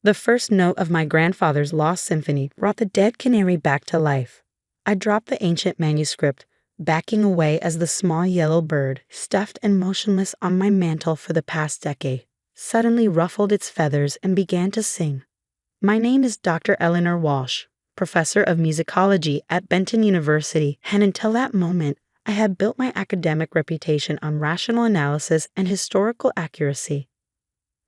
The first note of my grandfather's lost symphony brought the dead canary back to life. I dropped the ancient manuscript, backing away as the small yellow bird, stuffed and motionless on my mantel for the past decade, suddenly ruffled its feathers and began to sing. My name is Dr. Eleanor Walsh, professor of musicology at Benton University, and until that moment, I had built my academic reputation on rational analysis and historical accuracy.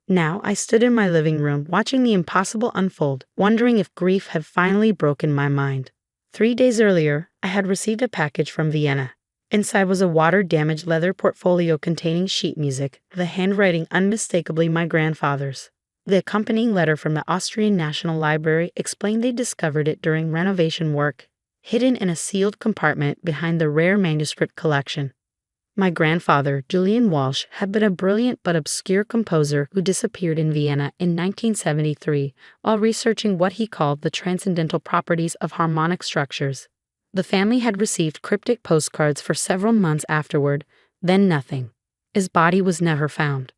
Now I stood in my living room watching the impossible unfold, wondering if grief had finally broken my mind. 3 days earlier, I had received a package from Vienna. Inside was a water-damaged leather portfolio containing sheet music, the handwriting unmistakably my grandfather's. The accompanying letter from the Austrian National Library explained they discovered it during renovation work, hidden in a sealed compartment behind the rare manuscript collection. My grandfather, Julian Walsh, had been a brilliant but obscure composer who disappeared in Vienna in 1973 while researching what he called the transcendental properties of harmonic structures. The family had received cryptic postcards for several months afterward, then nothing. His body was never found.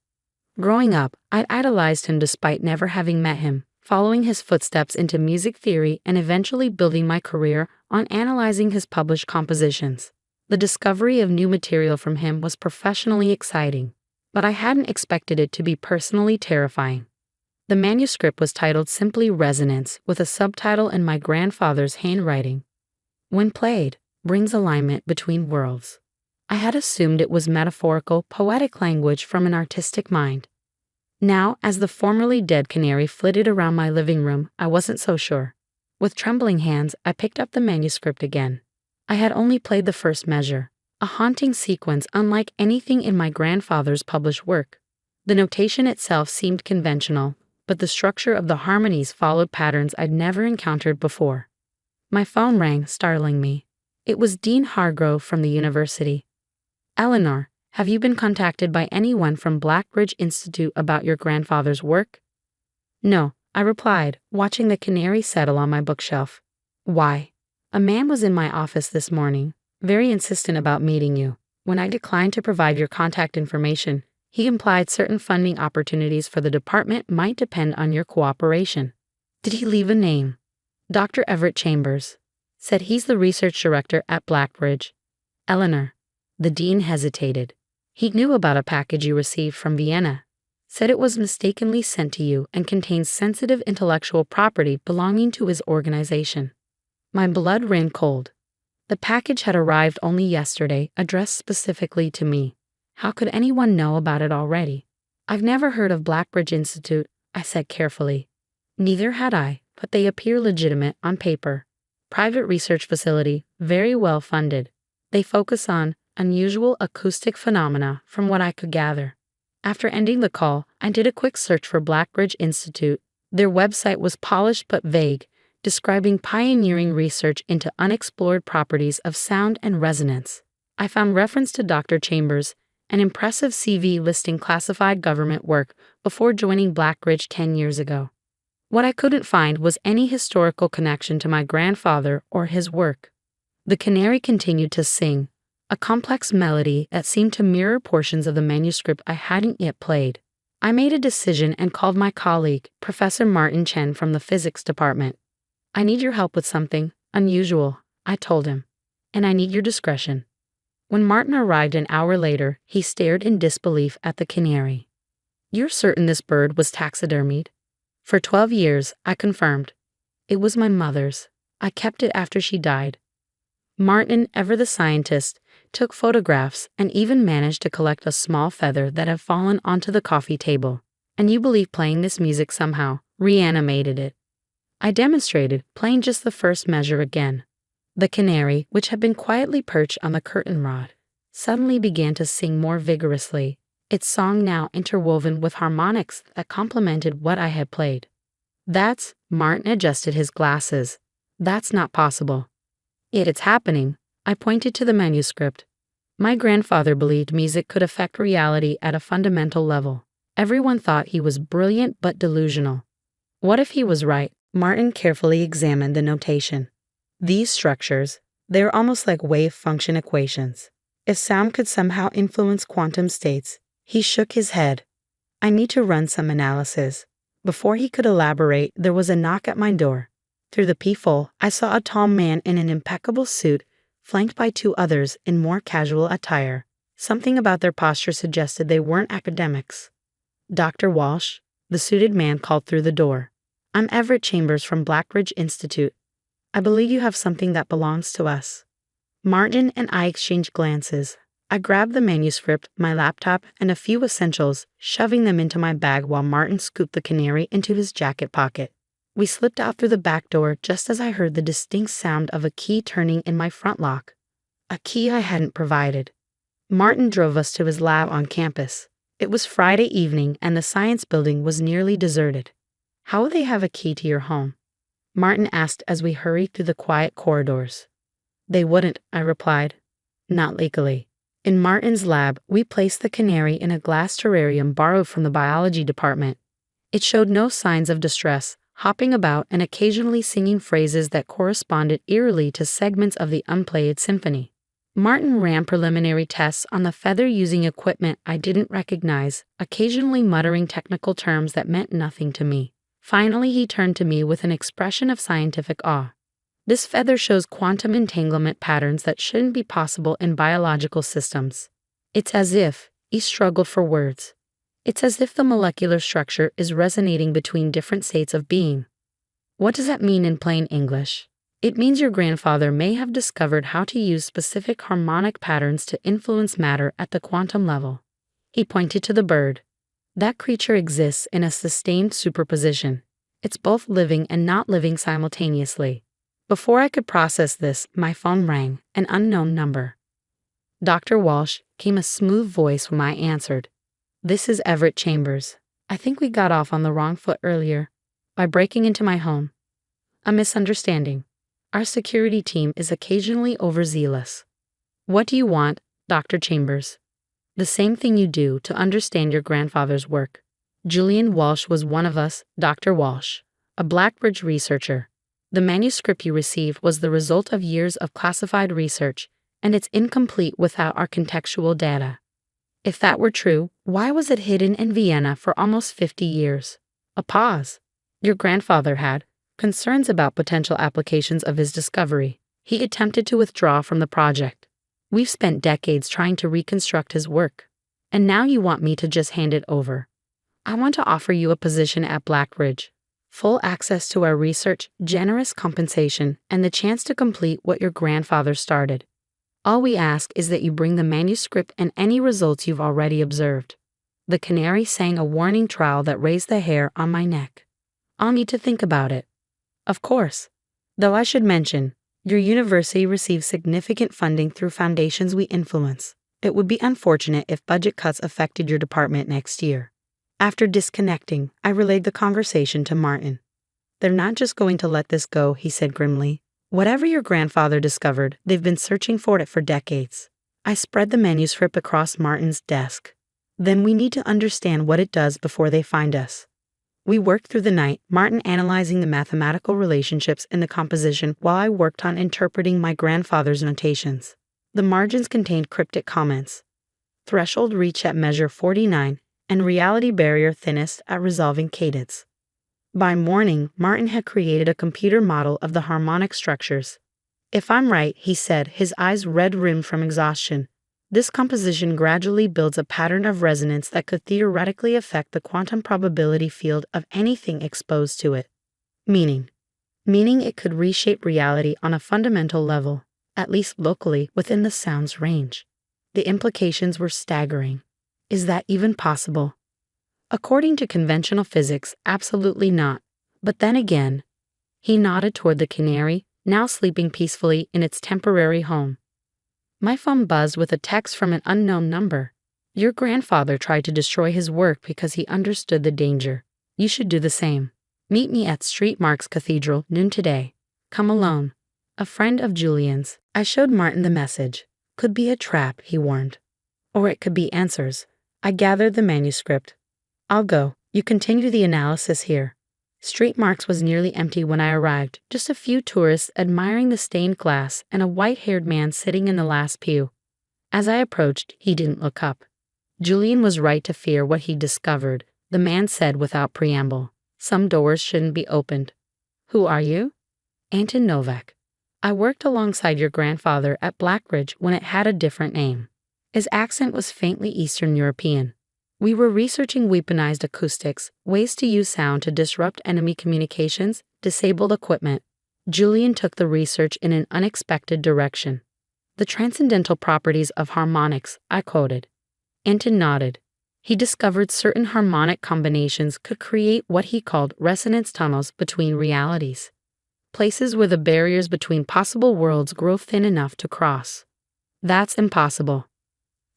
Growing up, I'd idolized him despite never having met him, following his footsteps into music theory and eventually building my career on analyzing his published compositions. The discovery of new material from him was professionally exciting, but I hadn't expected it to be personally terrifying. The manuscript was titled simply Resonance, with a subtitle in my grandfather's handwriting. When played, brings alignment between worlds. I had assumed it was metaphorical, poetic language from an artistic mind. Now, as the formerly dead canary flitted around my living room, I wasn't so sure. With trembling hands, I picked up the manuscript again. I had only played the first measure, a haunting sequence unlike anything in my grandfather's published work. The notation itself seemed conventional, but the structure of the harmonies followed patterns I'd never encountered before. My phone rang, startling me. It was Dean Hargrove from the university. "Eleanor, have you been contacted by anyone from Blackbridge Institute about your grandfather's work?" "No," I replied, watching the canary settle on my bookshelf. "Why?" "A man was in my office this morning, very insistent about meeting you. When I declined to provide your contact information, he implied certain funding opportunities for the department might depend on your cooperation." "Did he leave a name?" "Dr. Everett Chambers. Said he's the research director at Blackbridge." "Eleanor." The dean hesitated. "He knew about a package you received from Vienna. Said it was mistakenly sent to you and contains sensitive intellectual property belonging to his organization." My blood ran cold. The package had arrived only yesterday, addressed specifically to me. How could anyone know about it already? "I've never heard of Blackbridge Institute," I said carefully. "Neither had I, but they appear legitimate on paper. Private research facility, very well funded. They focus on unusual acoustic phenomena from what I could gather." After ending the call, I did a quick search for Blackbridge Institute. Their website was polished but vague, describing pioneering research into unexplored properties of sound and resonance. I found reference to Dr. Chambers, an impressive CV listing classified government work before joining Blackbridge 10 years ago. What I couldn't find was any historical connection to my grandfather or his work. The canary continued to sing, a complex melody that seemed to mirror portions of the manuscript I hadn't yet played. I made a decision and called my colleague, Professor Martin Chen from the physics department. "I need your help with something unusual," I told him, "and I need your discretion." When Martin arrived an hour later, he stared in disbelief at the canary. "You're certain this bird was taxidermied?" "For 12 years, I confirmed. It was my mother's. I kept it after she died." Martin, ever the scientist, took photographs and even managed to collect a small feather that had fallen onto the coffee table. "And you believe playing this music somehow reanimated it?" I demonstrated, playing just the first measure again. The canary, which had been quietly perched on the curtain rod, suddenly began to sing more vigorously, its song now interwoven with harmonics that complemented what I had played. Martin adjusted his glasses. "That's not possible." "Yet it's happening." I pointed to the manuscript. My grandfather believed music could affect reality at a fundamental level. Everyone thought he was brilliant but delusional. What if he was right? Martin carefully examined the notation. "These structures, they're almost like wave function equations. If sound could somehow influence quantum states," he shook his head. "I need to run some analysis, Before he could elaborate, there was a knock at my door. Through the peephole, I saw a tall man in an impeccable suit, flanked by two others in more casual attire. Something about their posture suggested they weren't academics. "Dr. Walsh," the suited man called through the door. "I'm Everett Chambers from Blackridge Institute. I believe you have something that belongs to us." Martin and I exchanged glances. I grabbed the manuscript, my laptop, and a few essentials, shoving them into my bag while Martin scooped the canary into his jacket pocket. We slipped out through the back door just as I heard the distinct sound of a key turning in my front lock. A key I hadn't provided. Martin drove us to his lab on campus. It was Friday evening and the science building was nearly deserted. "How will they have a key to your home?" Martin asked as we hurried through the quiet corridors. "They wouldn't," I replied. "Not legally." In Martin's lab, we placed the canary in a glass terrarium borrowed from the biology department. It showed no signs of distress, hopping about and occasionally singing phrases that corresponded eerily to segments of the unplayed symphony. Martin ran preliminary tests on the feather using equipment I didn't recognize, occasionally muttering technical terms that meant nothing to me. Finally, he turned to me with an expression of scientific awe. "This feather shows quantum entanglement patterns that shouldn't be possible in biological systems. It's as if," he struggled for words, "it's as if the molecular structure is resonating between different states of being." "What does that mean in plain English?" "It means your grandfather may have discovered how to use specific harmonic patterns to influence matter at the quantum level." He pointed to the bird. "That creature exists in a sustained superposition. It's both living and not living simultaneously." Before I could process this, my phone rang, an unknown number. "Dr. Walsh," came a smooth voice when I answered. "This is Everett Chambers. I think we got off on the wrong foot earlier by breaking into my home. A misunderstanding. Our security team is occasionally overzealous." "What do you want, Dr. Chambers?" "The same thing you do to understand your grandfather's work. Julian Walsh was one of us, Dr. Walsh, a Blackridge researcher. The manuscript you received was the result of years of classified research, and it's incomplete without our contextual data. If that were true, why was it hidden in Vienna for almost 50 years? A pause. Your grandfather had concerns about potential applications of his discovery. He attempted to withdraw from the project. We've spent decades trying to reconstruct his work. And now you want me to just hand it over. I want to offer you a position at Blackridge. Full access to our research, generous compensation, and the chance to complete what your grandfather started. All we ask is that you bring the manuscript and any results you've already observed." The canary sang a warning trial that raised the hair on my neck. "I'll need to think about it." "Of course. Though I should mention, your university receives significant funding through foundations we influence. It would be unfortunate if budget cuts affected your department next year." After disconnecting, I relayed the conversation to Martin. "They're not just going to let this go," he said grimly. "Whatever your grandfather discovered, they've been searching for it for decades." I spread the manuscript across Martin's desk. "Then we need to understand what it does before they find us." We worked through the night, Martin analyzing the mathematical relationships in the composition while I worked on interpreting my grandfather's notations. The margins contained cryptic comments. "Threshold reached at measure 49, and reality barrier thinnest at resolving cadence." By morning, Martin had created a computer model of the harmonic structures. "If I'm right," he said, his eyes red-rimmed from exhaustion, "this composition gradually builds a pattern of resonance that could theoretically affect the quantum probability field of anything exposed to it." Meaning it could reshape reality on a fundamental level, at least locally within the sound's range. The implications were staggering. Is that even possible? According to conventional physics, absolutely not. But then again, he nodded toward the canary, now sleeping peacefully in its temporary home. My phone buzzed with a text from an unknown number. "Your grandfather tried to destroy his work because he understood the danger. You should do the same. Meet me at St. Mark's Cathedral, noon today. Come alone. A friend of Julian's." I showed Martin the message. "Could be a trap," he warned. "Or it could be answers." I gathered the manuscript. "I'll go. You continue the analysis here." St. Mark's was nearly empty when I arrived, just a few tourists admiring the stained glass and a white-haired man sitting in the last pew. As I approached, he didn't look up. "Julian was right to fear what he discovered," the man said without preamble. Some doors shouldn't be opened. Who are you? Anton Novak. I worked alongside your grandfather at Blackridge when it had a different name. His accent was faintly Eastern European. We were researching weaponized acoustics, ways to use sound to disrupt enemy communications, disabled equipment. Julian took the research in an unexpected direction. The transcendental properties of harmonics, I quoted. Anton nodded. He discovered certain harmonic combinations could create what he called resonance tunnels between realities. Places where the barriers between possible worlds grow thin enough to cross. That's impossible.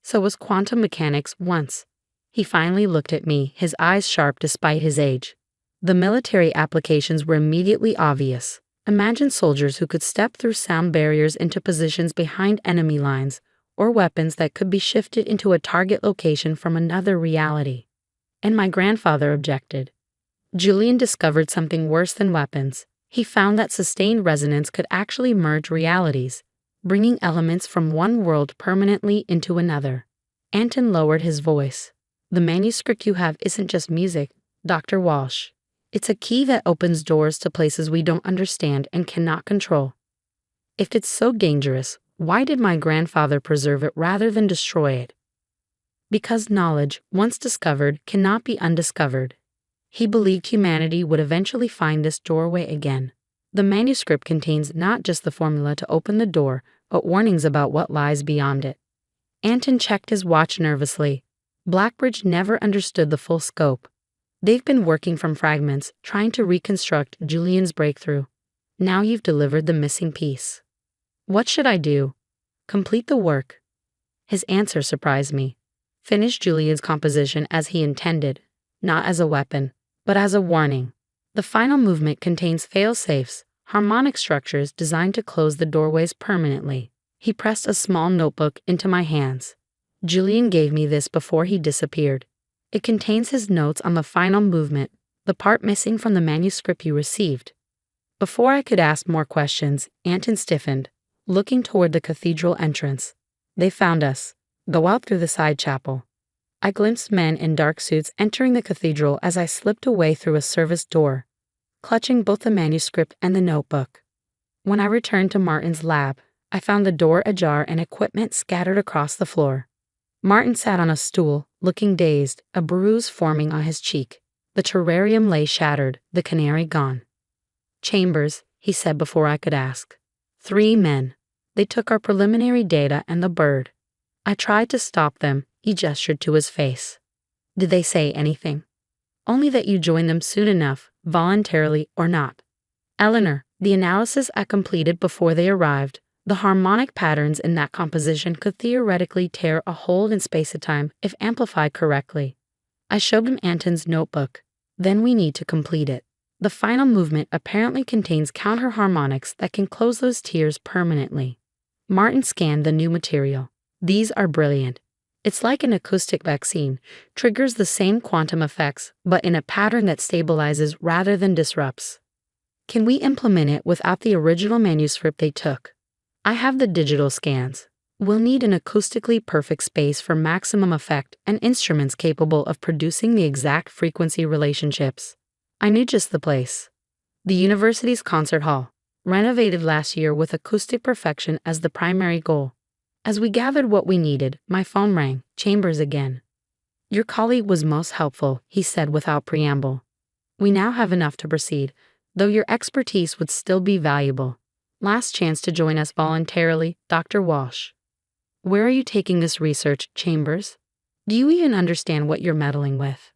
So was quantum mechanics once. He finally looked at me, his eyes sharp despite his age. The military applications were immediately obvious. Imagine soldiers who could step through sound barriers into positions behind enemy lines, or weapons that could be shifted into a target location from another reality. And my grandfather objected. Julian discovered something worse than weapons. He found that sustained resonance could actually merge realities, bringing elements from one world permanently into another. Anton lowered his voice. The manuscript you have isn't just music, Dr. Walsh. It's a key that opens doors to places we don't understand and cannot control. If it's so dangerous, why did my grandfather preserve it rather than destroy it? Because knowledge, once discovered, cannot be undiscovered. He believed humanity would eventually find this doorway again. The manuscript contains not just the formula to open the door, but warnings about what lies beyond it. Anton checked his watch nervously. Blackbridge never understood the full scope. They've been working from fragments, trying to reconstruct Julian's breakthrough. Now you've delivered the missing piece. What should I do? Complete the work. His answer surprised me. Finish Julian's composition as he intended, not as a weapon, but as a warning. The final movement contains fail-safes, harmonic structures designed to close the doorways permanently. He pressed a small notebook into my hands. Julian gave me this before he disappeared. It contains his notes on the final movement, the part missing from the manuscript you received. Before I could ask more questions, Anton stiffened, looking toward the cathedral entrance. They found us. Go out through the side chapel. I glimpsed men in dark suits entering the cathedral as I slipped away through a service door, clutching both the manuscript and the notebook. When I returned to Martin's lab, I found the door ajar and equipment scattered across the floor. Martin sat on a stool, looking dazed, a bruise forming on his cheek. The terrarium lay shattered, the canary gone. Chambers, he said before I could ask. 3 men. They took our preliminary data and the bird. I tried to stop them, he gestured to his face. Did they say anything? Only that you join them soon enough, voluntarily or not. Eleanor, the analysis I completed before they arrived, the harmonic patterns in that composition could theoretically tear a hole in space-time if amplified correctly. I showed him Anton's notebook. Then we need to complete it. The final movement apparently contains counter-harmonics that can close those tears permanently. Martin scanned the new material. These are brilliant. It's like an acoustic vaccine, triggers the same quantum effects, but in a pattern that stabilizes rather than disrupts. Can we implement it without the original manuscript they took? I have the digital scans. We'll need an acoustically perfect space for maximum effect and instruments capable of producing the exact frequency relationships. I knew just the place. The university's concert hall, renovated last year with acoustic perfection as the primary goal. As we gathered what we needed, my phone rang, Chambers again. Your colleague was most helpful, he said without preamble. We now have enough to proceed, though your expertise would still be valuable. Last chance to join us voluntarily, Dr. Walsh. Where are you taking this research, Chambers? Do you even understand what you're meddling with?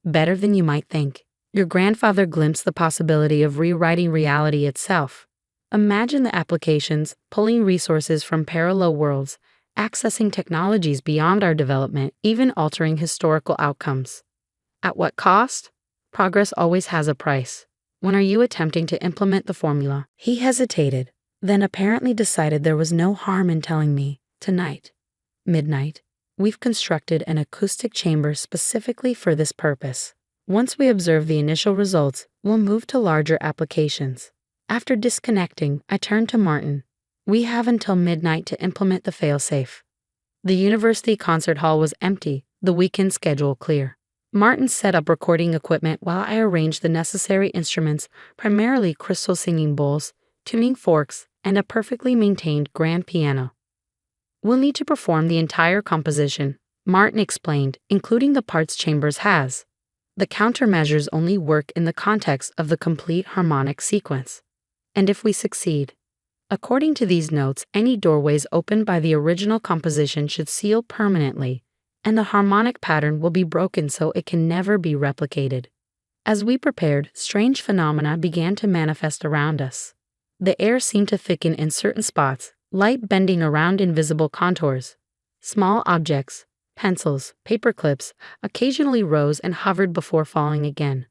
Better than you might think. Your grandfather glimpsed the possibility of rewriting reality itself. Imagine the applications, pulling resources from parallel worlds, accessing technologies beyond our development, even altering historical outcomes. At what cost? Progress always has a price. When are you attempting to implement the formula? He hesitated, then apparently decided there was no harm in telling me. Tonight, midnight, we've constructed an acoustic chamber specifically for this purpose. Once we observe the initial results, we'll move to larger applications. After disconnecting, I turned to Martin. We have until midnight to implement the failsafe. The university concert hall was empty, the weekend schedule clear. Martin set up recording equipment while I arranged the necessary instruments, primarily crystal singing bowls, tuning forks, and a perfectly maintained grand piano. "We'll need to perform the entire composition," Martin explained, "including the parts Chambers has. The countermeasures only work in the context of the complete harmonic sequence. And if we succeed, according to these notes, any doorways opened by the original composition should seal permanently, and the harmonic pattern will be broken so it can never be replicated." As we prepared, strange phenomena began to manifest around us. The air seemed to thicken in certain spots, light bending around invisible contours. Small objects, pencils, paper clips, occasionally rose and hovered before falling again.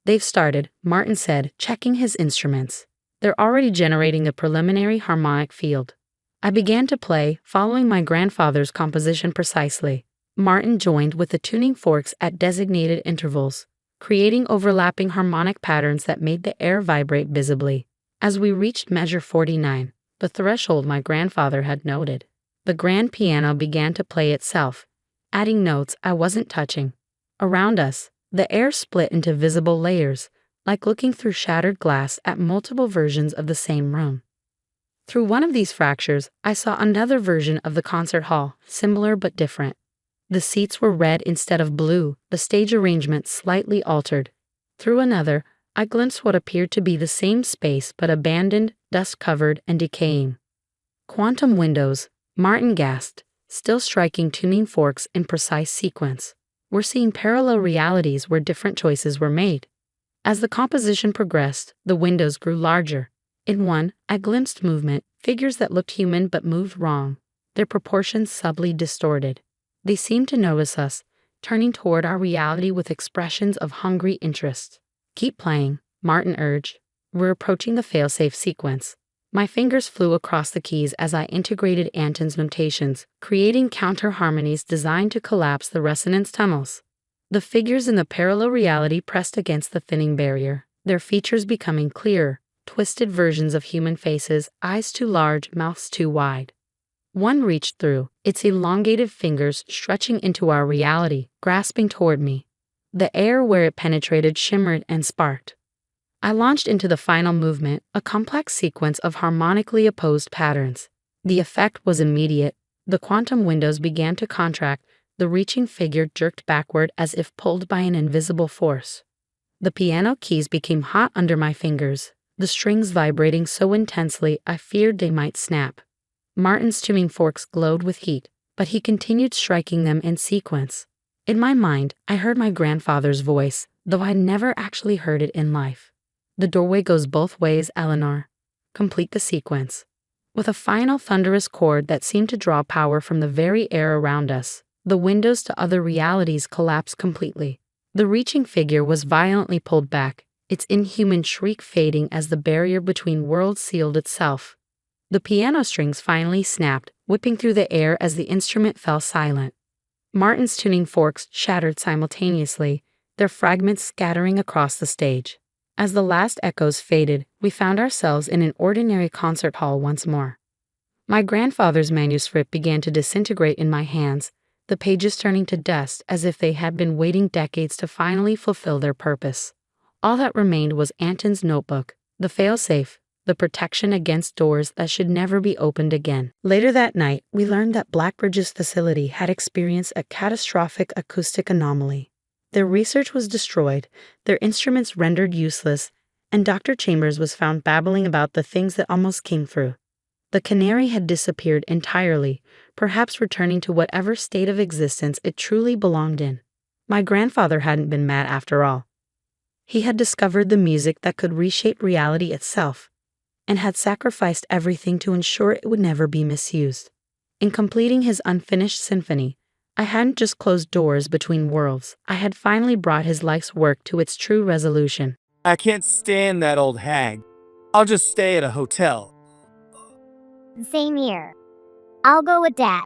"They've started," Martin said, checking his instruments. "They're already generating a preliminary harmonic field." I began to play, following my grandfather's composition precisely. Martin joined with the tuning forks at designated intervals, creating overlapping harmonic patterns that made the air vibrate visibly. As we reached measure 49, the threshold my grandfather had noted, the grand piano began to play itself, adding notes I wasn't touching. Around us, the air split into visible layers, like looking through shattered glass at multiple versions of the same room. Through one of these fractures, I saw another version of the concert hall, similar but different. The seats were red instead of blue, the stage arrangement slightly altered. Through another, I glimpsed what appeared to be the same space but abandoned, dust-covered, and decaying. "Quantum windows," Martin gasped, still striking tuning forks in precise sequence. "We're seeing parallel realities where different choices were made." As the composition progressed, the windows grew larger. In one, I glimpsed movement, figures that looked human but moved wrong, their proportions subtly distorted. They seemed to notice us, turning toward our reality with expressions of hungry interest. "Keep playing," Martin urged. "We're approaching the failsafe sequence." My fingers flew across the keys as I integrated Anton's notations, creating counter-harmonies designed to collapse the resonance tunnels. The figures in the parallel reality pressed against the thinning barrier, their features becoming clearer, twisted versions of human faces, eyes too large, mouths too wide. One reached through, its elongated fingers stretching into our reality, grasping toward me. The air where it penetrated shimmered and sparked. I launched into the final movement, a complex sequence of harmonically opposed patterns. The effect was immediate. The quantum windows began to contract, the reaching figure jerked backward as if pulled by an invisible force. The piano keys became hot under my fingers, the strings vibrating so intensely I feared they might snap. Martin's tuning forks glowed with heat, but he continued striking them in sequence. In my mind, I heard my grandfather's voice, though I'd never actually heard it in life. "The doorway goes both ways, Eleanor. Complete the sequence." With a final thunderous chord that seemed to draw power from the very air around us, the windows to other realities collapsed completely. The reaching figure was violently pulled back, its inhuman shriek fading as the barrier between worlds sealed itself. The piano strings finally snapped, whipping through the air as the instrument fell silent. Martin's tuning forks shattered simultaneously, their fragments scattering across the stage. As the last echoes faded, we found ourselves in an ordinary concert hall once more. My grandfather's manuscript began to disintegrate in my hands, the pages turning to dust as if they had been waiting decades to finally fulfill their purpose. All that remained was Anton's notebook, the failsafe, the protection against doors that should never be opened again. Later that night, we learned that Blackbridge's facility had experienced a catastrophic acoustic anomaly. Their research was destroyed, their instruments rendered useless, and Dr. Chambers was found babbling about the things that almost came through. The canary had disappeared entirely, perhaps returning to whatever state of existence it truly belonged in. My grandfather hadn't been mad after all. He had discovered the music that could reshape reality itself, and had sacrificed everything to ensure it would never be misused. In completing his unfinished symphony, I hadn't just closed doors between worlds, I had finally brought his life's work to its true resolution. "I can't stand that old hag. I'll just stay at a hotel." Same here. I'll go with that.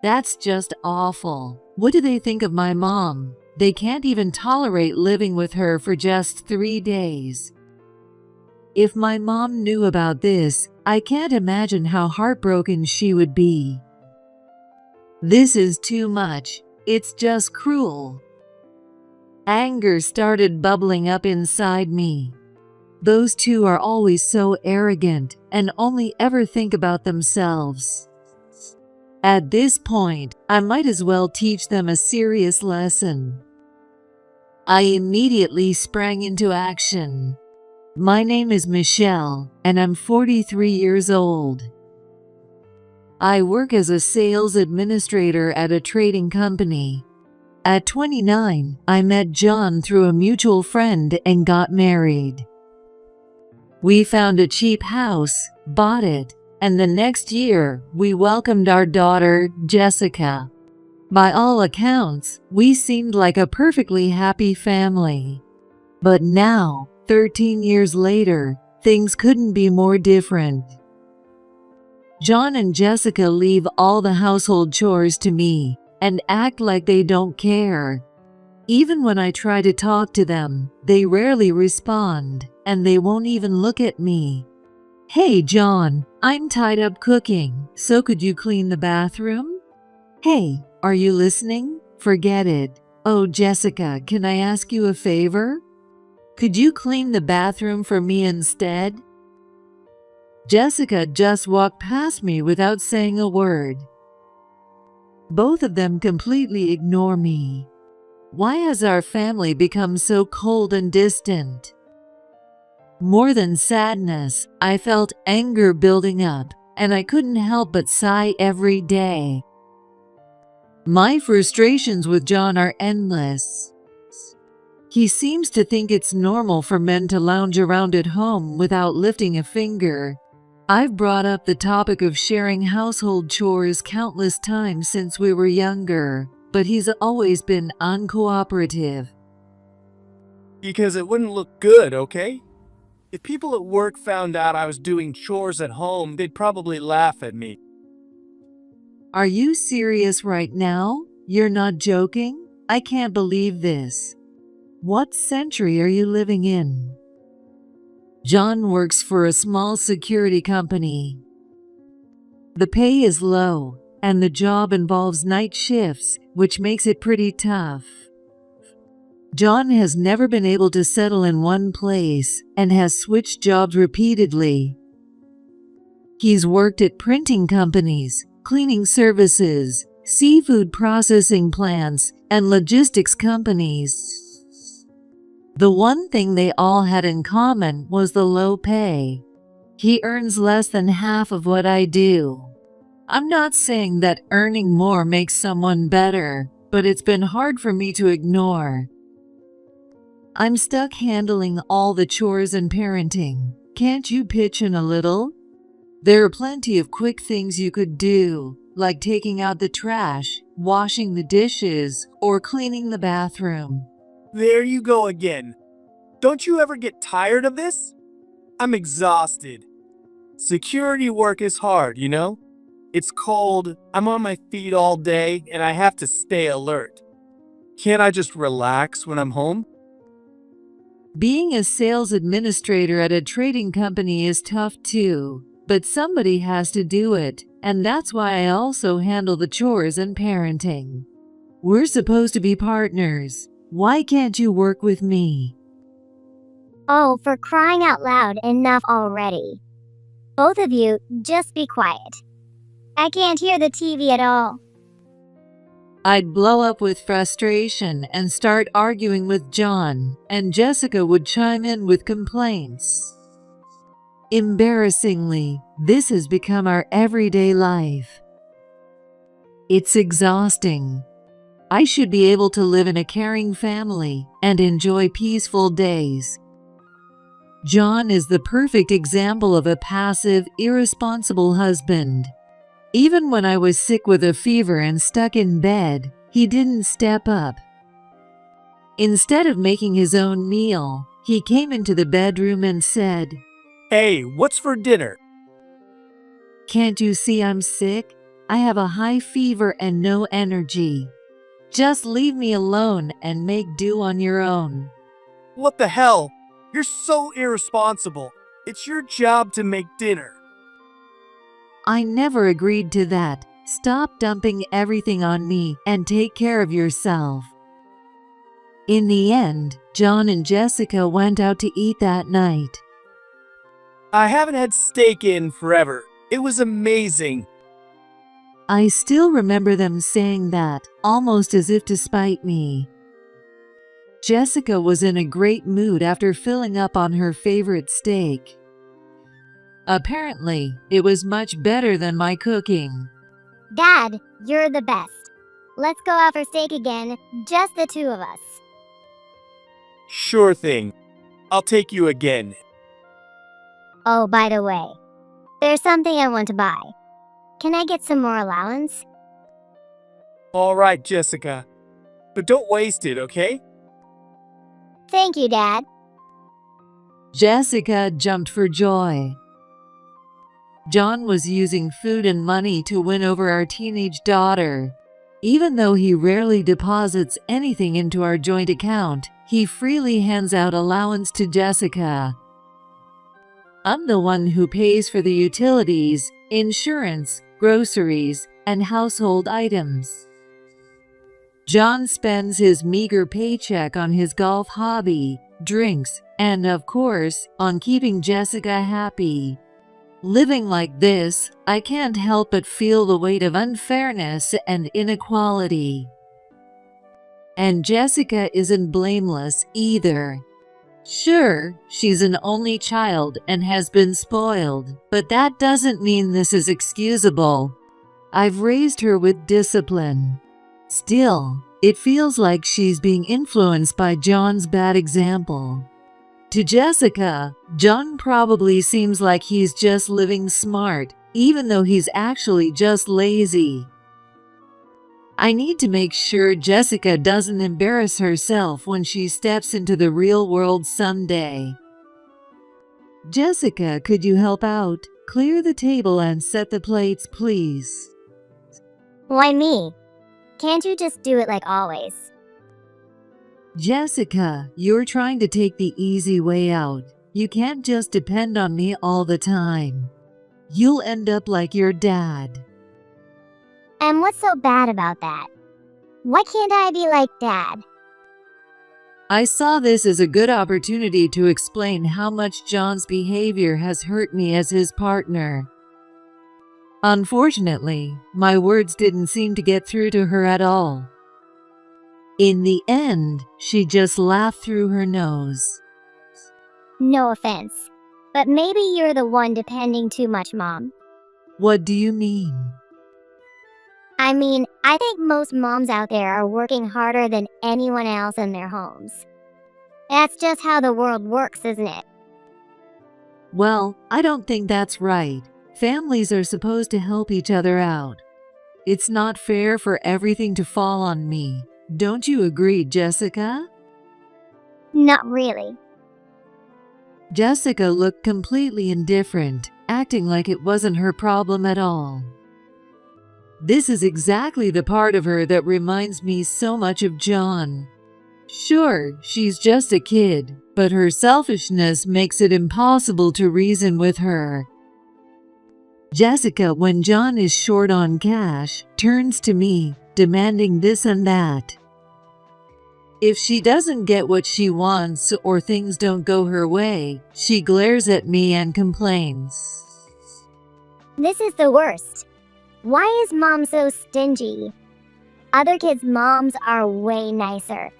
That's just awful. What do they think of my mom? They can't even tolerate living with her for just 3 days. If my mom knew about this, I can't imagine how heartbroken she would be. This is too much. It's just cruel. Anger started bubbling up inside me. Those two are always so arrogant and only ever think about themselves. At this point, I might as well teach them a serious lesson. I immediately sprang into action. My name is Michelle, and I'm 43 years old. I work as a sales administrator at a trading company. At 29, I met John through a mutual friend and got married. We found a cheap house, bought it, and the next year, we welcomed our daughter, Jessica. By all accounts, we seemed like a perfectly happy family. But now, 13 years later, things couldn't be more different. John and Jessica leave all the household chores to me and act like they don't care. Even when I try to talk to them, they rarely respond, and they won't even look at me. Hey, John, I'm tied up cooking, so could you clean the bathroom? Hey, are you listening? Forget it. Oh, Jessica, can I ask you a favor? Could you clean the bathroom for me instead? Jessica just walked past me without saying a word. Both of them completely ignore me. Why has our family become so cold and distant? More than sadness, I felt anger building up, and I couldn't help but sigh every day. My frustrations with John are endless. He seems to think it's normal for men to lounge around at home without lifting a finger. I've brought up the topic of sharing household chores countless times since we were younger, but he's always been uncooperative. Because it wouldn't look good, okay? If people at work found out I was doing chores at home, they'd probably laugh at me. Are you serious right now? You're not joking? I can't believe this. What century are you living in? John works for a small security company. The pay is low, and the job involves night shifts, which makes it pretty tough. John has never been able to settle in one place and has switched jobs repeatedly. He's worked at printing companies, cleaning services, seafood processing plants, and logistics companies. The one thing they all had in common was the low pay. He earns less than half of what I do. I'm not saying that earning more makes someone better, but it's been hard for me to ignore. I'm stuck handling all the chores and parenting. Can't you pitch in a little? There are plenty of quick things you could do, like taking out the trash, washing the dishes, or cleaning the bathroom. There you go again. Don't you ever get tired of this? I'm exhausted. Security work is hard, you know? It's cold, I'm on my feet all day, and I have to stay alert. Can't I just relax when I'm home? Being a sales administrator at a trading company is tough too, but somebody has to do it, and that's why I also handle the chores and parenting. We're supposed to be partners. Why can't you work with me? Oh, for crying out loud, enough already. Both of you, just be quiet. I can't hear the TV at all. I'd blow up with frustration and start arguing with John, and Jessica would chime in with complaints. Embarrassingly, this has become our everyday life. It's exhausting. I should be able to live in a caring family and enjoy peaceful days. John is the perfect example of a passive, irresponsible husband. Even when I was sick with a fever and stuck in bed, he didn't step up. Instead of making his own meal, he came into the bedroom and said, Hey, what's for dinner? "Can't you see I'm sick? I have a high fever and no energy. Just leave me alone and make do on your own." What the hell? You're so irresponsible. It's your job to make dinner. I never agreed to that. Stop dumping everything on me and take care of yourself. In the end, John and Jessica went out to eat that night. I haven't had steak in forever. It was amazing. I still remember them saying that, almost as if to spite me. Jessica was in a great mood after filling up on her favorite steak. Apparently, it was much better than my cooking. Dad, you're the best. Let's go out for steak again, just the two of us. Sure thing. I'll take you again. Oh, by the way, there's something I want to buy. Can I get some more allowance? All right, Jessica. But don't waste it, okay? Thank you, Dad. Jessica jumped for joy. John was using food and money to win over our teenage daughter. Even though he rarely deposits anything into our joint account, he freely hands out allowance to Jessica. I'm the one who pays for the utilities, insurance, groceries, and household items. John spends his meager paycheck on his golf hobby, drinks, and of course, on keeping Jessica happy. Living like this, I can't help but feel the weight of unfairness and inequality. And Jessica isn't blameless either. Sure, she's an only child and has been spoiled, but that doesn't mean this is excusable. I've raised her with discipline. Still, it feels like she's being influenced by John's bad example. To Jessica, John probably seems like he's just living smart, even though he's actually just lazy. I need to make sure Jessica doesn't embarrass herself when she steps into the real world someday. Jessica, could you help out? Clear the table and set the plates, please. Why me? Can't you just do it like always? Jessica, you're trying to take the easy way out. You can't just depend on me all the time. You'll end up like your dad. And what's so bad about that? Why can't I be like Dad? I saw this as a good opportunity to explain how much John's behavior has hurt me as his partner. Unfortunately, my words didn't seem to get through to her at all. In the end, she just laughed through her nose. No offense, but maybe you're the one depending too much, Mom. What do you mean? I mean, I think most moms out there are working harder than anyone else in their homes. That's just how the world works, isn't it? Well, I don't think that's right. Families are supposed to help each other out. It's not fair for everything to fall on me. Don't you agree, Jessica? Not really. Jessica looked completely indifferent, acting like it wasn't her problem at all. This is exactly the part of her that reminds me so much of John. Sure, she's just a kid, but her selfishness makes it impossible to reason with her. Jessica, when John is short on cash, turns to me, demanding this and that. If she doesn't get what she wants or things don't go her way, she glares at me and complains. This is the worst. Why is Mom so stingy? Other kids' moms are way nicer.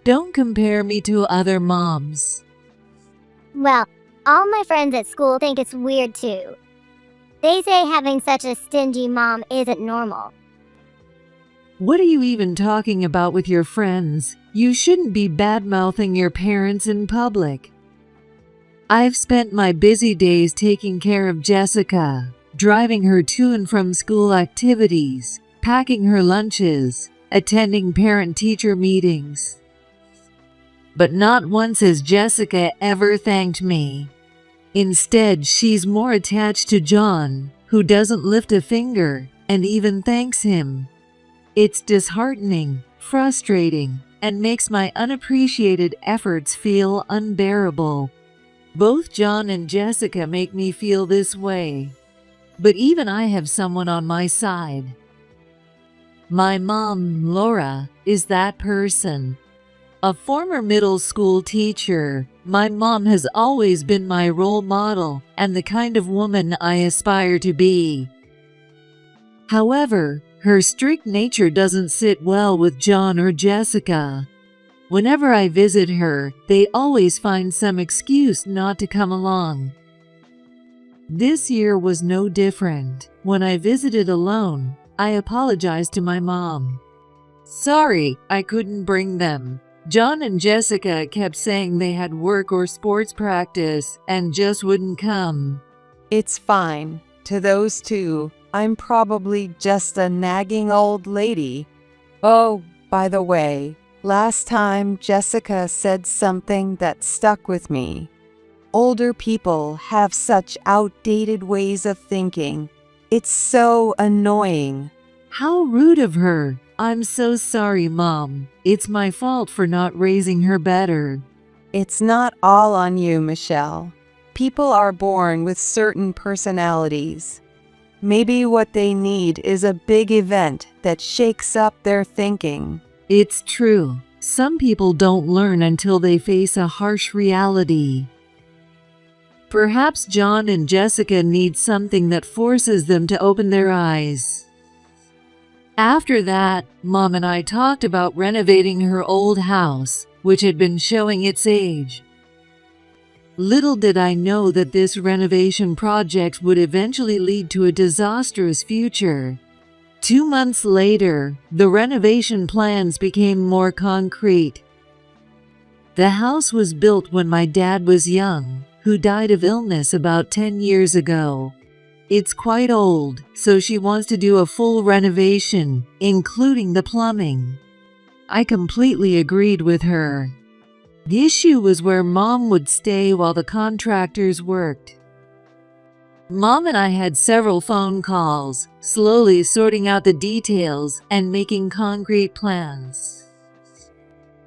Don't compare me to other moms. Well, all my friends at school think it's weird too. They say having such a stingy mom isn't normal. What are you even talking about with your friends? You shouldn't be bad-mouthing your parents in public. I've spent my busy days taking care of Jessica, driving her to and from school activities, packing her lunches, attending parent-teacher meetings. But not once has Jessica ever thanked me. Instead, she's more attached to John, who doesn't lift a finger and even thanks him. It's disheartening, frustrating, and makes my unappreciated efforts feel unbearable. Both John and Jessica make me feel this way. But even I have someone on my side. My mom, Laura, is that person. A former middle school teacher, my mom has always been my role model and the kind of woman I aspire to be. However, her strict nature doesn't sit well with John or Jessica. Whenever I visit her, they always find some excuse not to come along. This year was no different. When I visited alone, I apologized to my mom. Sorry, I couldn't bring them. John and Jessica kept saying they had work or sports practice and just wouldn't come. It's fine. To those two, I'm probably just a nagging old lady. Oh, by the way, last time Jessica said something that stuck with me. Older people have such outdated ways of thinking. It's so annoying. How rude of her. I'm so sorry, Mom. It's my fault for not raising her better. It's not all on you, Michelle. People are born with certain personalities. Maybe what they need is a big event that shakes up their thinking. It's true. Some people don't learn until they face a harsh reality. Perhaps John and Jessica need something that forces them to open their eyes. After that, Mom and I talked about renovating her old house, which had been showing its age. Little did I know that this renovation project would eventually lead to a disastrous future. 2 months later, the renovation plans became more concrete. The house was built when my dad was young, who died of illness about 10 years ago. It's quite old, so she wants to do a full renovation, including the plumbing. I completely agreed with her. The issue was where Mom would stay while the contractors worked. Mom and I had several phone calls, slowly sorting out the details and making concrete plans.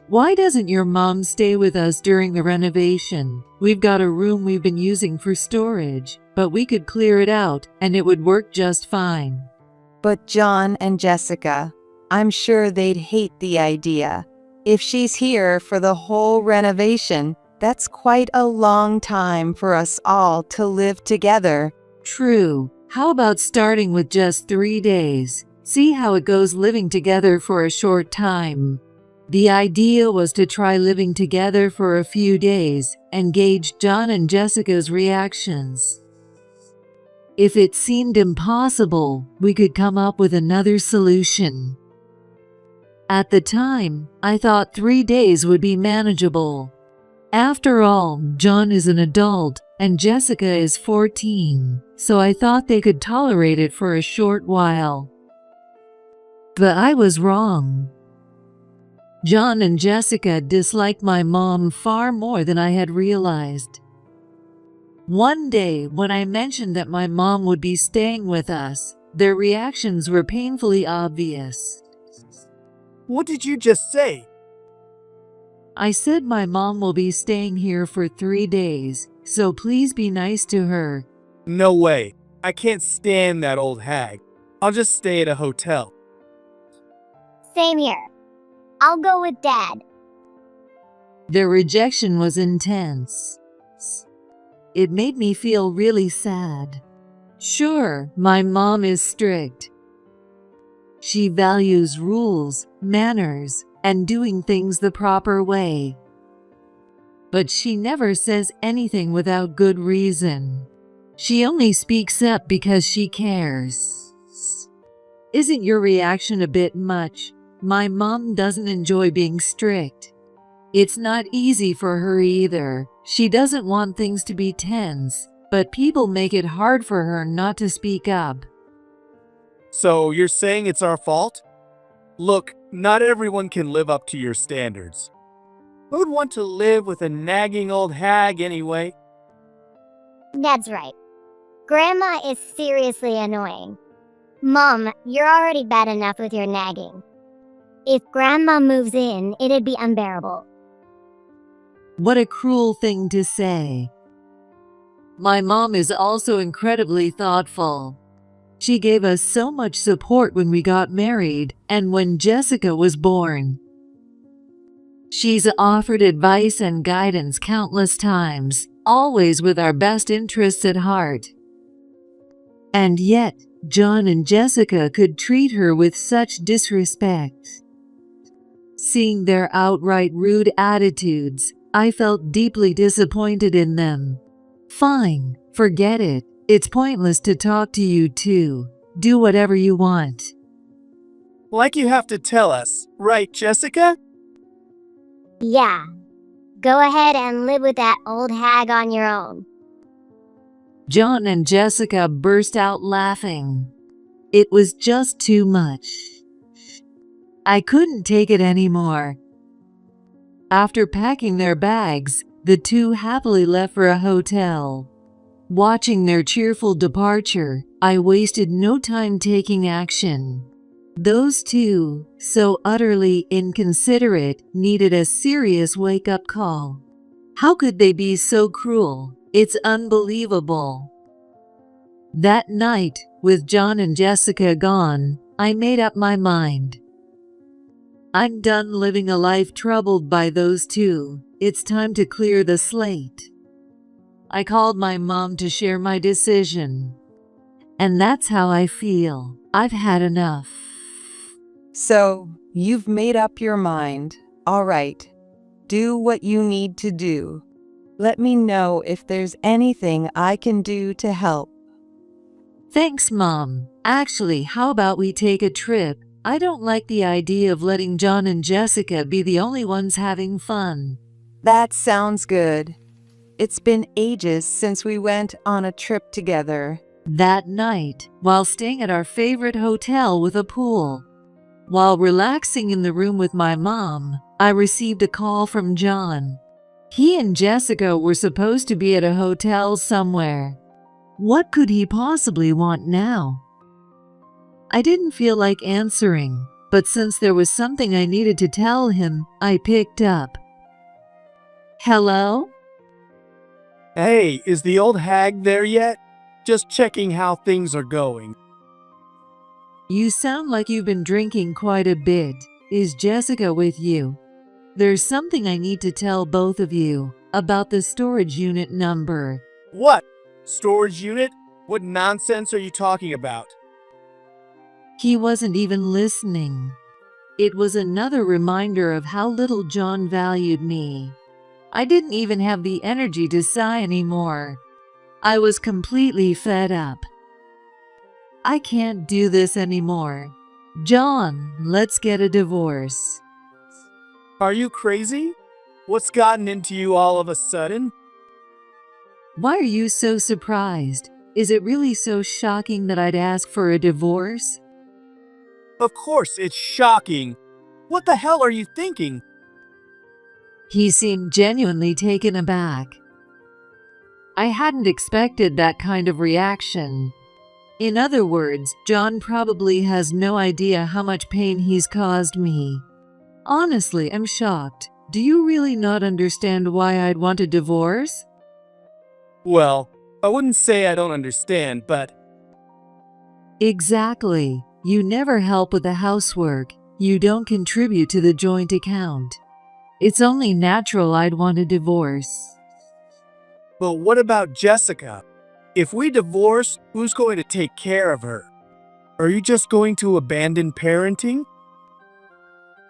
Why doesn't your mom stay with us during the renovation? We've got a room we've been using for storage, but we could clear it out and it would work just fine. But John and Jessica, I'm sure they'd hate the idea. If she's here for the whole renovation, that's quite a long time for us all to live together. True. How about starting with just 3 days? See how it goes living together for a short time. The idea was to try living together for a few days and gauge John and Jessica's reactions. If it seemed impossible, we could come up with another solution. At the time, I thought 3 days would be manageable. After all, John is an adult and Jessica is 14, so I thought they could tolerate it for a short while. But I was wrong. John and Jessica disliked my mom far more than I had realized. One day, when I mentioned that my mom would be staying with us, their reactions were painfully obvious. What did you just say? I said my mom will be staying here for 3 days, so please be nice to her. No way. I can't stand that old hag. I'll just stay at a hotel. Same here. I'll go with Dad. Their rejection was intense. It made me feel really sad. Sure, my mom is strict. She values rules, manners, and doing things the proper way. But she never says anything without good reason. She only speaks up because she cares. Isn't your reaction a bit much? My mom doesn't enjoy being strict. It's not easy for her either. She doesn't want things to be tense, but people make it hard for her not to speak up. So you're saying it's our fault? Look, not everyone can live up to your standards. Who would want to live with a nagging old hag anyway? That's right. Grandma is seriously annoying. Mom, you're already bad enough with your nagging. If Grandma moves in, it'd be unbearable. What a cruel thing to say. My mom is also incredibly thoughtful. She gave us so much support when we got married and when Jessica was born. She's offered advice and guidance countless times, always with our best interests at heart. And yet, John and Jessica could treat her with such disrespect. Seeing their outright rude attitudes, I felt deeply disappointed in them. Fine, forget it. It's pointless to talk to you two. Do whatever you want. Like you have to tell us, right, Jessica? Yeah. Go ahead and live with that old hag on your own. John and Jessica burst out laughing. It was just too much. I couldn't take it anymore. After packing their bags, the two happily left for a hotel. Watching their cheerful departure, I wasted no time taking action. Those two, so utterly inconsiderate, needed a serious wake-up call. How could they be so cruel? It's unbelievable. That night, with John and Jessica gone, I made up my mind. I'm done living a life troubled by those two. It's time to clear the slate. I called my mom to share my decision. And that's how I feel. I've had enough. So, you've made up your mind. All right. Do what you need to do. Let me know if there's anything I can do to help. Thanks, Mom. Actually, how about we take a trip? I don't like the idea of letting John and Jessica be the only ones having fun. That sounds good. It's been ages since we went on a trip together. That night, while staying at our favorite hotel with a pool, while relaxing in the room with my mom, I received a call from John. He and Jessica were supposed to be at a hotel somewhere. What could he possibly want now? I didn't feel like answering, but since there was something I needed to tell him, I picked up. Hello? Hey, is the old hag there yet? Just checking how things are going. You sound like you've been drinking quite a bit. Is Jessica with you? There's something I need to tell both of you about the storage unit number. What? Storage unit? What nonsense are you talking about? He wasn't even listening. It was another reminder of how little John valued me. I didn't even have the energy to sigh anymore. I was completely fed up. I can't do this anymore. John, let's get a divorce. Are you crazy? What's gotten into you all of a sudden? Why are you so surprised? Is it really so shocking that I'd ask for a divorce? Of course, it's shocking. What the hell are you thinking? He seemed genuinely taken aback. I hadn't expected that kind of reaction. In other words, John probably has no idea how much pain he's caused me. Honestly, I'm shocked. Do you really not understand why I'd want a divorce? Well, I wouldn't say I don't understand, but... Exactly. You never help with the housework. You don't contribute to the joint account. It's only natural I'd want a divorce. But what about Jessica? If we divorce, who's going to take care of her? Are you just going to abandon parenting?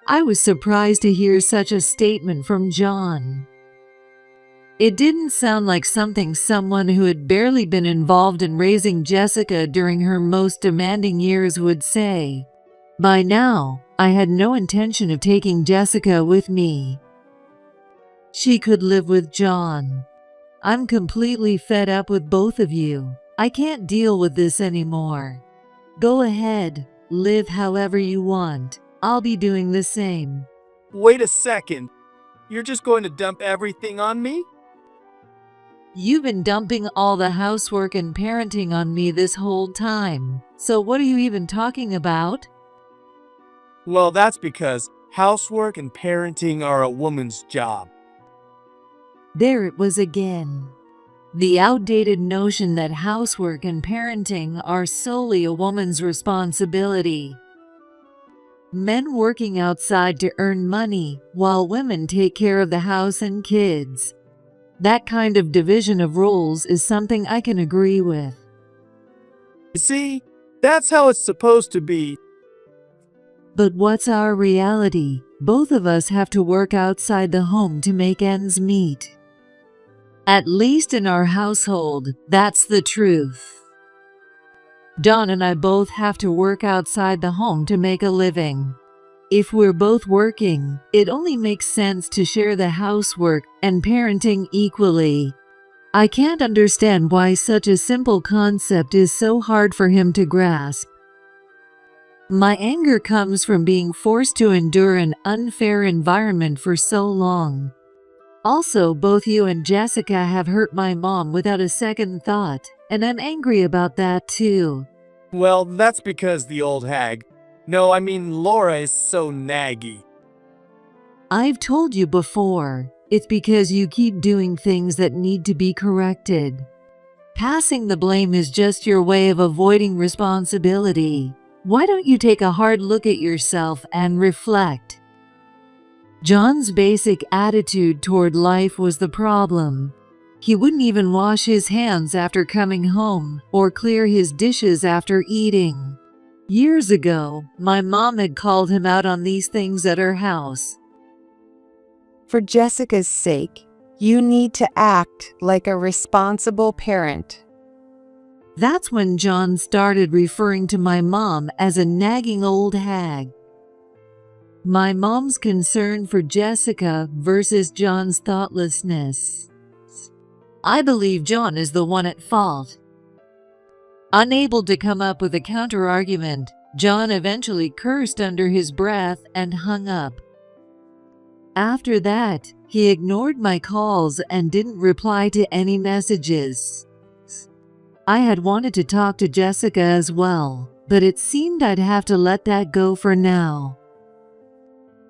I was surprised to hear such a statement from John. It didn't sound like something someone who had barely been involved in raising Jessica during her most demanding years would say. By now, I had no intention of taking Jessica with me. She could live with John. I'm completely fed up with both of you. I can't deal with this anymore. Go ahead, live however you want. I'll be doing the same. Wait a second. You're just going to dump everything on me? You've been dumping all the housework and parenting on me this whole time. So what are you even talking about? Well, that's because housework and parenting are a woman's job. There it was again. The outdated notion that housework and parenting are solely a woman's responsibility. Men working outside to earn money, while women take care of the house and kids. That kind of division of roles is something I can agree with. You see, that's how it's supposed to be. But what's our reality? Both of us have to work outside the home to make ends meet. At least in our household, that's the truth. Don and I both have to work outside the home to make a living. If we're both working, it only makes sense to share the housework and parenting equally. I can't understand why such a simple concept is so hard for him to grasp. My anger comes from being forced to endure an unfair environment for so long. Also, both you and Jessica have hurt my mom without a second thought, and I'm angry about that too. Well, that's because the old hag. No, I mean Laura is so naggy. I've told you before, it's because you keep doing things that need to be corrected. Passing the blame is just your way of avoiding responsibility. Why don't you take a hard look at yourself and reflect? John's basic attitude toward life was the problem. He wouldn't even wash his hands after coming home or clear his dishes after eating. Years ago, my mom had called him out on these things at her house. For Jessica's sake, you need to act like a responsible parent. That's when John started referring to my mom as a nagging old hag. My mom's concern for Jessica versus John's thoughtlessness. I believe John is the one at fault. Unable to come up with a counter-argument, John eventually cursed under his breath and hung up. After that, he ignored my calls and didn't reply to any messages. I had wanted to talk to Jessica as well, but it seemed I'd have to let that go for now.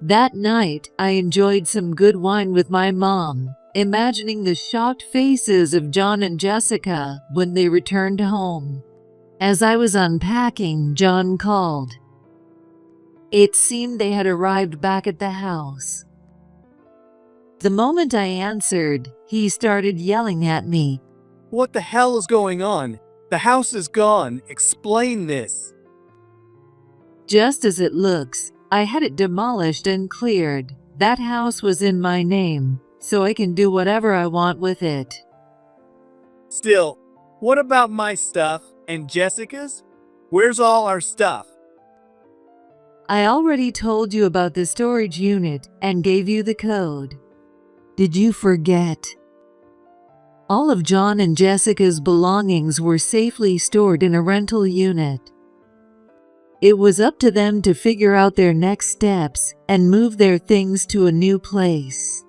That night, I enjoyed some good wine with my mom, imagining the shocked faces of John and Jessica when they returned home. As I was unpacking, John called. It seemed they had arrived back at the house. The moment I answered, he started yelling at me. What the hell is going on? The house is gone. Explain this. Just as it looks, I had it demolished and cleared. That house was in my name, so I can do whatever I want with it. Still, what about my stuff and Jessica's? Where's all our stuff? I already told you about the storage unit and gave you the code. Did you forget? All of John and Jessica's belongings were safely stored in a rental unit. It was up to them to figure out their next steps and move their things to a new place.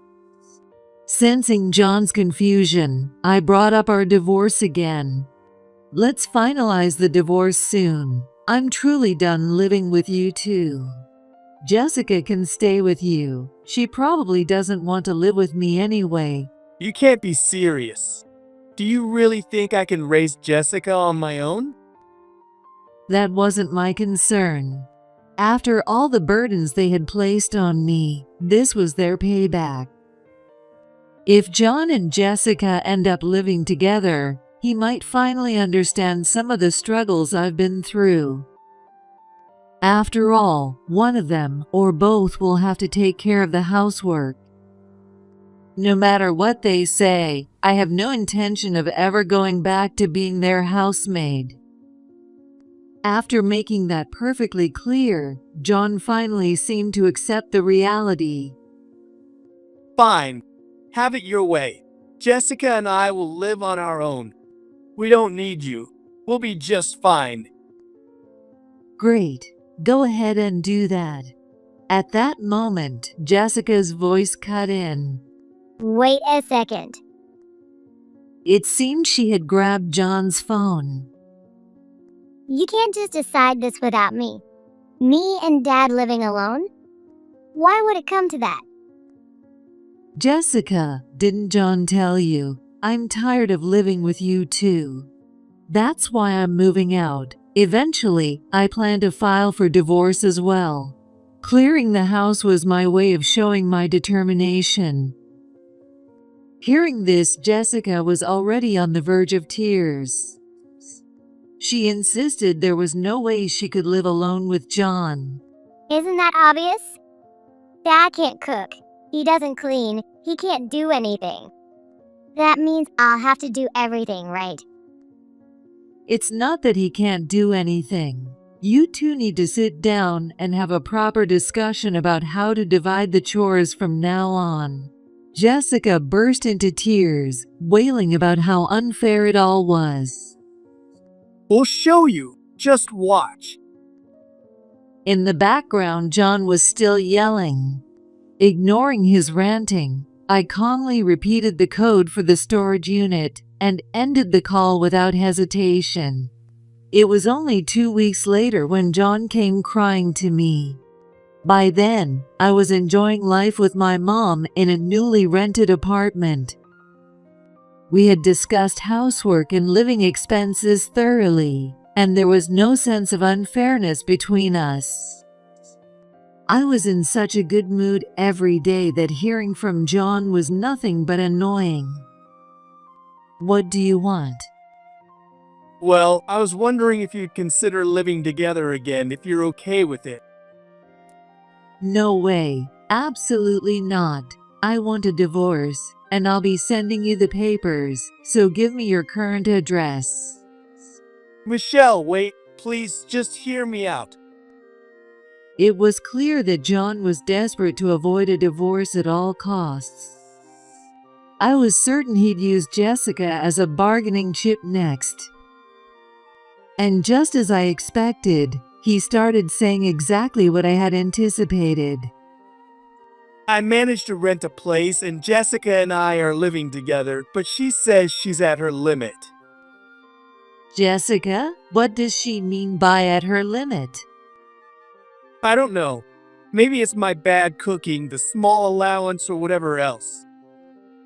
Sensing John's confusion, I brought up our divorce again. Let's finalize the divorce soon. I'm truly done living with you two. Jessica can stay with you. She probably doesn't want to live with me anyway. You can't be serious. Do you really think I can raise Jessica on my own? That wasn't my concern. After all the burdens they had placed on me, this was their payback. If John and Jessica end up living together, he might finally understand some of the struggles I've been through. After all, one of them or both will have to take care of the housework. No matter what they say, I have no intention of ever going back to being their housemaid. After making that perfectly clear, John finally seemed to accept the reality. Fine. Have it your way. Jessica and I will live on our own. We don't need you. We'll be just fine. Great. Go ahead and do that. At that moment, Jessica's voice cut in. Wait a second. It seemed she had grabbed John's phone. You can't just decide this without me. Me and Dad living alone? Why would it come to that? Jessica, didn't John tell you? I'm tired of living with you too. That's why I'm moving out. Eventually, I plan to file for divorce as well. Clearing the house was my way of showing my determination. Hearing this, Jessica was already on the verge of tears. She insisted there was no way she could live alone with John. Isn't that obvious? Dad can't cook. He doesn't clean. He can't do anything. That means I'll have to do everything, right? It's not that he can't do anything. You two need to sit down and have a proper discussion about how to divide the chores from now on. Jessica burst into tears, wailing about how unfair it all was. We'll show you. Just watch. In the background, John was still yelling. Ignoring his ranting, I calmly repeated the code for the storage unit and ended the call without hesitation. It was only 2 weeks later when John came crying to me. By then, I was enjoying life with my mom in a newly rented apartment. We had discussed housework and living expenses thoroughly, and there was no sense of unfairness between us. I was in such a good mood every day that hearing from John was nothing but annoying. What do you want? Well, I was wondering if you'd consider living together again if you're okay with it. No way. Absolutely not. I want a divorce, and I'll be sending you the papers, so give me your current address. Michelle, wait, please just hear me out. It was clear that John was desperate to avoid a divorce at all costs. I was certain he'd use Jessica as a bargaining chip next. And just as I expected, he started saying exactly what I had anticipated. I managed to rent a place and Jessica and I are living together, but she says she's at her limit. Jessica? What does she mean by at her limit? I don't know. Maybe it's my bad cooking, the small allowance, or whatever else.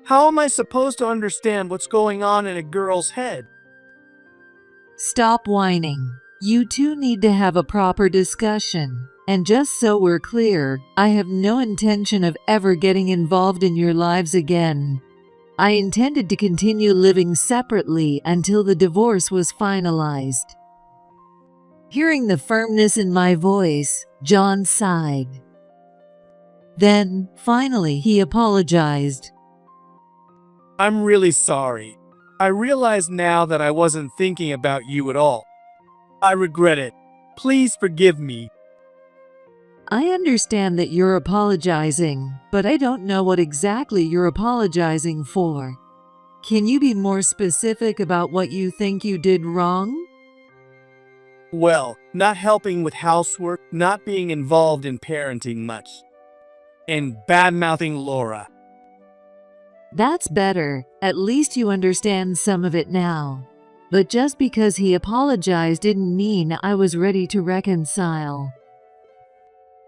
How am I supposed to understand what's going on in a girl's head? Stop whining. You two need to have a proper discussion. And just so we're clear, I have no intention of ever getting involved in your lives again. I intended to continue living separately until the divorce was finalized. Hearing the firmness in my voice, John sighed. Then, finally, he apologized. I'm really sorry. I realize now that I wasn't thinking about you at all. I regret it. Please forgive me. I understand that you're apologizing, but I don't know what exactly you're apologizing for. Can you be more specific about what you think you did wrong? Well, not helping with housework, not being involved in parenting much, and bad-mouthing Laura. That's better. At least you understand some of it now. But just because he apologized didn't mean I was ready to reconcile.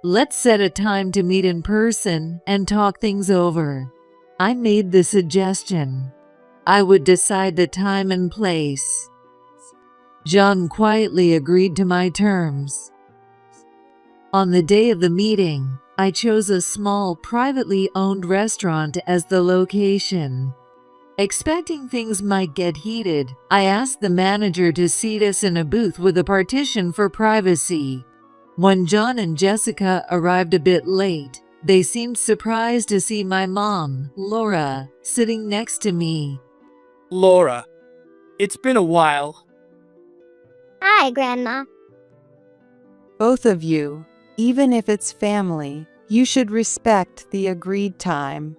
Let's set a time to meet in person and talk things over. I made the suggestion. I would decide the time and place. John quietly agreed to my terms. On the day of the meeting, I chose a small, privately owned restaurant as the location. Expecting things might get heated, I asked the manager to seat us in a booth with a partition for privacy. When John and Jessica arrived a bit late, they seemed surprised to see my mom, Laura, sitting next to me. Laura, it's been a while. Hi, Grandma. Both of you, even if it's family, you should respect the agreed time.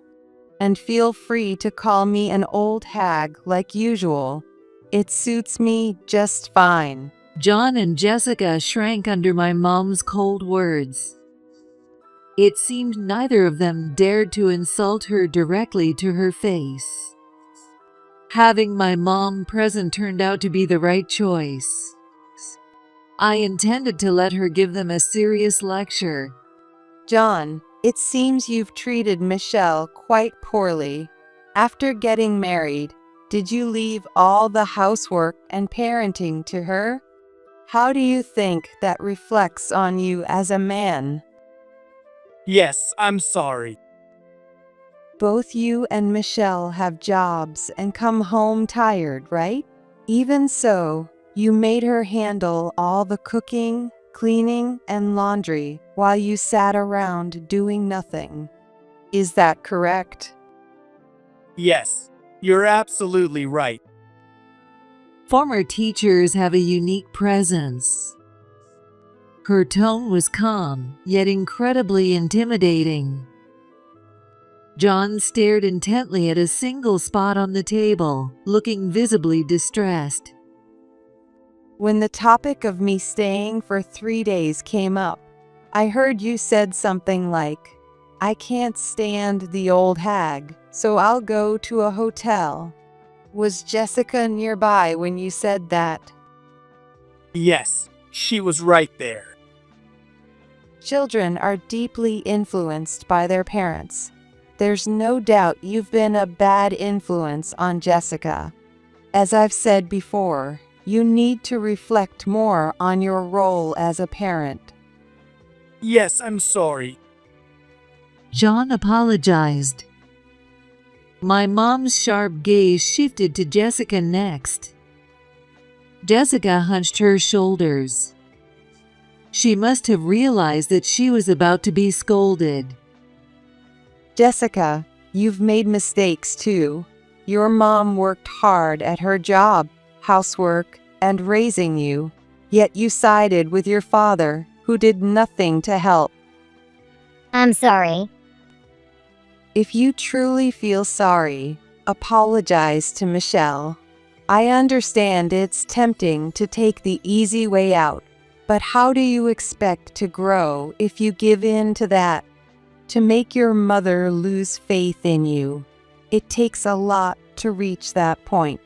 And feel free to call me an old hag like usual. It suits me just fine. John and Jessica shrank under my mom's cold words. It seemed neither of them dared to insult her directly to her face. Having my mom present turned out to be the right choice. I intended to let her give them a serious lecture. John, it seems you've treated Michelle quite poorly. After getting married, Did you leave all the housework and parenting to her? How do you think that reflects on you as a man? Yes, I'm sorry. Both you and Michelle have jobs and come home tired, right? Even so, you made her handle all the cooking, cleaning, and laundry while you sat around doing nothing. Is that correct? Yes, you're absolutely right. Former teachers have a unique presence. Her tone was calm, yet incredibly intimidating. John stared intently at a single spot on the table, looking visibly distressed. When the topic of me staying for 3 days came up, I heard you said something like, "I can't stand the old hag, so I'll go to a hotel." Was Jessica nearby when you said that? Yes, she was right there. Children are deeply influenced by their parents. There's no doubt you've been a bad influence on Jessica. As I've said before, you need to reflect more on your role as a parent. Yes, I'm sorry. John apologized. My mom's sharp gaze shifted to Jessica next. Jessica hunched her shoulders. She must have realized that she was about to be scolded. Jessica, you've made mistakes too. Your mom worked hard at her job, housework, and raising you, yet you sided with your father, who did nothing to help. I'm sorry. If you truly feel sorry, apologize to Michelle. I understand it's tempting to take the easy way out, but how do you expect to grow if you give in to that? To make your mother lose faith in you, it takes a lot to reach that point.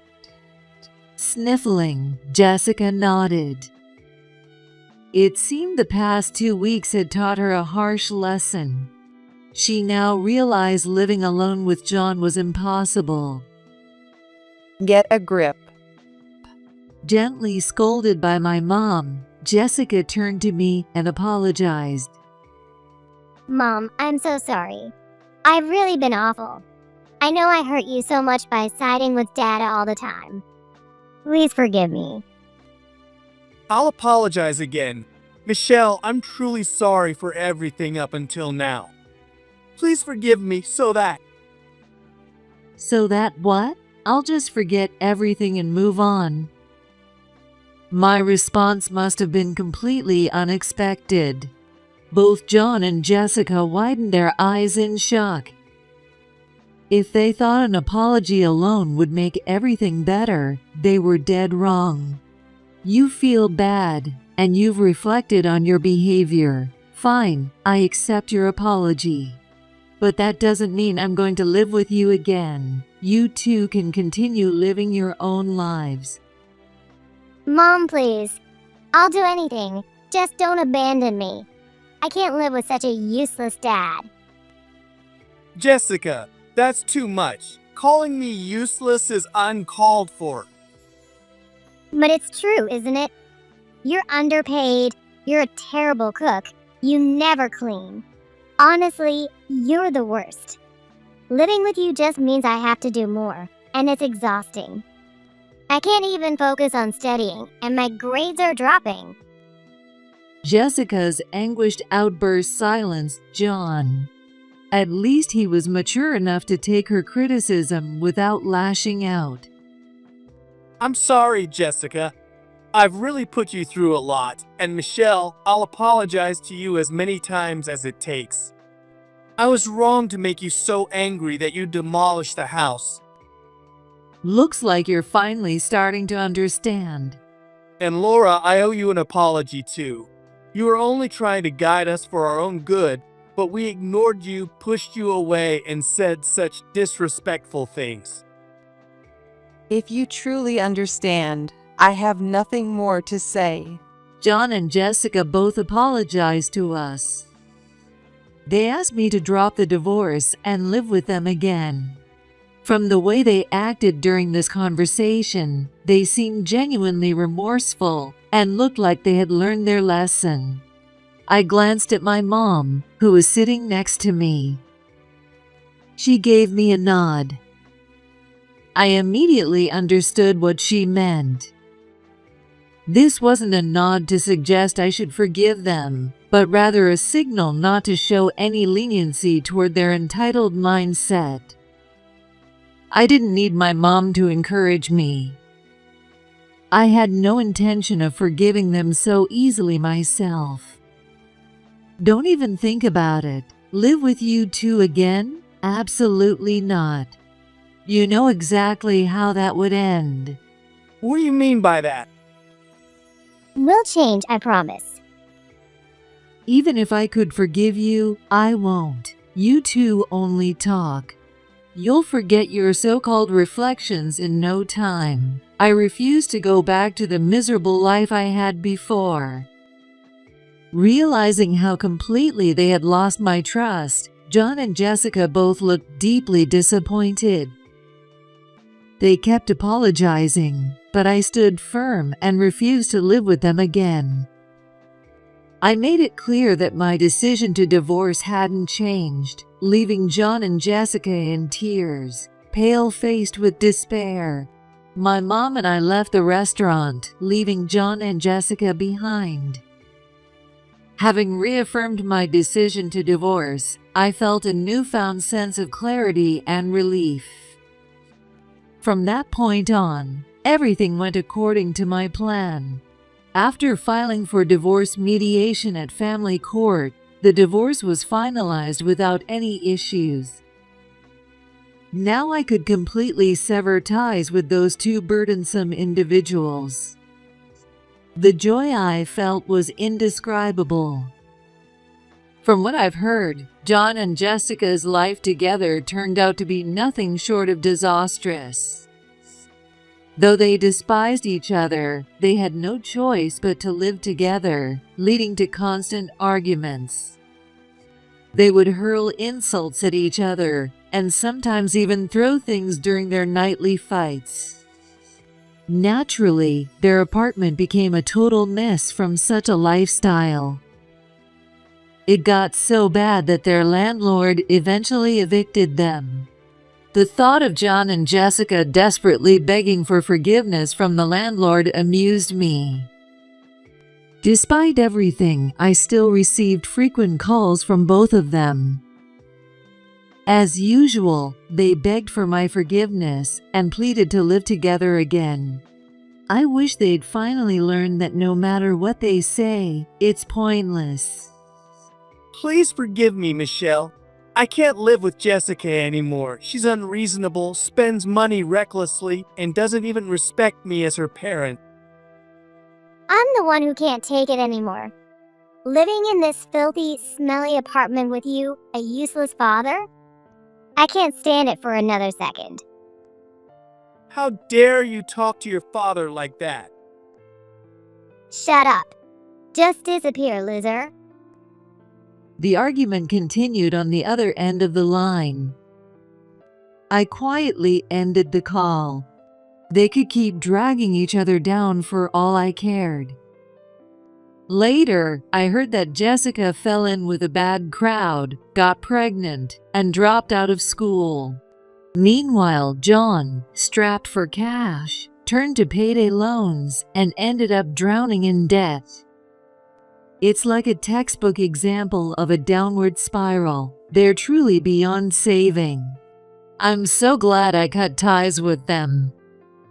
Sniffling, Jessica nodded. It seemed the past 2 weeks had taught her a harsh lesson. She now realized living alone with John was impossible. Get a grip. Gently scolded by my mom, Jessica turned to me and apologized. Mom, I'm so sorry. I've really been awful. I know I hurt you so much by siding with Dad all the time. Please forgive me. I'll apologize again. Michelle, I'm truly sorry for everything up until now. Please forgive me so that... So that what? I'll just forget everything and move on. My response must have been completely unexpected. Both John and Jessica widened their eyes in shock. If they thought an apology alone would make everything better, they were dead wrong. You feel bad, and you've reflected on your behavior. Fine, I accept your apology. But that doesn't mean I'm going to live with you again. You two can continue living your own lives. Mom, please. I'll do anything. Just don't abandon me. I can't live with such a useless dad. Jessica, that's too much. Calling me useless is uncalled for. But it's true, isn't it? You're underpaid. You're a terrible cook. You never clean. Honestly, you're the worst. Living with you just means I have to do more, and it's exhausting. I can't even focus on studying, and my grades are dropping. Jessica's anguished outburst silenced John. At least he was mature enough to take her criticism without lashing out. I'm sorry, Jessica. I've really put you through a lot, and Michelle, I'll apologize to you as many times as it takes. I was wrong to make you so angry that you demolished the house. Looks like you're finally starting to understand. And Laura, I owe you an apology too. You were only trying to guide us for our own good, but we ignored you, pushed you away, and said such disrespectful things. If you truly understand, I have nothing more to say. John and Jessica both apologized to us. They asked me to drop the divorce and live with them again. From the way they acted during this conversation, they seemed genuinely remorseful and looked like they had learned their lesson. I glanced at my mom, who was sitting next to me. She gave me a nod. I immediately understood what she meant. This wasn't a nod to suggest I should forgive them, but rather a signal not to show any leniency toward their entitled mindset. I didn't need my mom to encourage me. I had no intention of forgiving them so easily myself. Don't even think about it. Live with you two again? Absolutely not. You know exactly how that would end. What do you mean by that? We'll change, I promise. Even if I could forgive you, I won't. You two only talk. You'll forget your so-called reflections in no time. I refuse to go back to the miserable life I had before. Realizing how completely they had lost my trust, John and Jessica both looked deeply disappointed. They kept apologizing, but I stood firm and refused to live with them again. I made it clear that my decision to divorce hadn't changed, leaving John and Jessica in tears, pale-faced with despair. My mom and I left the restaurant, leaving John and Jessica behind. Having reaffirmed my decision to divorce, I felt a newfound sense of clarity and relief. From that point on, everything went according to my plan. After filing for divorce mediation at family court, the divorce was finalized without any issues. Now I could completely sever ties with those two burdensome individuals. The joy I felt was indescribable. From what I've heard, John and Jessica's life together turned out to be nothing short of disastrous. Though they despised each other, they had no choice but to live together, leading to constant arguments. They would hurl insults at each other, and sometimes even throw things during their nightly fights. Naturally, their apartment became a total mess from such a lifestyle. It got so bad that their landlord eventually evicted them. The thought of John and Jessica desperately begging for forgiveness from the landlord amused me. Despite everything, I still received frequent calls from both of them. As usual, they begged for my forgiveness and pleaded to live together again. I wish they'd finally learned that no matter what they say, it's pointless. Please forgive me, Michelle. I can't live with Jessica anymore. She's unreasonable, spends money recklessly, and doesn't even respect me as her parent. I'm the one who can't take it anymore. Living in this filthy, smelly apartment with you, a useless father? I can't stand it for another second. How dare you talk to your father like that? Shut up. Just disappear, loser. The argument continued on the other end of the line. I quietly ended the call. They could keep dragging each other down for all I cared. Later, I heard that Jessica fell in with a bad crowd, got pregnant, and dropped out of school. Meanwhile, John, strapped for cash, turned to payday loans and ended up drowning in debt. It's like a textbook example of a downward spiral. They're truly beyond saving. I'm so glad I cut ties with them.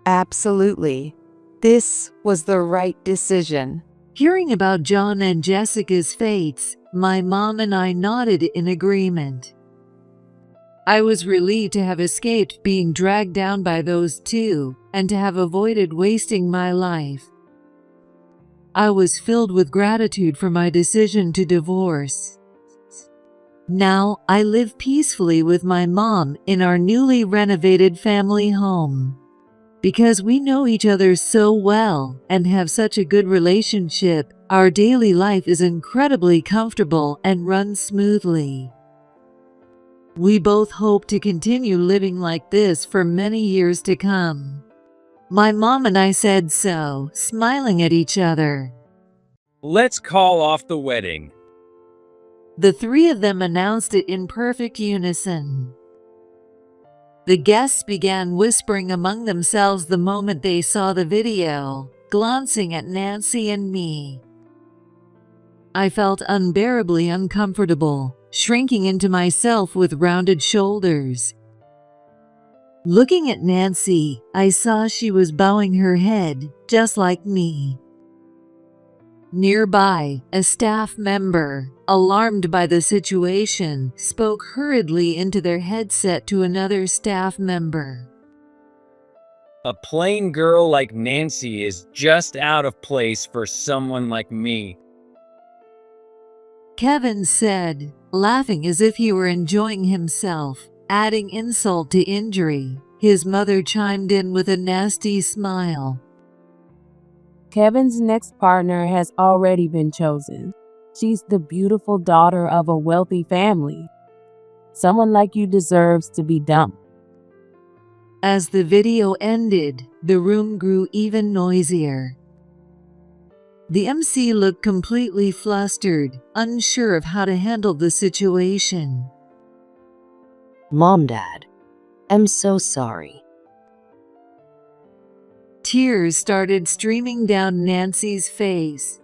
Absolutely. This was the right decision. Hearing about John and Jessica's fates, my mom and I nodded in agreement. I was relieved to have escaped being dragged down by those two and to have avoided wasting my life. I was filled with gratitude for my decision to divorce. Now, I live peacefully with my mom in our newly renovated family home. Because we know each other so well and have such a good relationship, our daily life is incredibly comfortable and runs smoothly. We both hope to continue living like this for many years to come. My mom and I said so, smiling at each other. Let's call off the wedding. The three of them announced it in perfect unison. The guests began whispering among themselves the moment they saw the video, glancing at Nancy and me. I felt unbearably uncomfortable, shrinking into myself with rounded shoulders. Looking at Nancy, I saw she was bowing her head, just like me. Nearby, a staff member, alarmed by the situation, spoke hurriedly into their headset to another staff member. A plain girl like Nancy is just out of place for someone like me. Kevin said, laughing as if he were enjoying himself, adding insult to injury. His mother chimed in with a nasty smile. Kevin's next partner has already been chosen. She's the beautiful daughter of a wealthy family. Someone like you deserves to be dumped. As the video ended, the room grew even noisier. The MC looked completely flustered, unsure of how to handle the situation. Mom, Dad, I'm so sorry. Tears started streaming down Nancy's face.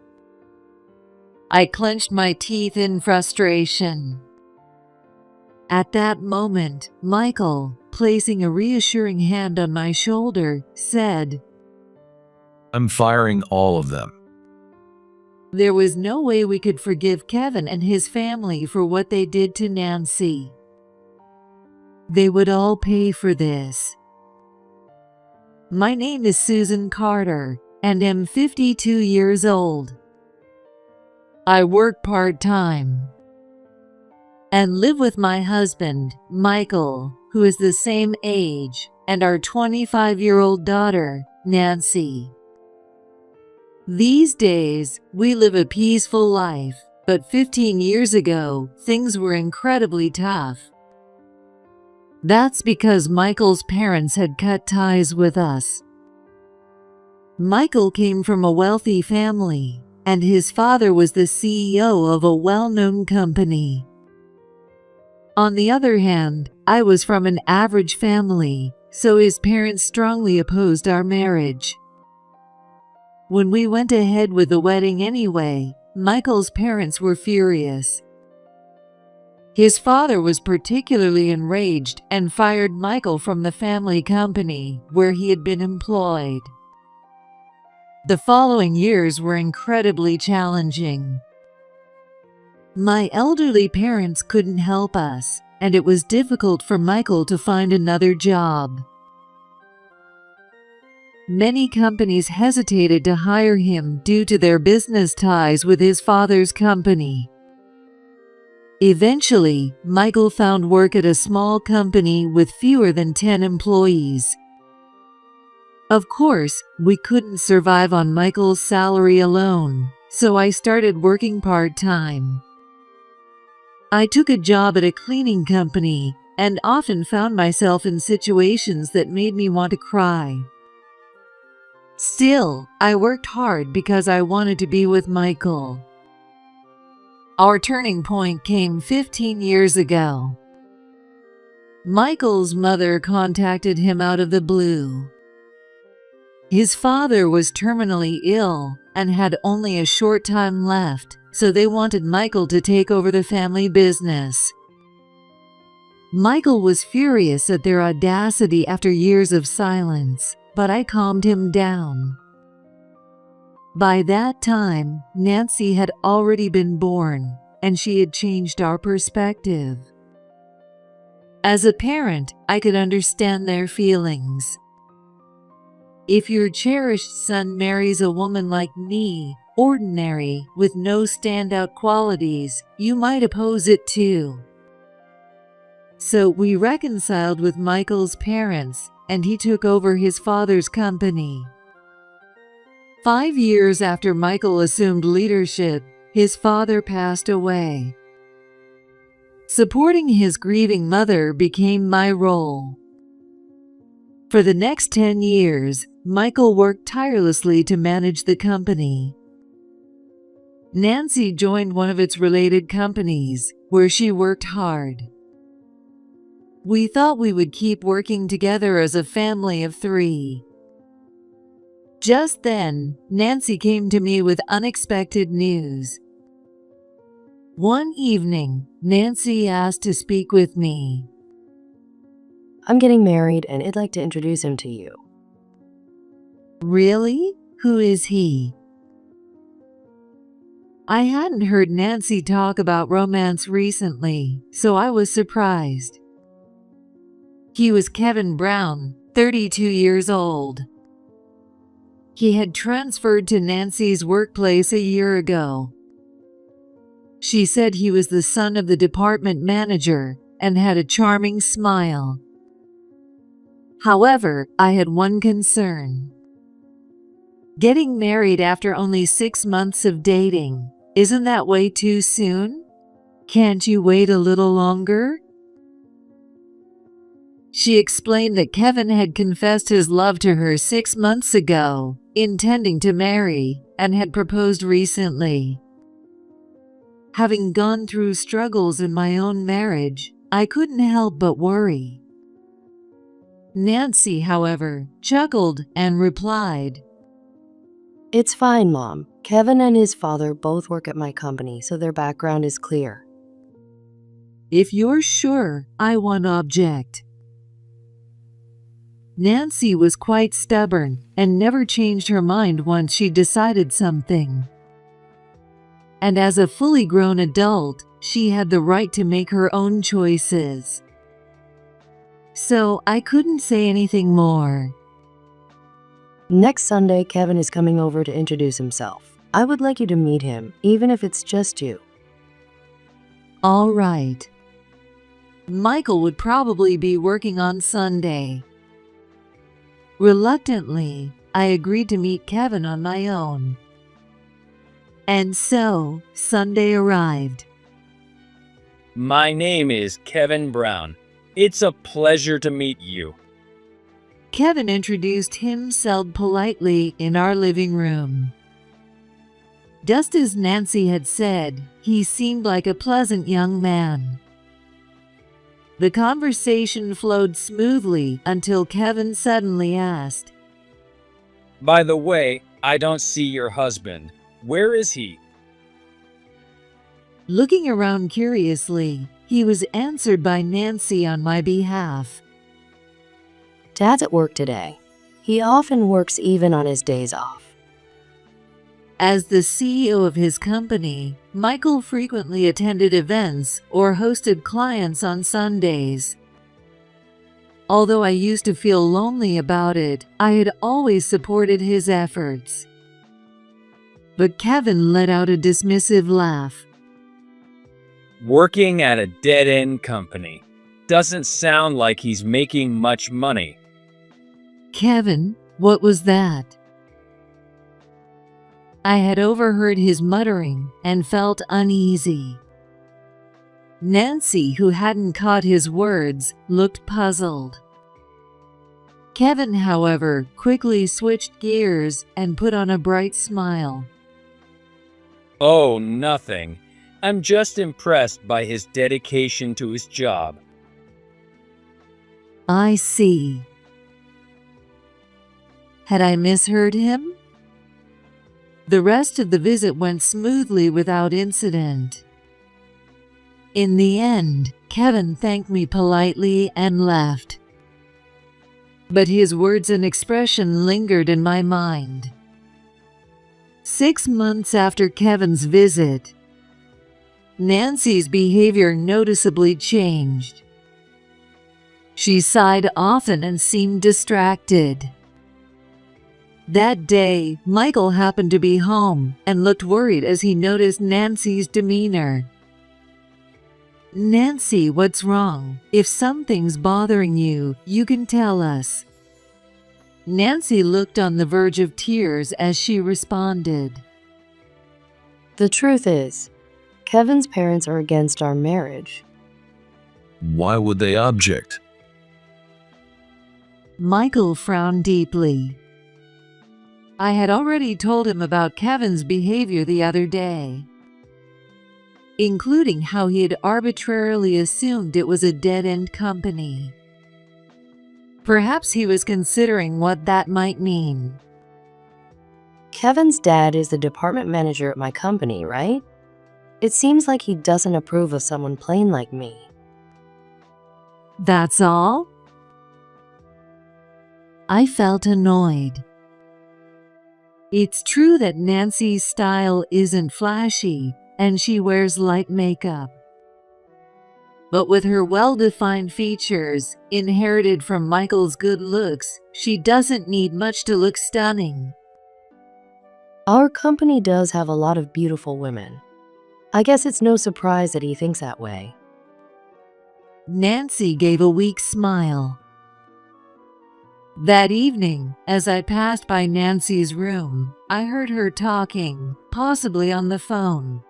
I clenched my teeth in frustration. At that moment, Michael, placing a reassuring hand on my shoulder, said, I'm firing all of them. There was no way we could forgive Kevin and his family for what they did to Nancy. They would all pay for this. My name is Susan Carter, and am 52 years old. I work part-time and live with my husband, Michael, who is the same age, and our 25-year-old daughter, Nancy. These days, we live a peaceful life, but 15 years ago, things were incredibly tough. That's because Michael's parents had cut ties with us. Michael came from a wealthy family, and his father was the CEO of a well-known company. On the other hand, I was from an average family, so his parents strongly opposed our marriage. When we went ahead with the wedding anyway, Michael's parents were furious. His father was particularly enraged and fired Michael from the family company where he had been employed. The following years were incredibly challenging. My elderly parents couldn't help us, and it was difficult for Michael to find another job. Many companies hesitated to hire him due to their business ties with his father's company. Eventually, Michael found work at a small company with fewer than 10 employees. Of course, we couldn't survive on Michael's salary alone, so I started working part-time. I took a job at a cleaning company and often found myself in situations that made me want to cry. Still, I worked hard because I wanted to be with Michael. Our turning point came 15 years ago. Michael's mother contacted him out of the blue. His father was terminally ill and had only a short time left, so they wanted Michael to take over the family business. Michael was furious at their audacity after years of silence, but I calmed him down. By that time, Nancy had already been born, and she had changed our perspective. As a parent, I could understand their feelings. If your cherished son marries a woman like me, ordinary, with no standout qualities, you might oppose it too. So we reconciled with Michael's parents, and he took over his father's company. 5 years after Michael assumed leadership, his father passed away. Supporting his grieving mother became my role. For the next 10 years, Michael worked tirelessly to manage the company. Nancy joined one of its related companies, where she worked hard. We thought we would keep working together as a family of 3. Just then, Nancy came to me with unexpected news. One evening, Nancy asked to speak with me. I'm getting married and I'd like to introduce him to you. Really? Who is he? I hadn't heard Nancy talk about romance recently, so I was surprised. He was Kevin Brown, 32 years old. He had transferred to Nancy's workplace a year ago. She said he was the son of the department manager and had a charming smile. However, I had one concern. Getting married after only 6 months of dating, isn't that way too soon? Can't you wait a little longer? She explained that Kevin had confessed his love to her 6 months ago, intending to marry, and had proposed recently. Having gone through struggles in my own marriage, I couldn't help but worry. Nancy, however, chuckled and replied, It's fine, Mom. Kevin and his father both work at my company, so their background is clear. If you're sure, I won't object. Nancy was quite stubborn and never changed her mind once she decided something. And as a fully grown adult, she had the right to make her own choices. So I couldn't say anything more. Next Sunday, Kevin is coming over to introduce himself. I would like you to meet him, even if it's just you. All right. Michael would probably be working on Sunday. Reluctantly, I agreed to meet Kevin on my own. And so, Sunday arrived. My name is Kevin Brown. It's a pleasure to meet you. Kevin introduced himself politely in our living room. Just as Nancy had said, he seemed like a pleasant young man. The conversation flowed smoothly until Kevin suddenly asked, By the way, I don't see your husband. Where is he? Looking around curiously, he was answered by Nancy on my behalf. Dad's at work today. He often works even on his days off. As the CEO of his company, Michael frequently attended events or hosted clients on Sundays. Although I used to feel lonely about it, I had always supported his efforts. But Kevin let out a dismissive laugh. Working at a dead-end company. Doesn't sound like he's making much money. Kevin, what was that? I had overheard his muttering and felt uneasy. Nancy, who hadn't caught his words, looked puzzled. Kevin, however, quickly switched gears and put on a bright smile. Oh, nothing. I'm just impressed by his dedication to his job. I see. Had I misheard him? The rest of the visit went smoothly without incident. In the end, Kevin thanked me politely and left. But his words and expression lingered in my mind. 6 months after Kevin's visit, Nancy's behavior noticeably changed. She sighed often and seemed distracted. That day, Michael happened to be home and looked worried as he noticed Nancy's demeanor. Nancy, what's wrong? If something's bothering you, you can tell us. Nancy looked on the verge of tears as she responded. The truth is, Kevin's parents are against our marriage. Why would they object? Michael frowned deeply. I had already told him about Kevin's behavior the other day, including how he had arbitrarily assumed it was a dead-end company. Perhaps he was considering what that might mean. Kevin's dad is the department manager at my company, right? It seems like he doesn't approve of someone plain like me. That's all? I felt annoyed. It's true that Nancy's style isn't flashy, and she wears light makeup. But with her well-defined features, inherited from Michael's good looks, she doesn't need much to look stunning. Our company does have a lot of beautiful women. I guess it's no surprise that he thinks that way. Nancy gave a weak smile. That evening, as I passed by Nancy's room, I heard her talking, possibly on the phone.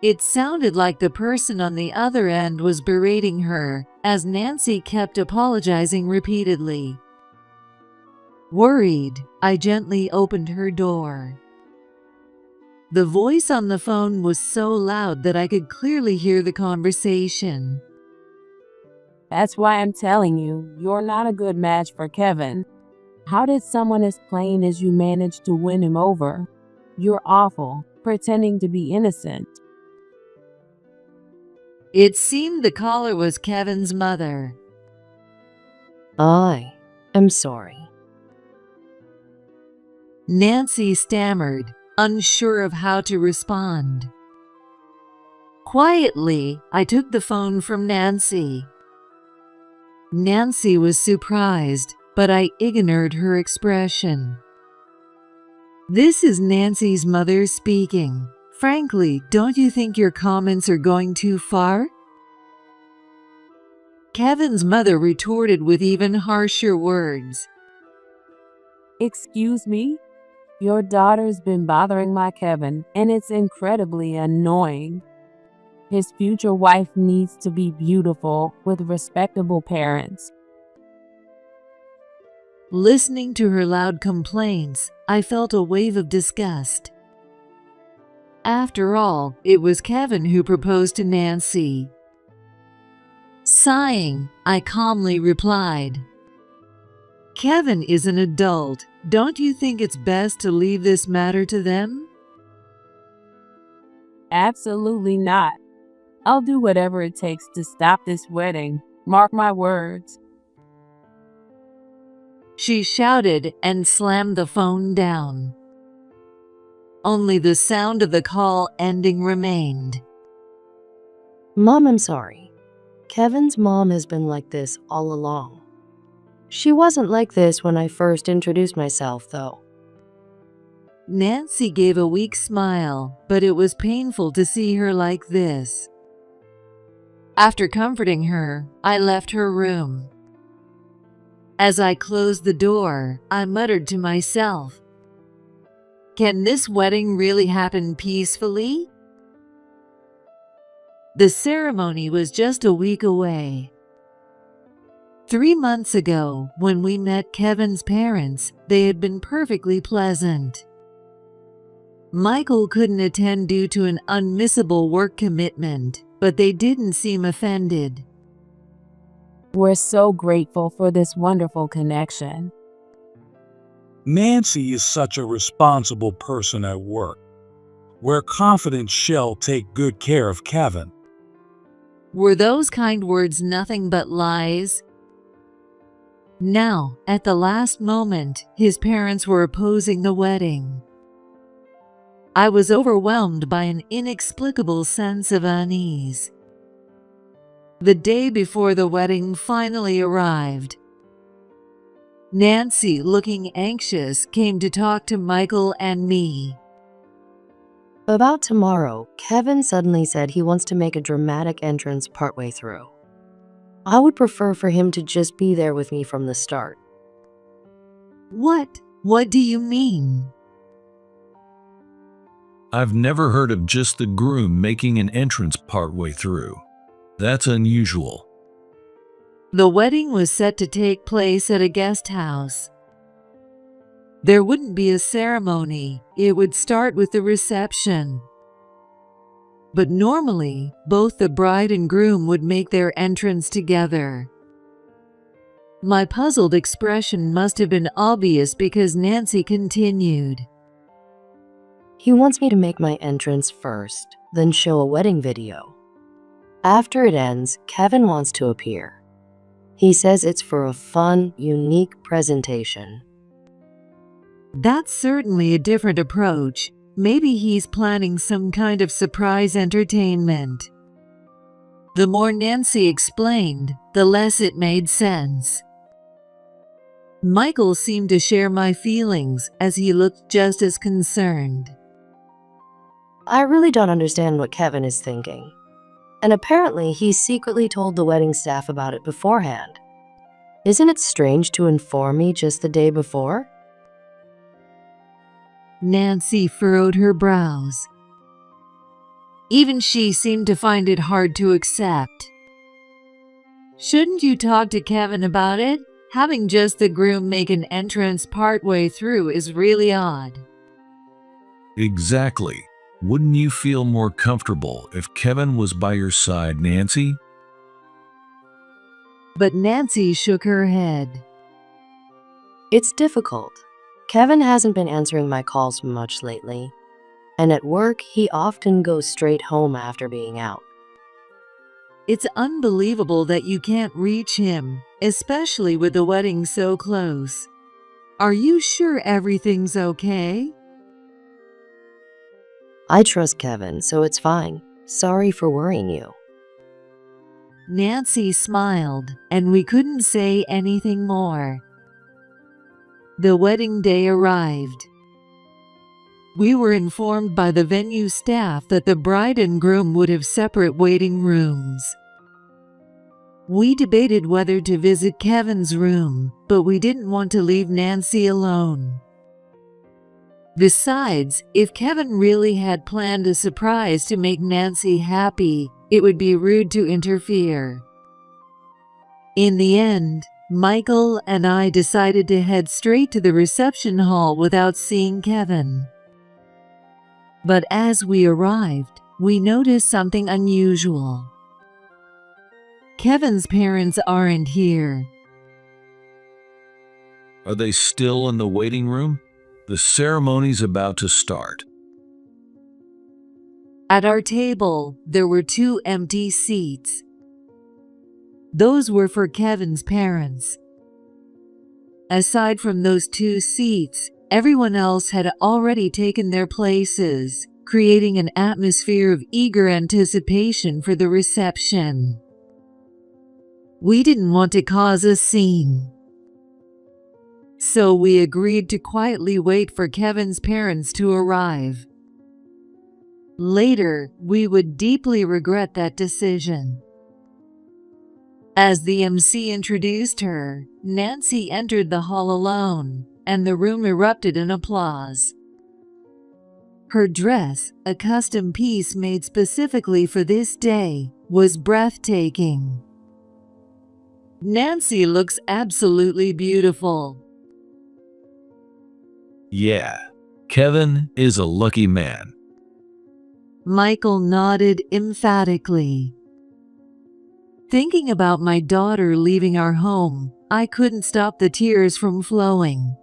It sounded like the person on the other end was berating her, as Nancy kept apologizing repeatedly. Worried, I gently opened her door. The voice on the phone was so loud that I could clearly hear the conversation. That's why I'm telling you, you're not a good match for Kevin. How did someone as plain as you manage to win him over? You're awful, pretending to be innocent. It seemed the caller was Kevin's mother. I am sorry. Nancy stammered, unsure of how to respond. Quietly, I took the phone from Nancy. Nancy was surprised, but I ignored her expression. This is Nancy's mother speaking. Frankly, don't you think your comments are going too far? Kevin's mother retorted with even harsher words. Excuse me? Your daughter's been bothering my Kevin, and it's incredibly annoying. His future wife needs to be beautiful with respectable parents. Listening to her loud complaints, I felt a wave of disgust. After all, it was Kevin who proposed to Nancy. Sighing, I calmly replied, Kevin is an adult. Don't you think it's best to leave this matter to them? Absolutely not. I'll do whatever it takes to stop this wedding. Mark my words. She shouted and slammed the phone down. Only the sound of the call ending remained. Mom, I'm sorry. Kevin's mom has been like this all along. She wasn't like this when I first introduced myself, though. Nancy gave a weak smile, but it was painful to see her like this. After comforting her, I left her room. As I closed the door, I muttered to myself, can this wedding really happen peacefully? The ceremony was just a week away. 3 months ago, when we met Kevin's parents, they had been perfectly pleasant. Michael couldn't attend due to an unmissable work commitment, but they didn't seem offended. We're so grateful for this wonderful connection. Nancy is such a responsible person at work. We're confident she'll take good care of Kevin. Were those kind words nothing but lies? Now, at the last moment, his parents were opposing the wedding. I was overwhelmed by an inexplicable sense of unease. The day before the wedding finally arrived. Nancy, looking anxious, came to talk to Michael and me. About tomorrow, Kevin suddenly said he wants to make a dramatic entrance partway through. I would prefer for him to just be there with me from the start. What? What do you mean? I've never heard of just the groom making an entrance partway through. That's unusual. The wedding was set to take place at a guest house. There wouldn't be a ceremony, it would start with the reception. But normally, both the bride and groom would make their entrance together. My puzzled expression must have been obvious because Nancy continued. He wants me to make my entrance first, then show a wedding video. After it ends, Kevin wants to appear. He says it's for a fun, unique presentation. That's certainly a different approach. Maybe he's planning some kind of surprise entertainment. The more Nancy explained, the less it made sense. Michael seemed to share my feelings as he looked just as concerned. I really don't understand what Kevin is thinking. And apparently he secretly told the wedding staff about it beforehand. Isn't it strange to inform me just the day before? Nancy furrowed her brows. Even she seemed to find it hard to accept. Shouldn't you talk to Kevin about it? Having just the groom make an entrance partway through is really odd. Exactly. Wouldn't you feel more comfortable if Kevin was by your side, Nancy? But Nancy shook her head. It's difficult. Kevin hasn't been answering my calls much lately. And at work, he often goes straight home after being out. It's unbelievable that you can't reach him, especially with the wedding so close. Are you sure everything's okay? I trust Kevin, so it's fine. Sorry for worrying you. Nancy smiled, and we couldn't say anything more. The wedding day arrived. We were informed by the venue staff that the bride and groom would have separate waiting rooms. We debated whether to visit Kevin's room, but we didn't want to leave Nancy alone. Besides, if Kevin really had planned a surprise to make Nancy happy, it would be rude to interfere. In the end, Michael and I decided to head straight to the reception hall without seeing Kevin. But as we arrived, we noticed something unusual. Kevin's parents aren't here. Are they still in the waiting room? The ceremony's about to start. At our table, there were 2 empty seats. Those were for Kevin's parents. Aside from those 2 seats, everyone else had already taken their places, creating an atmosphere of eager anticipation for the reception. We didn't want to cause a scene. So we agreed to quietly wait for Kevin's parents to arrive. Later, we would deeply regret that decision. As the MC introduced her, Nancy entered the hall alone, and the room erupted in applause. Her dress, a custom piece made specifically for this day, was breathtaking. Nancy looks absolutely beautiful. Yeah, Kevin is a lucky man. Michael nodded emphatically. Thinking about my daughter leaving our home, I couldn't stop the tears from flowing.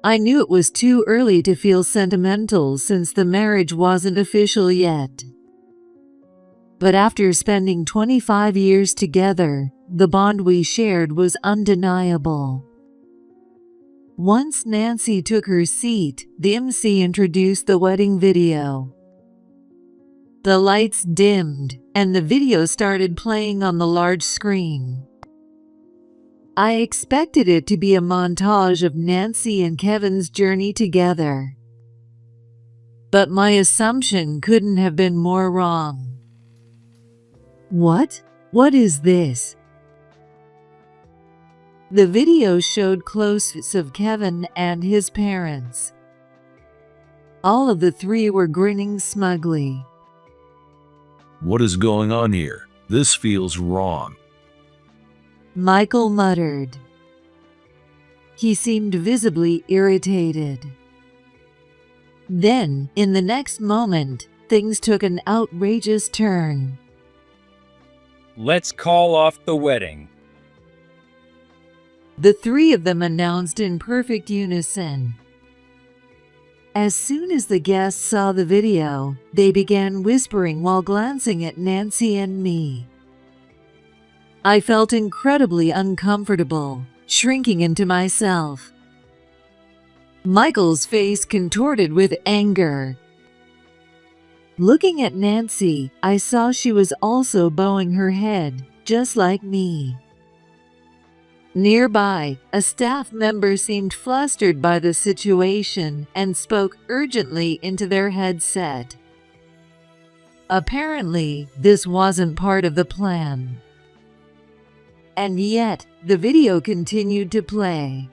I knew it was too early to feel sentimental since the marriage wasn't official yet. But after spending 25 years together, the bond we shared was undeniable. Once Nancy took her seat, the MC introduced the wedding video. The lights dimmed, and the video started playing on the large screen. I expected it to be a montage of Nancy and Kevin's journey together. But my assumption couldn't have been more wrong. What? What is this? The video showed close-ups of Kevin and his parents. All of the 3 were grinning smugly. What is going on here? This feels wrong. Michael muttered. He seemed visibly irritated. Then, in the next moment, things took an outrageous turn. Let's call off the wedding. The three of them announced in perfect unison. As soon as the guests saw the video, they began whispering while glancing at Nancy and me. I felt incredibly uncomfortable, shrinking into myself. Michael's face contorted with anger. Looking at Nancy, I saw she was also bowing her head, just like me. Nearby, a staff member seemed flustered by the situation and spoke urgently into their headset. Apparently, this wasn't part of the plan. And yet, the video continued to play.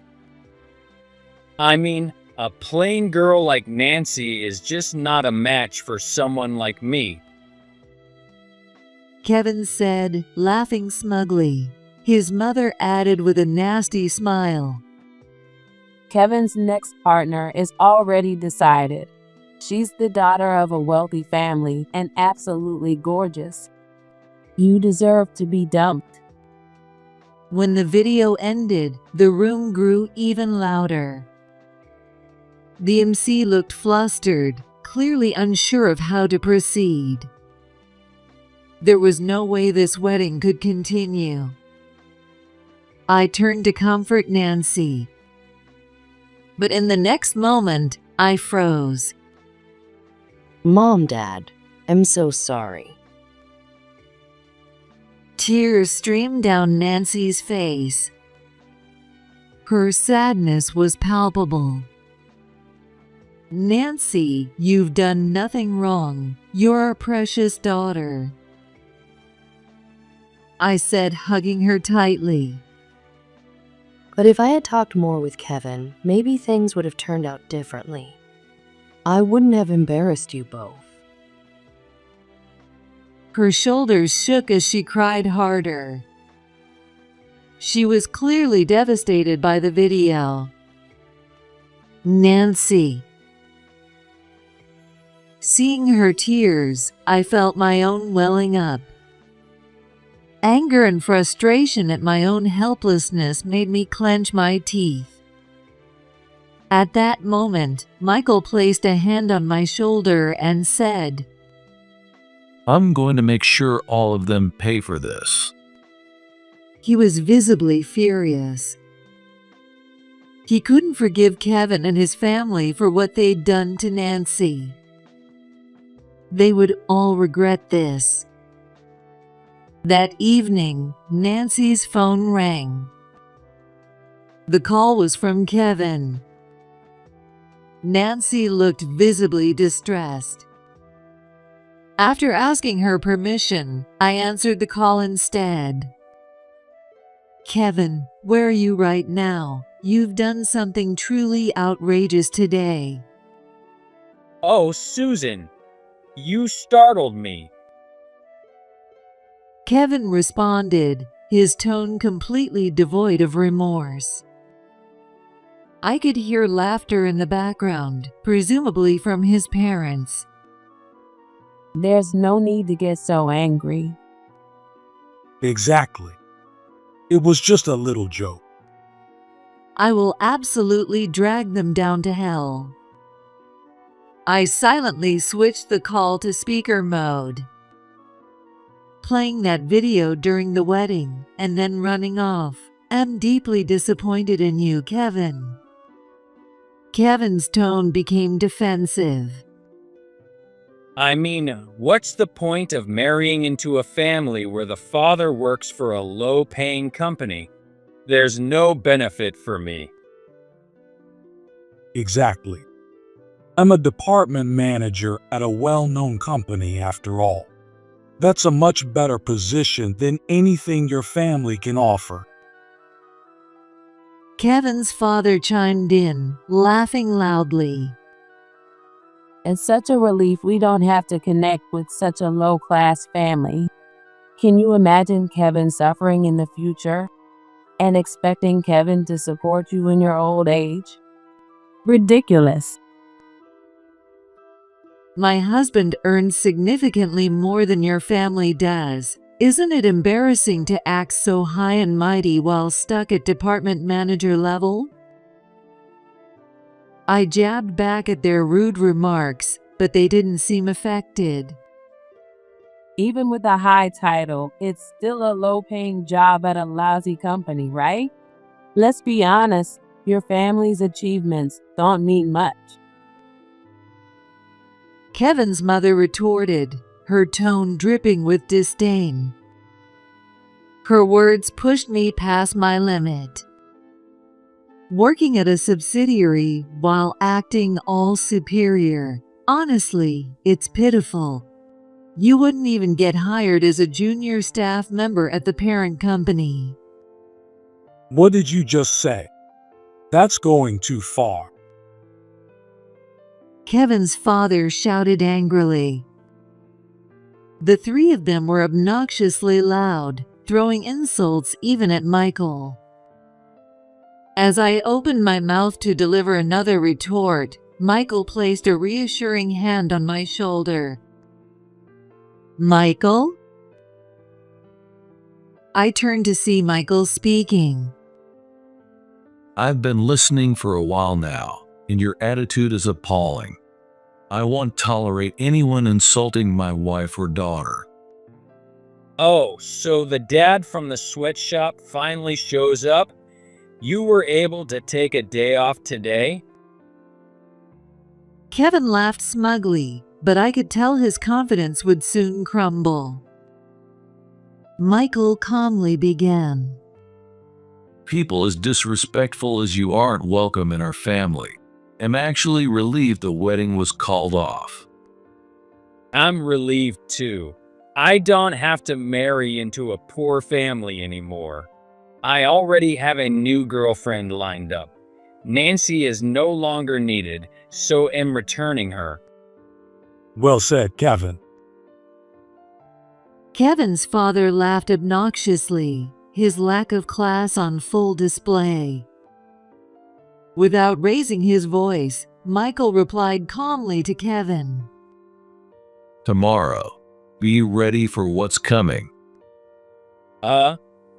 I mean, a plain girl like Nancy is just not a match for someone like me. Kevin said, laughing smugly. His mother added with a nasty smile. Kevin's next partner is already decided. She's the daughter of a wealthy family and absolutely gorgeous. You deserve to be dumped. When the video ended, the room grew even louder. The MC looked flustered, clearly unsure of how to proceed. There was no way this wedding could continue. I turned to comfort Nancy. But in the next moment, I froze. Mom, Dad, I'm so sorry. Tears streamed down Nancy's face. Her sadness was palpable. Nancy, you've done nothing wrong. You're our precious daughter, I said, hugging her tightly. But if I had talked more with Kevin, maybe things would have turned out differently. I wouldn't have embarrassed you both. Her shoulders shook as she cried harder. She was clearly devastated by the video. Nancy. Seeing her tears, I felt my own welling up. Anger and frustration at my own helplessness made me clench my teeth. At that moment, Michael placed a hand on my shoulder and said, I'm going to make sure all of them pay for this. He was visibly furious. He couldn't forgive Kevin and his family for what they'd done to Nancy. They would all regret this. That evening, Nancy's phone rang. The call was from Kevin. Nancy looked visibly distressed. After asking her permission, I answered the call instead. Kevin, where are you right now? You've done something truly outrageous today. Oh, Susan, you startled me. Kevin responded, his tone completely devoid of remorse. I could hear laughter in the background, presumably from his parents. There's no need to get so angry. Exactly. It was just a little joke. I will absolutely drag them down to hell. I silently switched the call to speaker mode. Playing that video during the wedding and then running off. I'm deeply disappointed in you, Kevin. Kevin's tone became defensive. I mean, what's the point of marrying into a family where the father works for a low-paying company? There's no benefit for me. Exactly. I'm a department manager at a well-known company after all. That's a much better position than anything your family can offer. Kevin's father chimed in, laughing loudly. It's such a relief we don't have to connect with such a low-class family. Can you imagine Kevin suffering in the future and expecting Kevin to support you in your old age? Ridiculous. My husband earns significantly more than your family does. Isn't it embarrassing to act so high and mighty while stuck at department manager level? I jabbed back at their rude remarks, but they didn't seem affected. Even with a high title, it's still a low-paying job at a lousy company, right? Let's be honest, your family's achievements don't mean much. Kevin's mother retorted, her tone dripping with disdain. Her words pushed me past my limit. Working at a subsidiary while acting all superior. Honestly, it's pitiful. You wouldn't even get hired as a junior staff member at the parent company. What did you just say? That's going too far. Kevin's father shouted angrily. The three of them were obnoxiously loud, throwing insults even at Michael. As I opened my mouth to deliver another retort, Michael placed a reassuring hand on my shoulder. Michael? I turned to see Michael speaking. I've been listening for a while now, and your attitude is appalling. I won't tolerate anyone insulting my wife or daughter. Oh, so the dad from the sweatshop finally shows up? You were able to take a day off today? Kevin laughed smugly, but I could tell his confidence would soon crumble. Michael calmly began. People as disrespectful as you aren't welcome in our family. I'm actually relieved the wedding was called off. I'm relieved too. I don't have to marry into a poor family anymore. I already have a new girlfriend lined up. Nancy is no longer needed, so am returning her. Well said, Kevin. Kevin's father laughed obnoxiously, his lack of class on full display. Without raising his voice, Michael replied calmly to Kevin. Tomorrow, be ready for what's coming.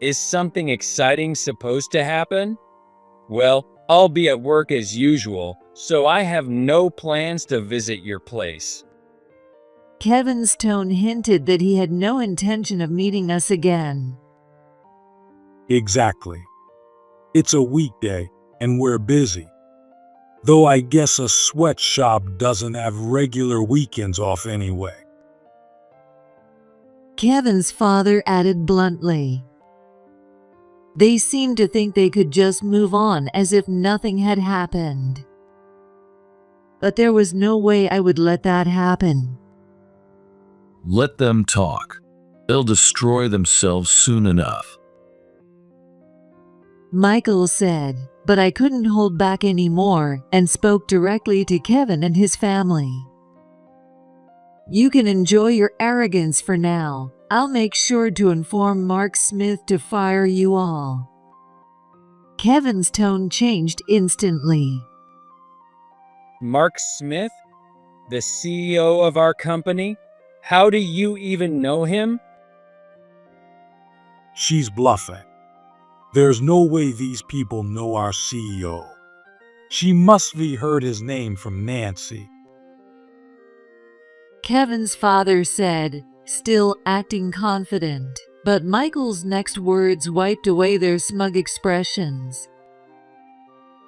Is something exciting supposed to happen? Well, I'll be at work as usual, so I have no plans to visit your place. Kevin's tone hinted that he had no intention of meeting us again. Exactly. It's a weekday, and we're busy. Though I guess a sweatshop doesn't have regular weekends off anyway. Kevin's father added bluntly. They seemed to think they could just move on as if nothing had happened. But there was no way I would let that happen. Let them talk. They'll destroy themselves soon enough. Michael said, but I couldn't hold back anymore and spoke directly to Kevin and his family. You can enjoy your arrogance for now. I'll make sure to inform Mark Smith to fire you all. Kevin's tone changed instantly. Mark Smith? The CEO of our company? How do you even know him? She's bluffing. There's no way these people know our CEO. She must have heard his name from Nancy. Kevin's father said, still acting confident, but Michael's next words wiped away their smug expressions.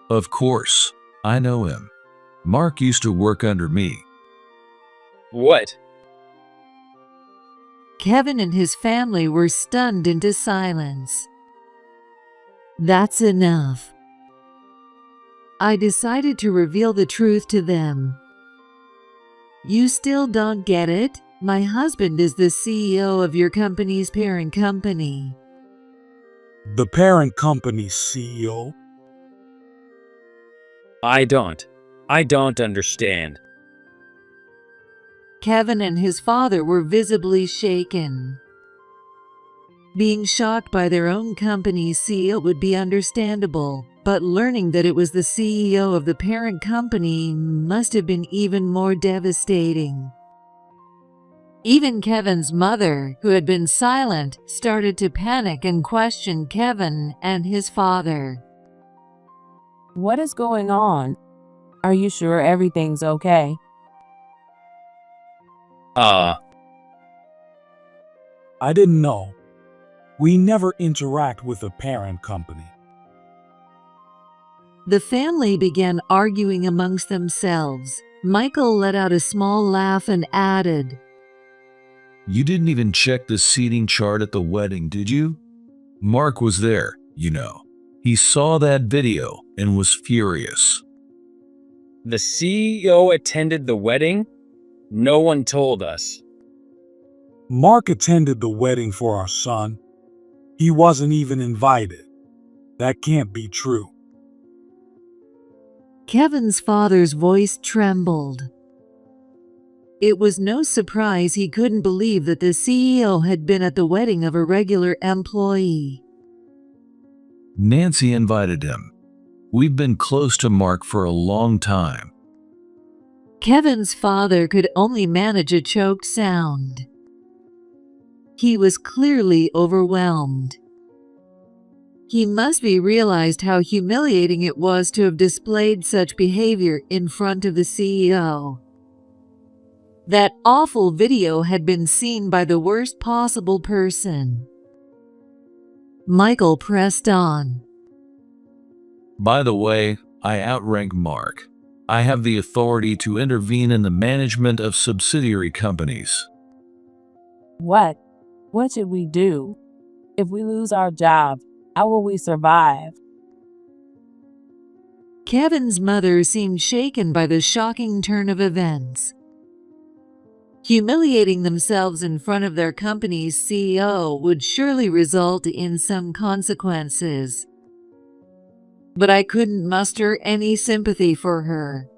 Of course, I know him. Mark used to work under me. What? Kevin and his family were stunned into silence. That's enough. I decided to reveal the truth to them. You still don't get it? My husband is the CEO of your company's parent company. The parent company's CEO? I don't understand. Kevin and his father were visibly shaken. Being shocked by their own company's CEO would be understandable, but learning that it was the CEO of the parent company must have been even more devastating. Even Kevin's mother, who had been silent, started to panic and question Kevin and his father. What is going on? Are you sure everything's okay? I didn't know. We never interact with the parent company. The family began arguing amongst themselves. Michael let out a small laugh and added, You didn't even check the seating chart at the wedding, did you? Mark was there, you know. He saw that video and was furious. The CEO attended the wedding? No one told us. Mark attended the wedding for our son. He wasn't even invited. That can't be true. Kevin's father's voice trembled. It was no surprise he couldn't believe that the CEO had been at the wedding of a regular employee. Nancy invited him. We've been close to Mark for a long time. Kevin's father could only manage a choked sound. He was clearly overwhelmed. He must be realized how humiliating it was to have displayed such behavior in front of the CEO. That awful video had been seen by the worst possible person. Michael pressed on. By the way, I outrank Mark. I have the authority to intervene in the management of subsidiary companies. What? What should we do? If we lose our job, how will we survive? Kevin's mother seemed shaken by the shocking turn of events. Humiliating themselves in front of their company's CEO would surely result in some consequences. But I couldn't muster any sympathy for her.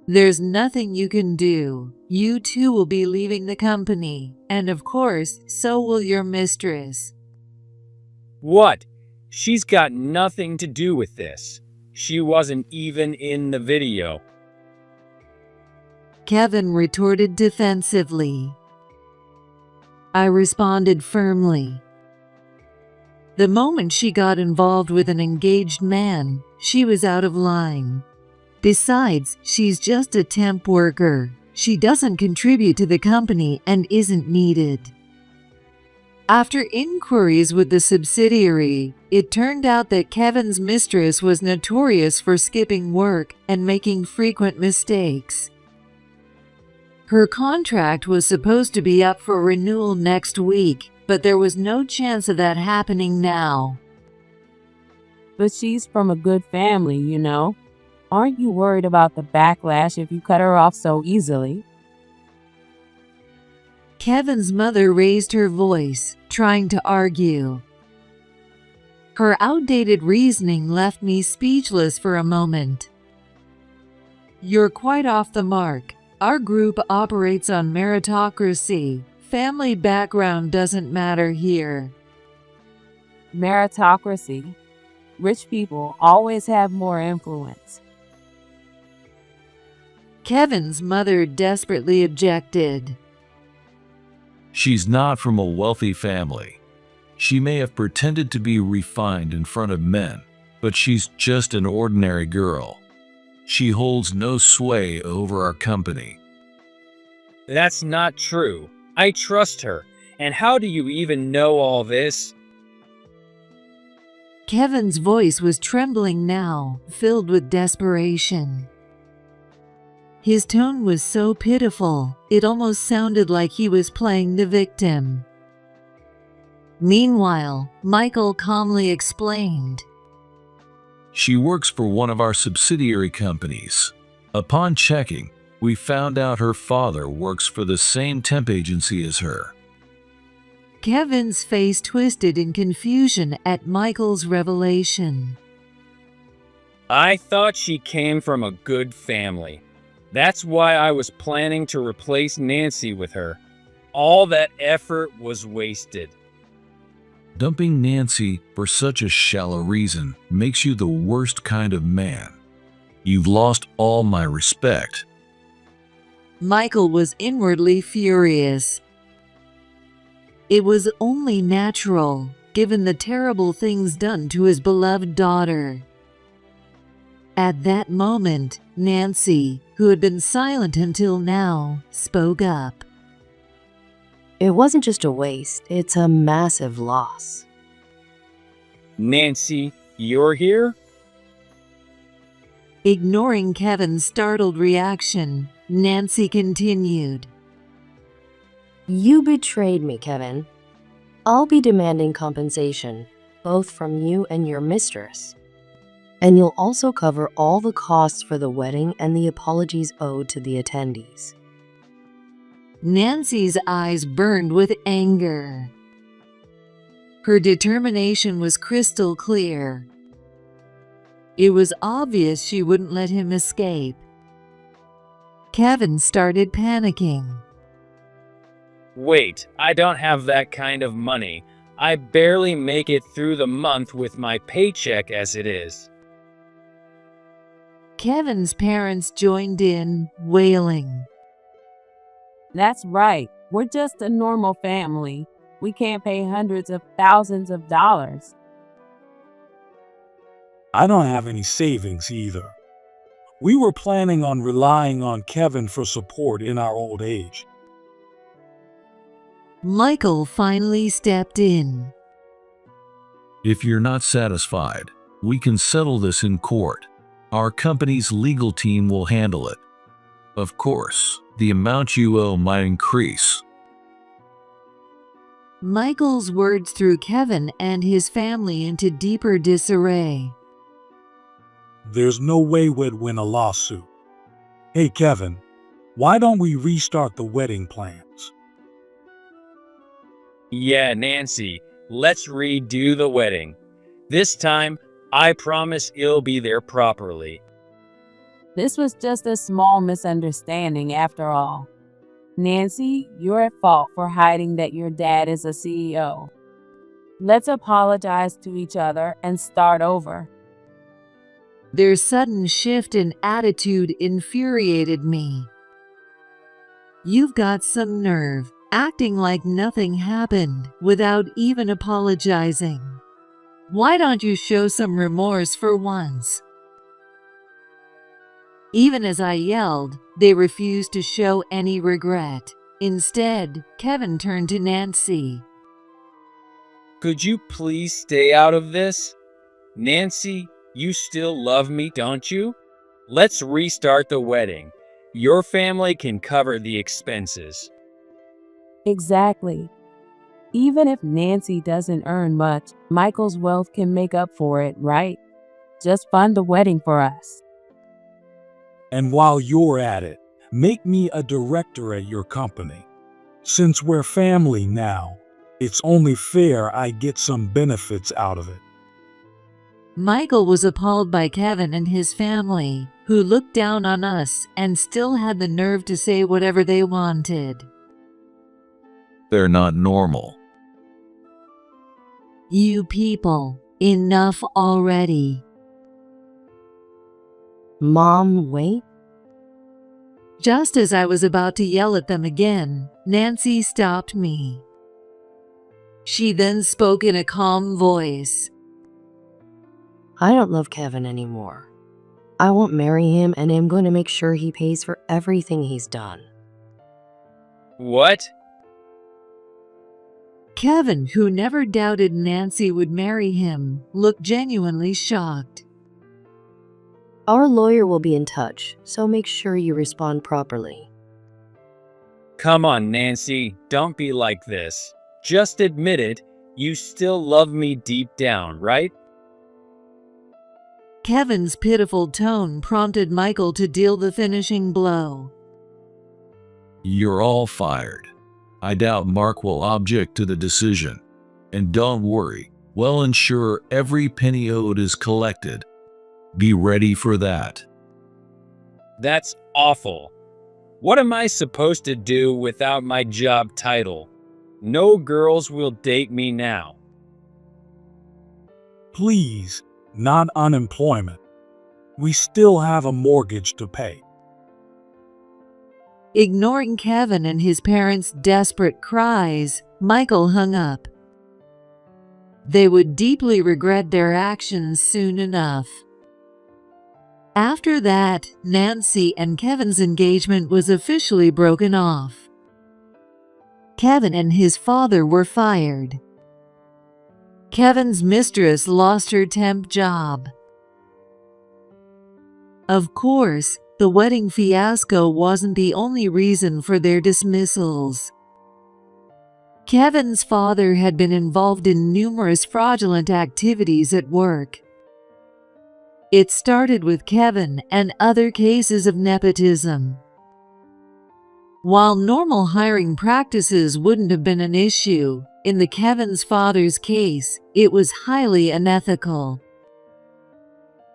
There's nothing you can do. You too will be leaving the company, and of course, so will your mistress. What? She's got nothing to do with this. She wasn't even in the video. Kevin retorted defensively. I responded firmly. The moment she got involved with an engaged man, she was out of line. Besides, she's just a temp worker. She doesn't contribute to the company and isn't needed. After inquiries with the subsidiary, it turned out that Kevin's mistress was notorious for skipping work and making frequent mistakes. Her contract was supposed to be up for renewal next week, but there was no chance of that happening now. But she's from a good family, you know. Aren't you worried about the backlash if you cut her off so easily? Kevin's mother raised her voice, trying to argue. Her outdated reasoning left me speechless for a moment. You're quite off the mark. Our group operates on meritocracy. Family background doesn't matter here. Meritocracy. Rich people always have more influence. Kevin's mother desperately objected. She's not from a wealthy family. She may have pretended to be refined in front of men, but she's just an ordinary girl. She holds no sway over our company. That's not true. I trust her. And how do you even know all this? Kevin's voice was trembling now, filled with desperation. His tone was so pitiful, it almost sounded like he was playing the victim. Meanwhile, Michael calmly explained. She works for one of our subsidiary companies. Upon checking, we found out her father works for the same temp agency as her. Kevin's face twisted in confusion at Michael's revelation. I thought she came from a good family. That's why I was planning to replace Nancy with her. All that effort was wasted. Dumping Nancy for such a shallow reason makes you the worst kind of man. You've lost all my respect. Michael was inwardly furious. It was only natural, given the terrible things done to his beloved daughter. At that moment, Nancy, who had been silent until now, spoke up. It wasn't just a waste, it's a massive loss. Nancy, you're here? Ignoring Kevin's startled reaction, Nancy continued. You betrayed me, Kevin. I'll be demanding compensation, both from you and your mistress. And you'll also cover all the costs for the wedding and the apologies owed to the attendees. Nancy's eyes burned with anger. Her determination was crystal clear. It was obvious she wouldn't let him escape. Kevin started panicking. Wait, I don't have that kind of money. I barely make it through the month with my paycheck as it is. Kevin's parents joined in, wailing. That's right. We're just a normal family. We can't pay hundreds of thousands of dollars. I don't have any savings either. We were planning on relying on Kevin for support in our old age. Michael finally stepped in. If you're not satisfied, we can settle this in court. Our company's legal team will handle it. Of course, the amount you owe might increase. Michael's words threw Kevin and his family into deeper disarray. There's no way we'd win a lawsuit. Hey, Kevin, why don't we restart the wedding plans? Yeah, Nancy, let's redo the wedding. This time, I promise it'll be there properly. This was just a small misunderstanding after all. Nancy, you're at fault for hiding that your dad is a CEO. Let's apologize to each other and start over. Their sudden shift in attitude infuriated me. You've got some nerve, acting like nothing happened without even apologizing. Why don't you show some remorse for once? Even as I yelled, they refused to show any regret. Instead, Kevin turned to Nancy. Could you please stay out of this? Nancy, you still love me, don't you? Let's restart the wedding. Your family can cover the expenses. Exactly. Even if Nancy doesn't earn much, Michael's wealth can make up for it, right? Just fund the wedding for us. And while you're at it, make me a director at your company. Since we're family now, it's only fair I get some benefits out of it. Michael was appalled by Kevin and his family, who looked down on us and still had the nerve to say whatever they wanted. They're not normal. You people, enough already. Mom, wait. Just as I was about to yell at them again, Nancy stopped me. She then spoke in a calm voice. I don't love Kevin anymore. I won't marry him and I'm going to make sure he pays for everything he's done. What? Kevin, who never doubted Nancy would marry him, looked genuinely shocked. Our lawyer will be in touch, so make sure you respond properly. Come on, Nancy, don't be like this. Just admit it, you still love me deep down, right? Kevin's pitiful tone prompted Michael to deal the finishing blow. You're all fired. I doubt Mark will object to the decision. And don't worry, we'll ensure every penny owed is collected. Be ready for that. That's awful. What am I supposed to do without my job title? No girls will date me now. Please, not unemployment. We still have a mortgage to pay. Ignoring Kevin and his parents' desperate cries, Michael hung up. They would deeply regret their actions soon enough. After that, Nancy and Kevin's engagement was officially broken off. Kevin and his father were fired. Kevin's mistress lost her temp job. Of course, the wedding fiasco wasn't the only reason for their dismissals. Kevin's father had been involved in numerous fraudulent activities at work. It started with Kevin and other cases of nepotism. While normal hiring practices wouldn't have been an issue, in the Kevin's father's case, it was highly unethical.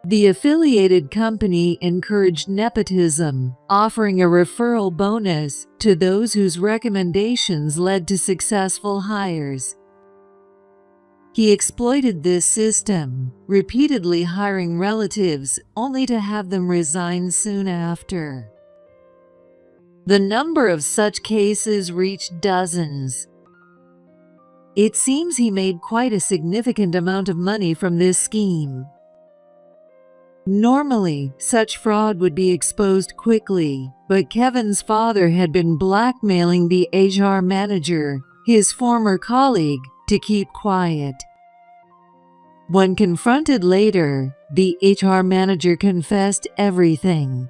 The affiliated company encouraged nepotism, offering a referral bonus to those whose recommendations led to successful hires. He exploited this system, repeatedly hiring relatives only to have them resign soon after. The number of such cases reached dozens. It seems he made quite a significant amount of money from this scheme. Normally, such fraud would be exposed quickly, but Kevin's father had been blackmailing the HR manager, his former colleague, to keep quiet. When confronted later, the HR manager confessed everything.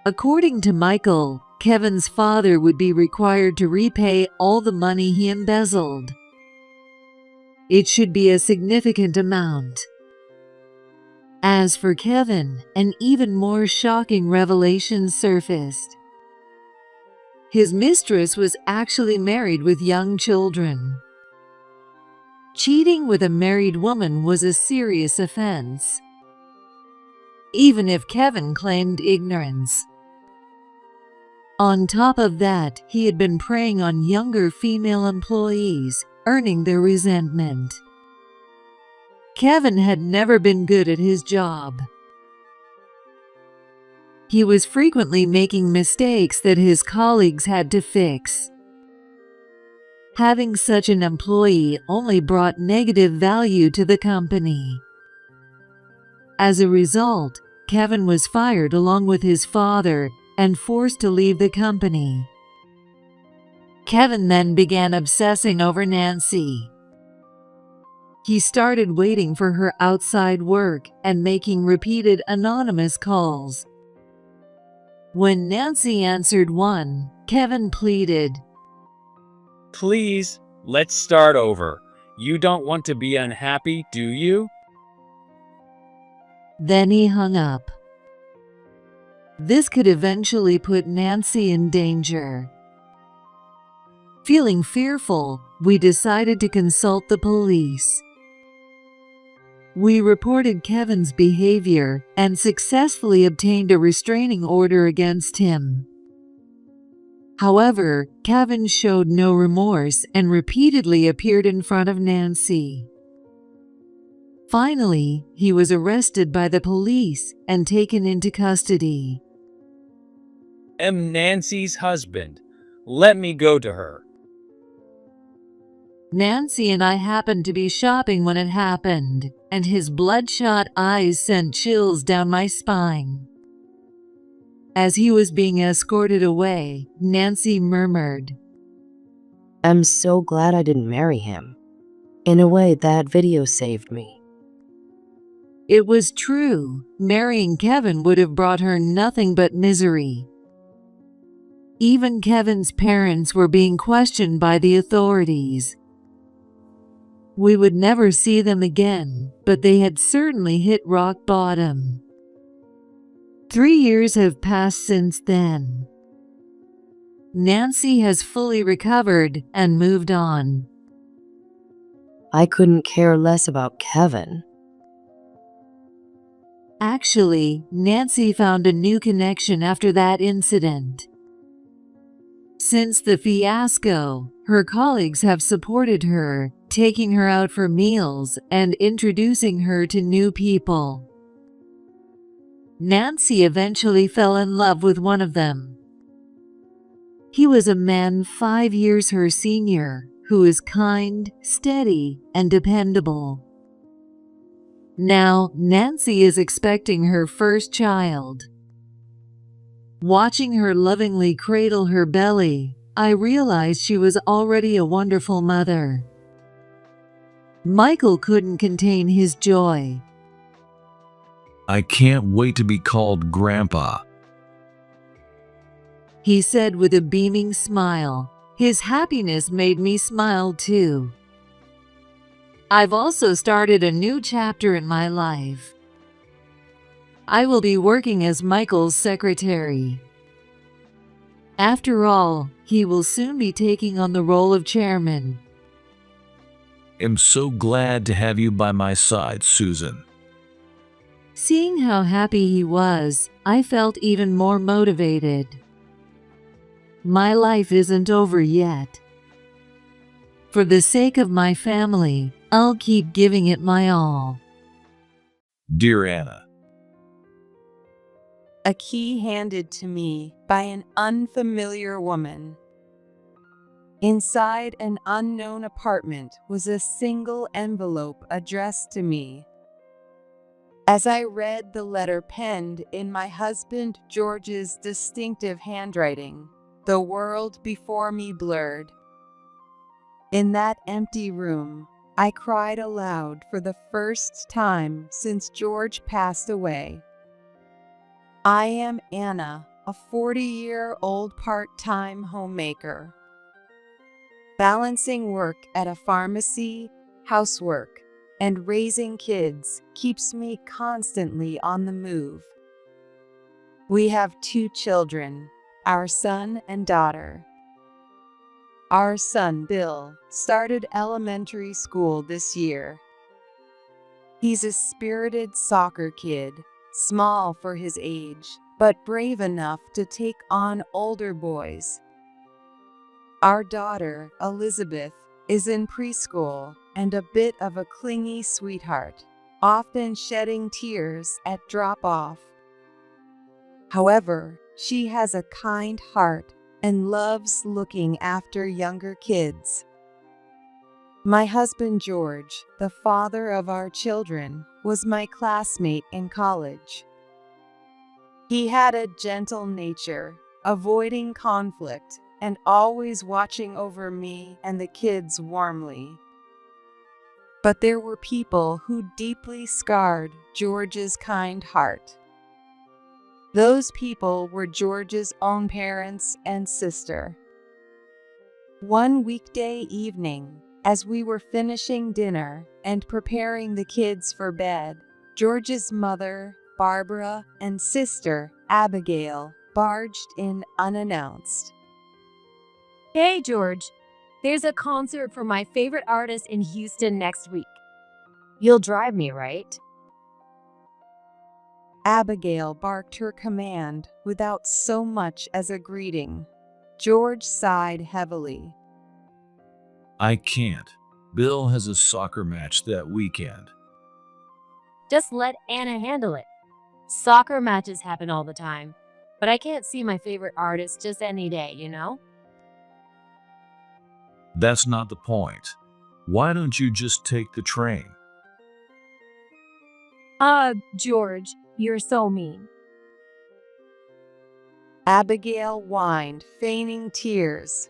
According to Michael, Kevin's father would be required to repay all the money he embezzled. It should be a significant amount. As for Kevin, an even more shocking revelation surfaced. His mistress was actually married with young children. Cheating with a married woman was a serious offense, even if Kevin claimed ignorance. On top of that, he had been preying on younger female employees, earning their resentment. Kevin had never been good at his job. He was frequently making mistakes that his colleagues had to fix. Having such an employee only brought negative value to the company. As a result, Kevin was fired along with his father and forced to leave the company. Kevin then began obsessing over Nancy. He started waiting for her outside work and making repeated anonymous calls. When Nancy answered one, Kevin pleaded, Please, let's start over. You don't want to be unhappy, do you? Then he hung up. This could eventually put Nancy in danger. Feeling fearful, we decided to consult the police. We reported Kevin's behavior and successfully obtained a restraining order against him. However, Kevin showed no remorse and repeatedly appeared in front of Nancy. Finally, he was arrested by the police and taken into custody. I'm Nancy's husband. Let me go to her. Nancy and I happened to be shopping when it happened, and his bloodshot eyes sent chills down my spine. As he was being escorted away, Nancy murmured, I'm so glad I didn't marry him. In a way, that video saved me. It was true. Marrying Kevin would have brought her nothing but misery. Even Kevin's parents were being questioned by the authorities. We would never see them again, but they had certainly hit rock bottom. 3 years have passed since then. Nancy has fully recovered and moved on. I couldn't care less about Kevin. Actually, Nancy found a new connection after that incident. Since the fiasco, her colleagues have supported her, taking her out for meals and introducing her to new people. Nancy eventually fell in love with one of them. He was a man 5 years her senior, who is kind, steady, and dependable. Now, Nancy is expecting her first child. Watching her lovingly cradle her belly, I realized she was already a wonderful mother. Michael couldn't contain his joy. I can't wait to be called Grandpa. He said with a beaming smile. His happiness made me smile too. I've also started a new chapter in my life. I will be working as Michael's secretary. After all, he will soon be taking on the role of chairman. I'm so glad to have you by my side, Susan. Seeing how happy he was, I felt even more motivated. My life isn't over yet. For the sake of my family, I'll keep giving it my all. Dear Anna, A key handed to me by an unfamiliar woman. Inside an unknown apartment was a single envelope addressed to me. As I read the letter penned in my husband George's distinctive handwriting, the world before me blurred. In that empty room, I cried aloud for the first time since George passed away. I am Anna, a 40-year-old part-time homemaker. Balancing work at a pharmacy, housework, and raising kids keeps me constantly on the move. We have 2 children, our son and daughter. Our son, Bill, started elementary school this year. He's a spirited soccer kid, small for his age, but brave enough to take on older boys. Our daughter, Elizabeth, is in preschool and a bit of a clingy sweetheart, often shedding tears at drop-off. However, she has a kind heart and loves looking after younger kids. My husband George, the father of our children, was my classmate in college. He had a gentle nature, avoiding conflict, and always watching over me and the kids warmly. But there were people who deeply scarred George's kind heart. Those people were George's own parents and sister. One weekday evening, as we were finishing dinner and preparing the kids for bed, George's mother, Barbara, and sister, Abigail, barged in unannounced. Hey, George. There's a concert for my favorite artist in Houston next week. You'll drive me, right? Abigail barked her command without so much as a greeting. George sighed heavily. I can't. Bill has a soccer match that weekend. Just let Anna handle it. Soccer matches happen all the time, but I can't see my favorite artist just any day, you know? That's not the point. Why don't you just take the train? George, you're so mean. Abigail whined, feigning tears.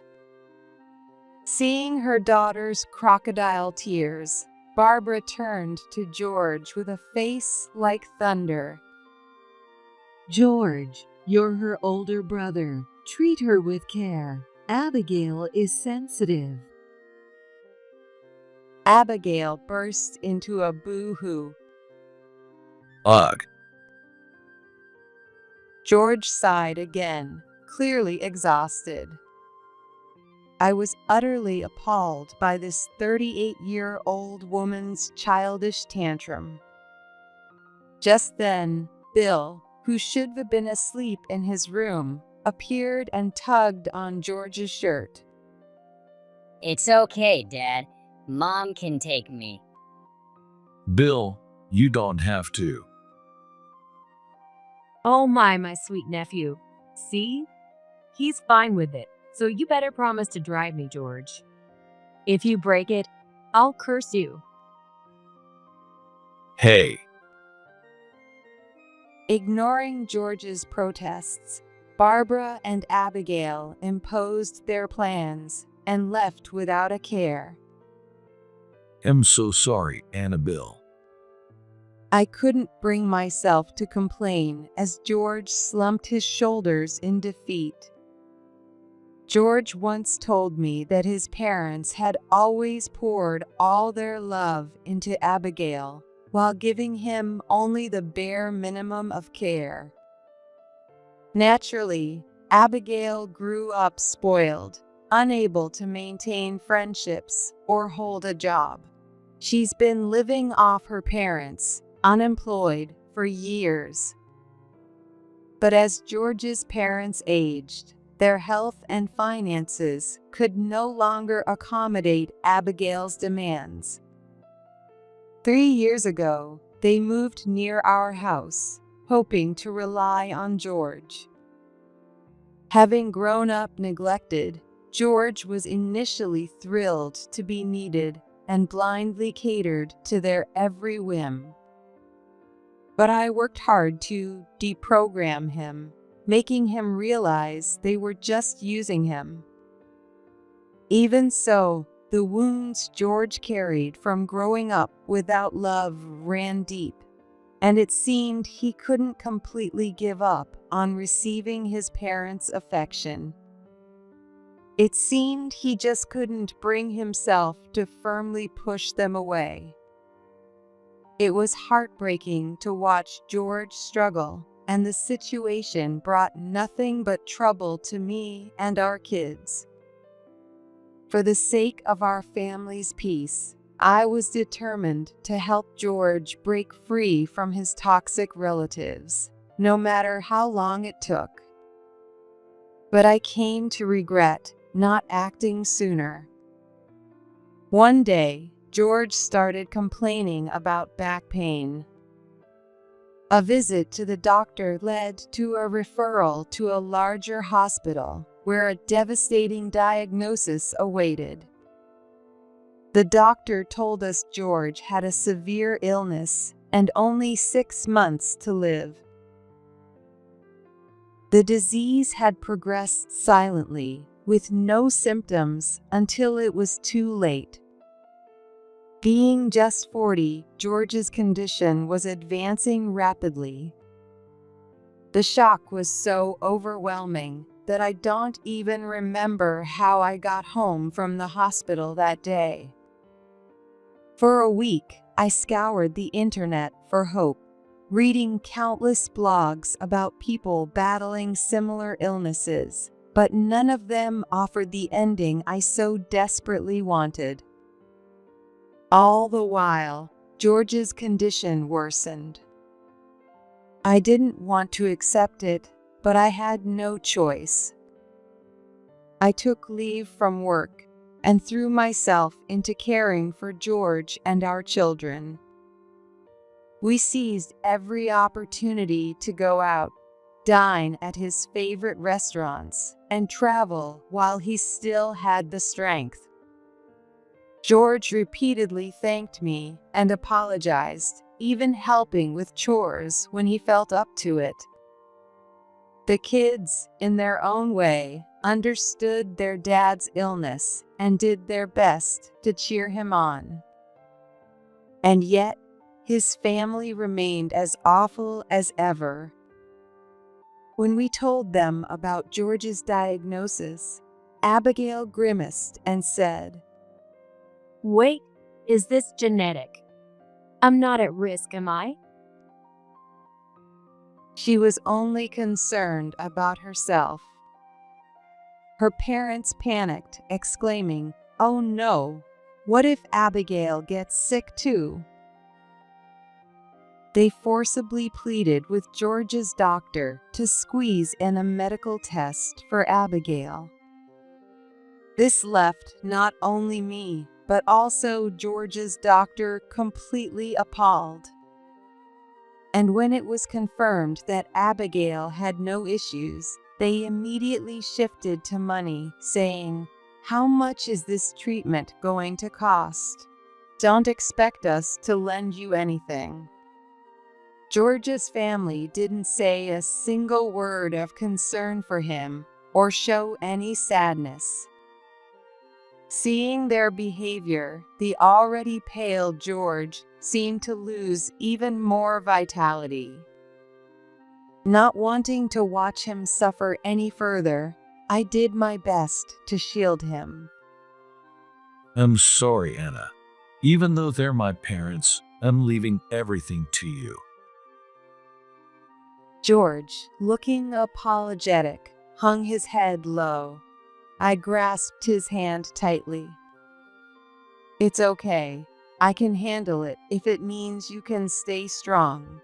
Seeing her daughter's crocodile tears, Barbara turned to George with a face like thunder. George, you're her older brother. Treat her with care. Abigail is sensitive. Abigail burst into a boo-hoo. Ugh. George sighed again, clearly exhausted. I was utterly appalled by this 38-year-old woman's childish tantrum. Just then, Bill, who should have been asleep in his room, appeared and tugged on George's shirt. It's okay, Dad. Mom can take me. Bill, you don't have to. Oh my sweet nephew. See? He's fine with it, so you better promise to drive me, George. If you break it, I'll curse you. Hey, Ignoring George's protests, Barbara and Abigail imposed their plans and left without a care. I'm so sorry, Annabelle. I couldn't bring myself to complain as George slumped his shoulders in defeat. George once told me that his parents had always poured all their love into Abigail while giving him only the bare minimum of care. Naturally, Abigail grew up spoiled, unable to maintain friendships or hold a job. She's been living off her parents, unemployed, for years. But as George's parents aged, their health and finances could no longer accommodate Abigail's demands. 3 years ago, they moved near our house, hoping to rely on George. Having grown up neglected, George was initially thrilled to be needed and blindly catered to their every whim. But I worked hard to deprogram him, making him realize they were just using him. Even so, the wounds George carried from growing up without love ran deep, and it seemed he couldn't completely give up on receiving his parents' affection. It seemed he just couldn't bring himself to firmly push them away. It was heartbreaking to watch George struggle, and the situation brought nothing but trouble to me and our kids. For the sake of our family's peace, I was determined to help George break free from his toxic relatives, no matter how long it took. But I came to regret not acting sooner. One day, George started complaining about back pain. A visit to the doctor led to a referral to a larger hospital, where a devastating diagnosis awaited. The doctor told us George had a severe illness and only 6 months to live. The disease had progressed silently, with no symptoms until it was too late. Being just 40, George's condition was advancing rapidly. The shock was so overwhelming that I don't even remember how I got home from the hospital that day. For a week, I scoured the internet for hope, reading countless blogs about people battling similar illnesses, but none of them offered the ending I so desperately wanted. All the while, George's condition worsened. I didn't want to accept it, but I had no choice. I took leave from work and threw myself into caring for George and our children. We seized every opportunity to go out, dine at his favorite restaurants, and travel while he still had the strength. George repeatedly thanked me and apologized, even helping with chores when he felt up to it. The kids, in their own way, understood their dad's illness and did their best to cheer him on. And yet, his family remained as awful as ever. When we told them about George's diagnosis, Abigail grimaced and said, Wait, is this genetic? I'm not at risk, am I? She was only concerned about herself. Her parents panicked, exclaiming, "Oh no, what if Abigail gets sick too?" They forcibly pleaded with George's doctor to squeeze in a medical test for Abigail. This left not only me, but also George's doctor completely appalled. And when it was confirmed that Abigail had no issues, they immediately shifted to money, saying, "How much is this treatment going to cost? Don't expect us to lend you anything." George's family didn't say a single word of concern for him or show any sadness. Seeing their behavior, the already pale George seemed to lose even more vitality. Not wanting to watch him suffer any further, I did my best to shield him. I'm sorry, Anna. Even though they're my parents, I'm leaving everything to you. George, looking apologetic, hung his head low. I grasped his hand tightly. "It's okay. I can handle it if it means you can stay strong.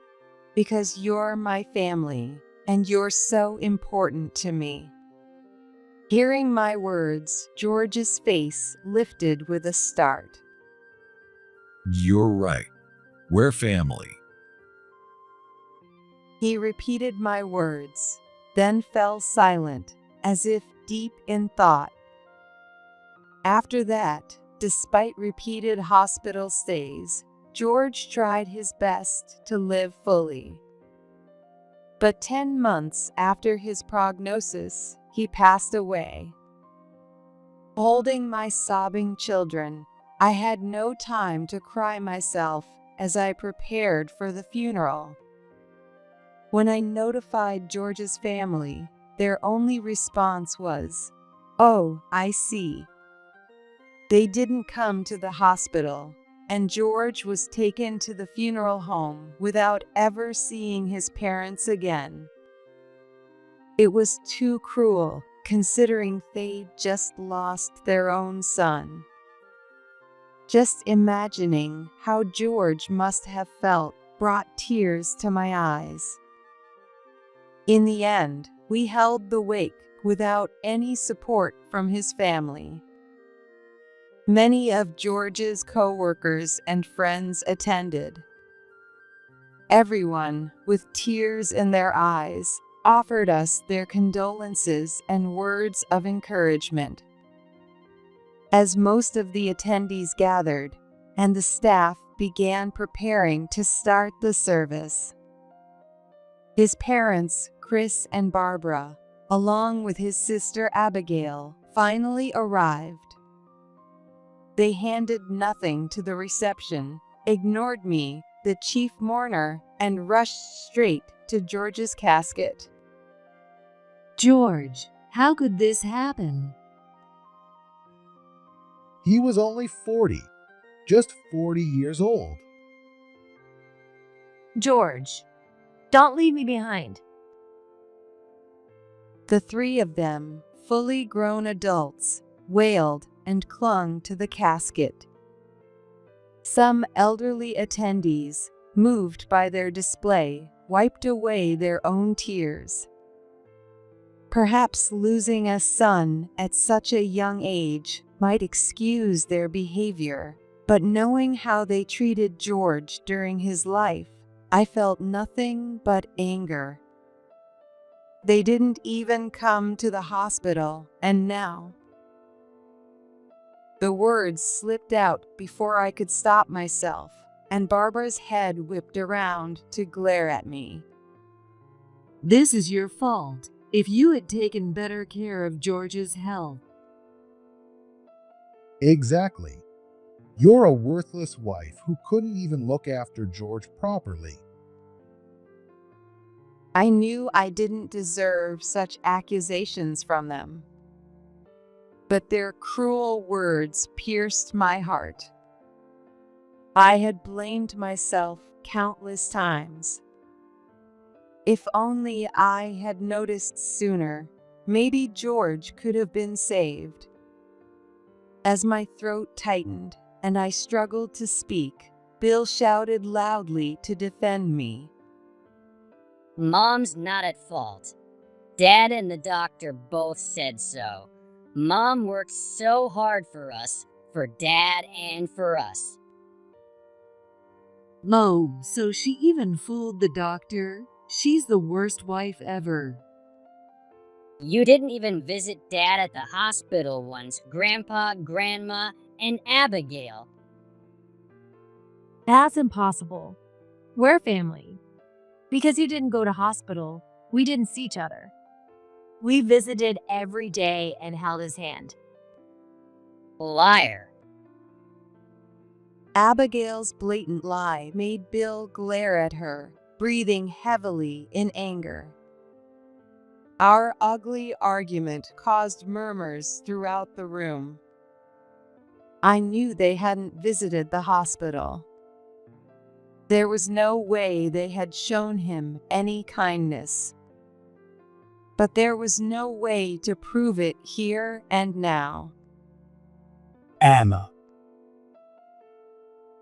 Because you're my family, and you're so important to me." Hearing my words, George's face lifted with a start. You're right. We're family. He repeated my words, then fell silent, as if deep in thought. After that, despite repeated hospital stays, George tried his best to live fully. But 10 months after his prognosis, he passed away. Holding my sobbing children, I had no time to cry myself as I prepared for the funeral. When I notified George's family, their only response was, "Oh, I see." They didn't come to the hospital, and George was taken to the funeral home without ever seeing his parents again. It was too cruel, considering they'd just lost their own son. Just imagining how George must have felt brought tears to my eyes. In the end, we held the wake without any support from his family. Many of George's co-workers and friends attended. Everyone, with tears in their eyes, offered us their condolences and words of encouragement. As most of the attendees gathered, and the staff began preparing to start the service, his parents, Chris and Barbara, along with his sister Abigail, finally arrived. They handed nothing to the reception, ignored me, the chief mourner, and rushed straight to George's casket. George, how could this happen? He was only 40, just 40 years old. George, don't leave me behind. The three of them, fully grown adults, wailed and clung to the casket. Some elderly attendees, moved by their display, wiped away their own tears. Perhaps losing a son at such a young age might excuse their behavior, but knowing how they treated George during his life, I felt nothing but anger. They didn't even come to the hospital, and now... The words slipped out before I could stop myself, and Barbara's head whipped around to glare at me. This is your fault. If you had taken better care of George's health. Exactly. You're a worthless wife who couldn't even look after George properly. I knew I didn't deserve such accusations from them. But their cruel words pierced my heart. I had blamed myself countless times. If only I had noticed sooner, maybe George could have been saved. As my throat tightened and I struggled to speak, Bill shouted loudly to defend me. Mom's not at fault. Dad and the doctor both said so. Mom worked so hard for us, for Dad and for us. Mo, so she even fooled the doctor? She's the worst wife ever. You didn't even visit Dad at the hospital once, Grandpa, Grandma, and Abigail. That's impossible. We're family. Because you didn't go to hospital, we didn't see each other. We visited every day and held his hand. Liar. Abigail's blatant lie made Bill glare at her, breathing heavily in anger. Our ugly argument caused murmurs throughout the room. I knew they hadn't visited the hospital. There was no way they had shown him any kindness. But there was no way to prove it here and now. Anna.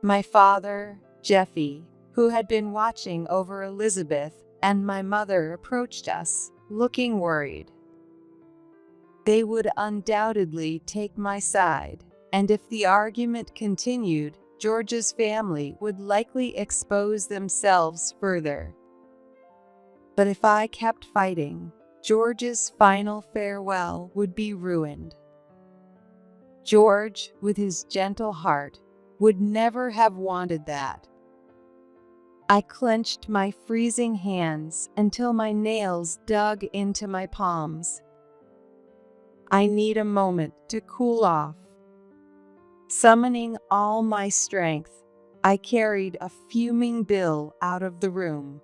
My father, Jeffy, who had been watching over Elizabeth, and my mother approached us, looking worried. They would undoubtedly take my side, and if the argument continued, George's family would likely expose themselves further. But if I kept fighting, George's final farewell would be ruined. George, with his gentle heart, would never have wanted that. I clenched my freezing hands until my nails dug into my palms. I need a moment to cool off. Summoning all my strength, I carried a fuming Bill out of the room.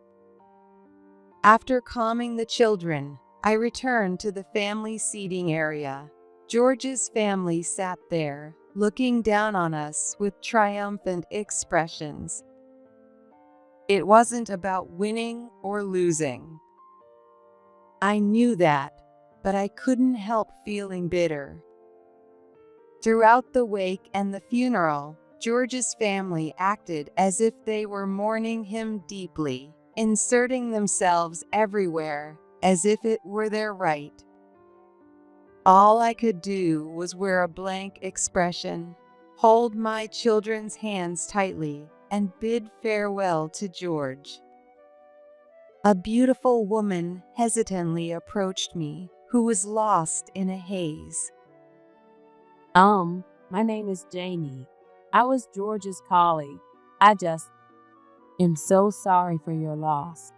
After calming the children, I returned to the family seating area. George's family sat there, looking down on us with triumphant expressions. It wasn't about winning or losing. I knew that, but I couldn't help feeling bitter. Throughout the wake and the funeral, George's family acted as if they were mourning him deeply, inserting themselves everywhere, as if it were their right. All I could do was wear a blank expression, hold my children's hands tightly, and bid farewell to George. A beautiful woman hesitantly approached me, who was lost in a haze. My name is Jamie. I was George's colleague. I just am so sorry for your loss.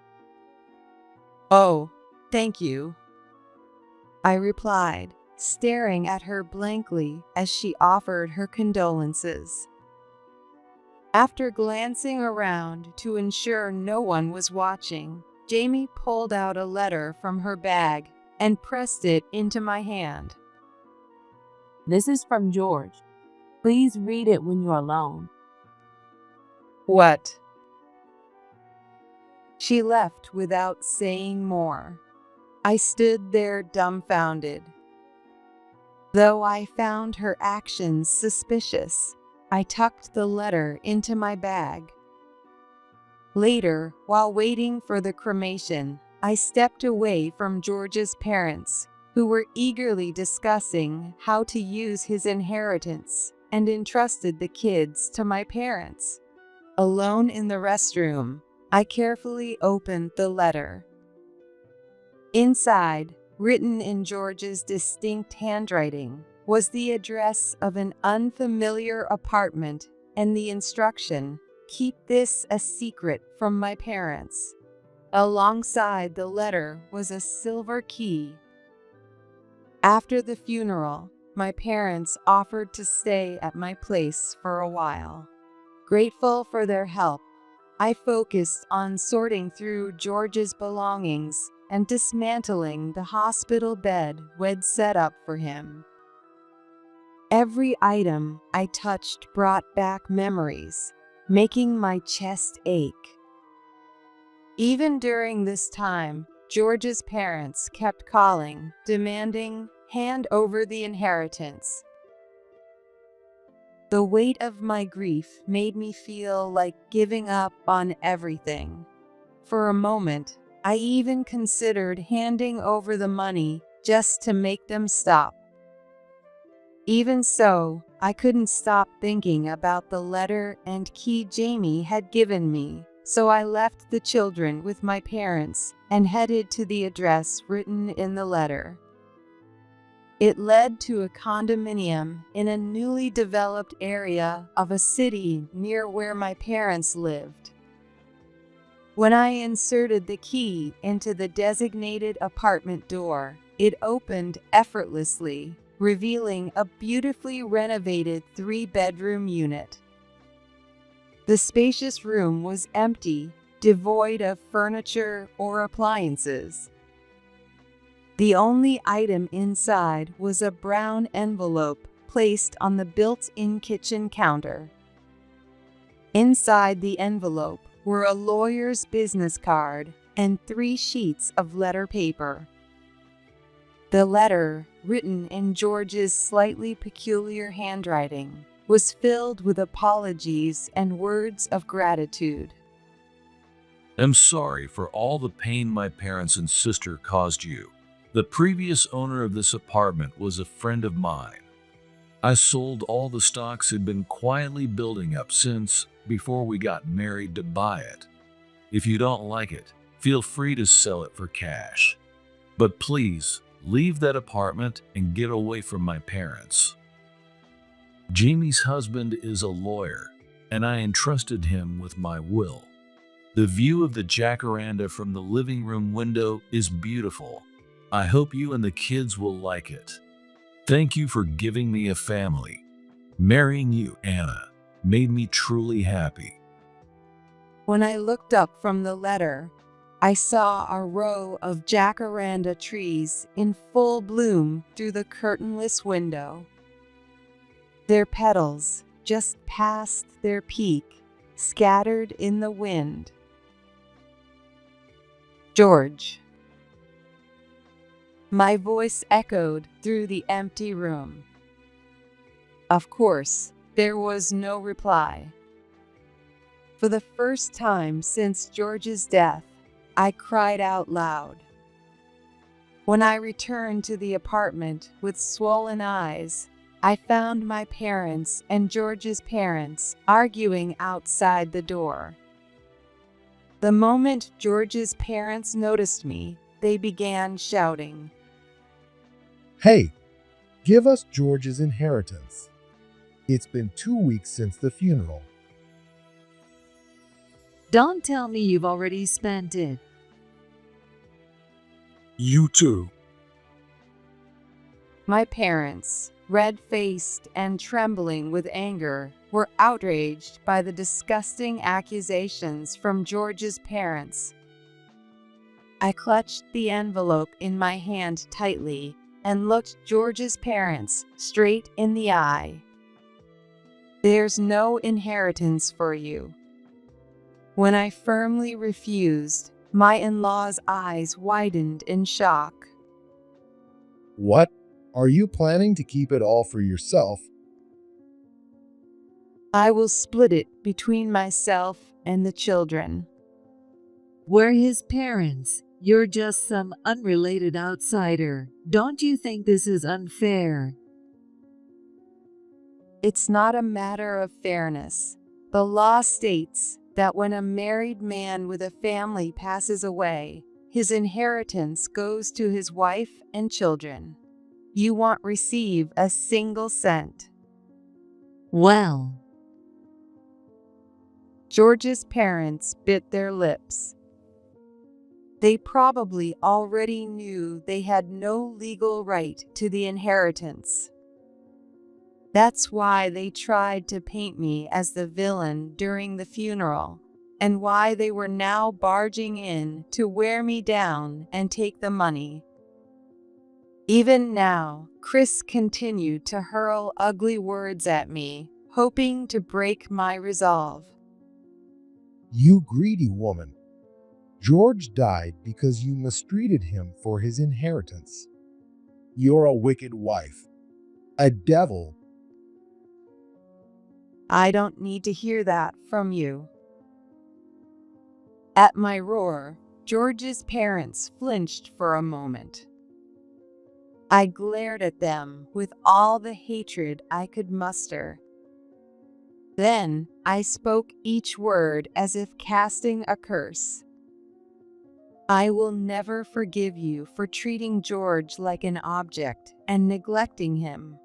Oh, thank you, I replied, staring at her blankly as she offered her condolences. After glancing around to ensure no one was watching, Jamie pulled out a letter from her bag and pressed it into my hand. This is from George. Please read it when you're alone. What? She left without saying more. I stood there dumbfounded. Though I found her actions suspicious, I tucked the letter into my bag. Later, while waiting for the cremation, I stepped away from George's parents, who were eagerly discussing how to use his inheritance, and entrusted the kids to my parents. Alone in the restroom, I carefully opened the letter. Inside, written in George's distinct handwriting, was the address of an unfamiliar apartment and the instruction, "Keep this a secret from my parents." Alongside the letter was a silver key. After the funeral, my parents offered to stay at my place for a while. Grateful for their help, I focused on sorting through George's belongings and dismantling the hospital bed we'd set up for him. Every item I touched brought back memories, making my chest ache. Even during this time, George's parents kept calling, demanding, "Hand over the inheritance." The weight of my grief made me feel like giving up on everything. For a moment, I even considered handing over the money just to make them stop. Even so, I couldn't stop thinking about the letter and key Jamie had given me, so I left the children with my parents and headed to the address written in the letter. It led to a condominium in a newly developed area of a city near where my parents lived. When I inserted the key into the designated apartment door, it opened effortlessly, revealing a beautifully renovated 3-bedroom unit. The spacious room was empty, devoid of furniture or appliances. The only item inside was a brown envelope placed on the built-in kitchen counter. Inside the envelope were a lawyer's business card and 3 sheets of letter paper. The letter, written in George's slightly peculiar handwriting, was filled with apologies and words of gratitude. I'm sorry for all the pain my parents and sister caused you. The previous owner of this apartment was a friend of mine. I sold all the stocks had been quietly building up since before we got married to buy it. If you don't like it, feel free to sell it for cash. But please, leave that apartment and get away from my parents. Jamie's husband is a lawyer, and I entrusted him with my will. The view of the jacaranda from the living room window is beautiful. I hope you and the kids will like it. Thank you for giving me a family. Marrying you, Anna, made me truly happy. When I looked up from the letter, I saw a row of jacaranda trees in full bloom through the curtainless window. Their petals, just past their peak, scattered in the wind. George. My voice echoed through the empty room. Of course, there was no reply. For the first time since George's death, I cried out loud. When I returned to the apartment with swollen eyes, I found my parents and George's parents arguing outside the door. The moment George's parents noticed me, they began shouting, Hey, give us George's inheritance. It's been 2 weeks since the funeral. Don't tell me you've already spent it. You too. My parents, red-faced and trembling with anger, were outraged by the disgusting accusations from George's parents. I clutched the envelope in my hand tightly and looked George's parents straight in the eye. There's no inheritance for you. When I firmly refused, my in-laws' eyes widened in shock. What? Are you planning to keep it all for yourself? I will split it between myself and the children. We're his parents. You're just some unrelated outsider. Don't you think this is unfair? It's not a matter of fairness. The law states that when a married man with a family passes away, his inheritance goes to his wife and children. You won't receive a single cent. Well, George's parents bit their lips. They probably already knew they had no legal right to the inheritance. That's why they tried to paint me as the villain during the funeral, and why they were now barging in to wear me down and take the money. Even now, Chris continued to hurl ugly words at me, hoping to break my resolve. You greedy woman. George died because you mistreated him for his inheritance. You're a wicked wife. A devil. I don't need to hear that from you. At my roar, George's parents flinched for a moment. I glared at them with all the hatred I could muster. Then I spoke each word as if casting a curse. I will never forgive you for treating George like an object and neglecting him.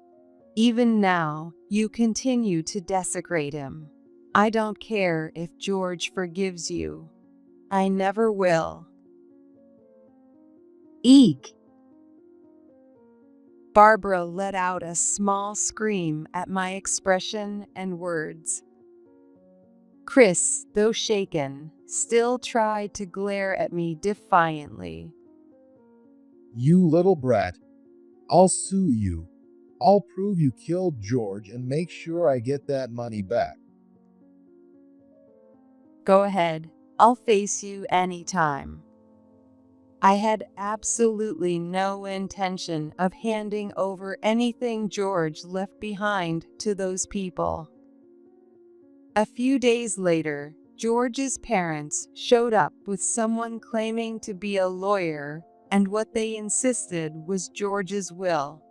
Even now, you continue to desecrate him. I don't care if George forgives you. I never will. Eek! Barbara let out a small scream at my expression and words. Chris, though shaken, still tried to glare at me defiantly. You little brat. I'll sue you. I'll prove you killed George and make sure I get that money back. Go ahead. I'll face you anytime. I had absolutely no intention of handing over anything George left behind to those people. A few days later, George's parents showed up with someone claiming to be a lawyer, and what they insisted was George's will.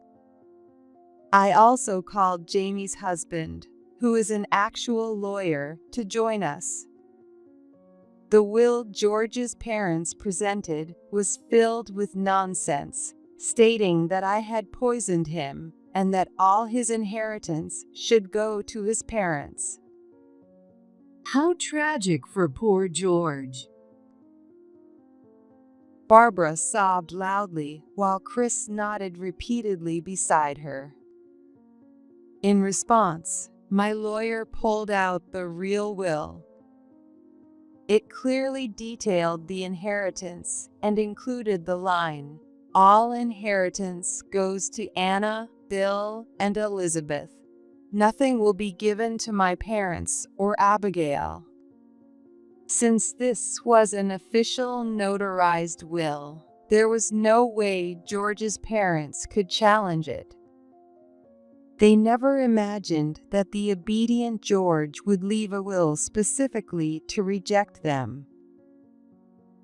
I also called Jamie's husband, who is an actual lawyer, to join us. The will George's parents presented was filled with nonsense, stating that I had poisoned him and that all his inheritance should go to his parents. How tragic for poor George. Barbara sobbed loudly while Chris nodded repeatedly beside her. In response, my lawyer pulled out the real will. It clearly detailed the inheritance and included the line, "All inheritance goes to Anna, Bill, and Elizabeth. Nothing will be given to my parents or Abigail." Since this was an official notarized will, there was no way George's parents could challenge it. They never imagined that the obedient George would leave a will specifically to reject them.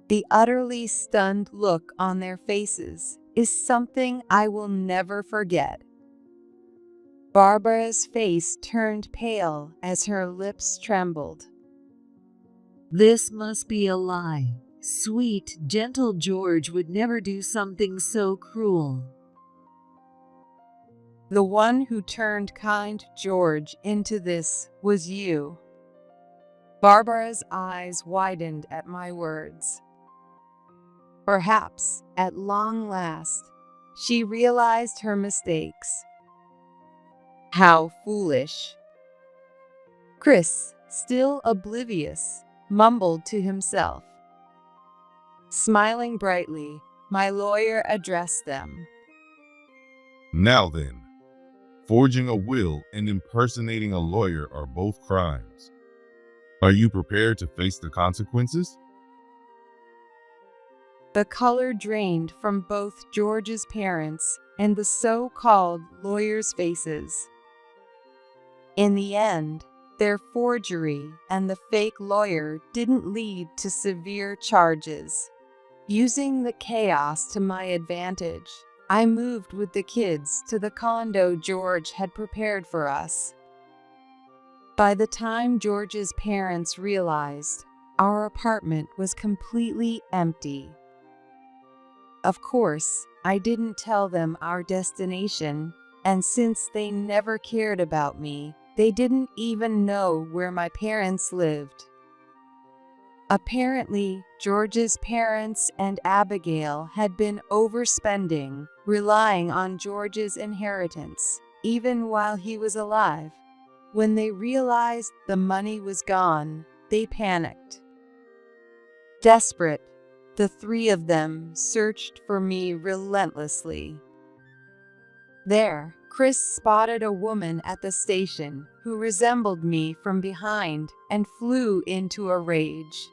The utterly stunned look on their faces is something I will never forget. Barbara's face turned pale as her lips trembled. This must be a lie. Sweet, gentle George would never do something so cruel. The one who turned kind George into this was you. Barbara's eyes widened at my words. Perhaps, at long last, she realized her mistakes. How foolish. Chris, still oblivious, mumbled to himself. Smiling brightly, my lawyer addressed them. Now then, forging a will and impersonating a lawyer are both crimes. Are you prepared to face the consequences? The color drained from both George's parents and the so-called lawyers' faces. In the end, their forgery and the fake lawyer didn't lead to severe charges. Using the chaos to my advantage, I moved with the kids to the condo George had prepared for us. By the time George's parents realized, our apartment was completely empty. Of course, I didn't tell them our destination, and since they never cared about me, they didn't even know where my parents lived. Apparently, George's parents and Abigail had been overspending, relying on George's inheritance, even while he was alive. When they realized the money was gone, they panicked. Desperate, the three of them searched for me relentlessly. There, Chris spotted a woman at the station who resembled me from behind and flew into a rage.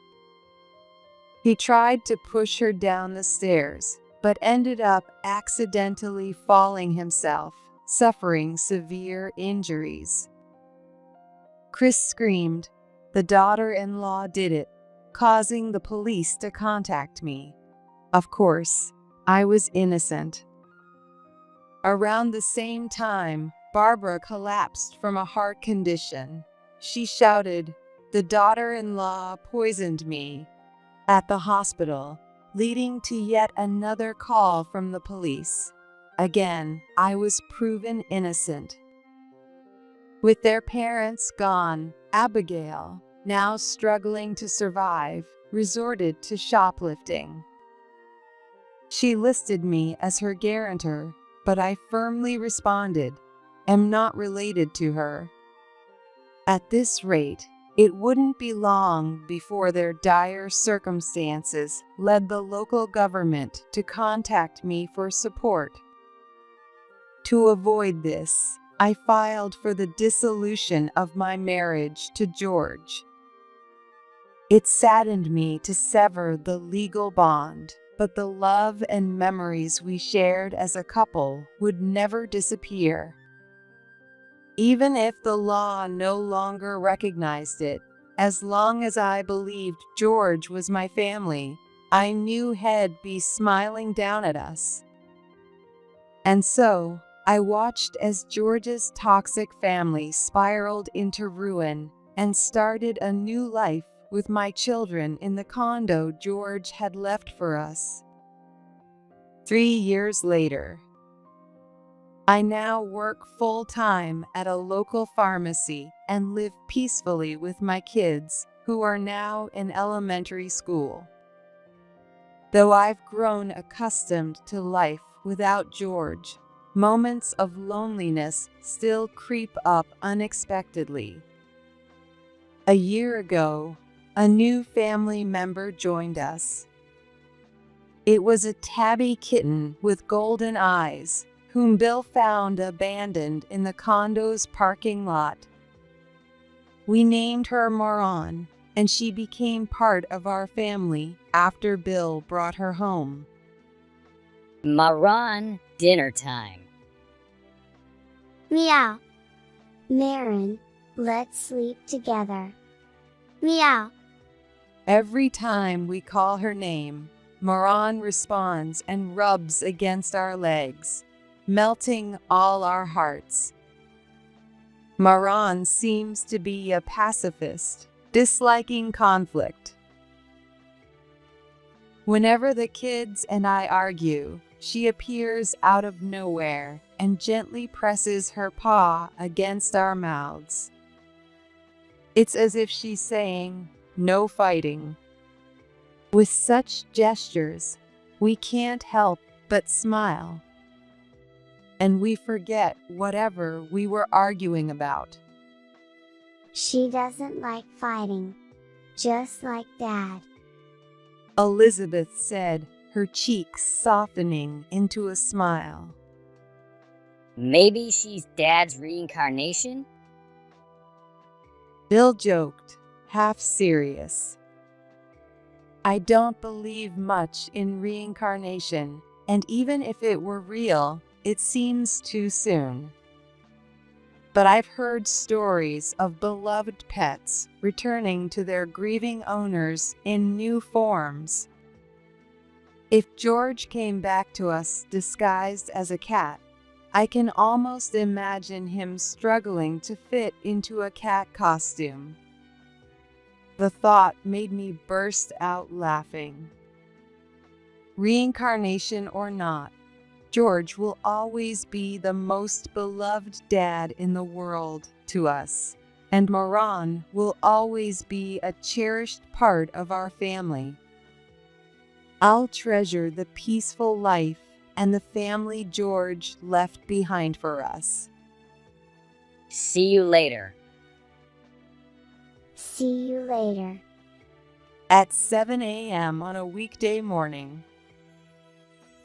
He tried to push her down the stairs, but ended up accidentally falling himself, suffering severe injuries. Chris screamed. The daughter-in-law did it, causing the police to contact me. Of course, I was innocent. Around the same time, Barbara collapsed from a heart condition. She shouted, "The daughter-in-law poisoned me," at the hospital, leading to yet another call from the police. Again, I was proven innocent. With their parents gone, Abigail, now struggling to survive, resorted to shoplifting. She listed me as her guarantor, but I firmly responded, "Am not related to her." At this rate, it wouldn't be long before their dire circumstances led the local government to contact me for support. To avoid this, I filed for the dissolution of my marriage to George. It saddened me to sever the legal bond, but the love and memories we shared as a couple would never disappear. Even if the law no longer recognized it, as long as I believed George was my family, I knew he'd be smiling down at us. And so, I watched as George's toxic family spiraled into ruin and started a new life with my children in the condo George had left for us. 3 years later, I now work full-time at a local pharmacy and live peacefully with my kids, who are now in elementary school. Though I've grown accustomed to life without George, moments of loneliness still creep up unexpectedly. A year ago, a new family member joined us. It was a tabby kitten with golden eyes, whom Bill found abandoned in the condo's parking lot. We named her Moran, and she became part of our family after Bill brought her home. Maran, dinner time. Meow. Marin, let's sleep together. Meow. Every time we call her name, Moran responds and rubs against our legs, melting all our hearts. Moran seems to be a pacifist, disliking conflict. Whenever the kids and I argue, she appears out of nowhere and gently presses her paw against our mouths. It's as if she's saying, "No fighting." With such gestures, we can't help but smile. And we forget whatever we were arguing about. She doesn't like fighting. Just like Dad. Elizabeth said, her cheeks softening into a smile. Maybe she's Dad's reincarnation? Bill joked, half serious. I don't believe much in reincarnation, and even if it were real, it seems too soon. But I've heard stories of beloved pets returning to their grieving owners in new forms. If George came back to us disguised as a cat, I can almost imagine him struggling to fit into a cat costume. The thought made me burst out laughing. Reincarnation or not, George will always be the most beloved dad in the world to us, and Moran will always be a cherished part of our family. I'll treasure the peaceful life and the family George left behind for us. See you later. See you later. At 7 a.m. on a weekday morning,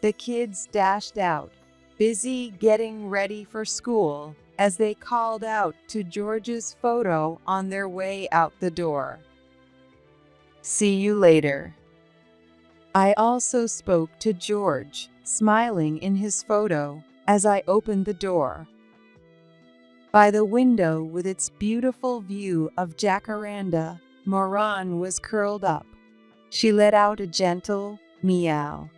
the kids dashed out, busy getting ready for school, as they called out to George's photo on their way out the door. See you later. I also spoke to George, smiling in his photo, as I opened the door. By the window with its beautiful view of Jacaranda, Moran was curled up. She let out a gentle meow.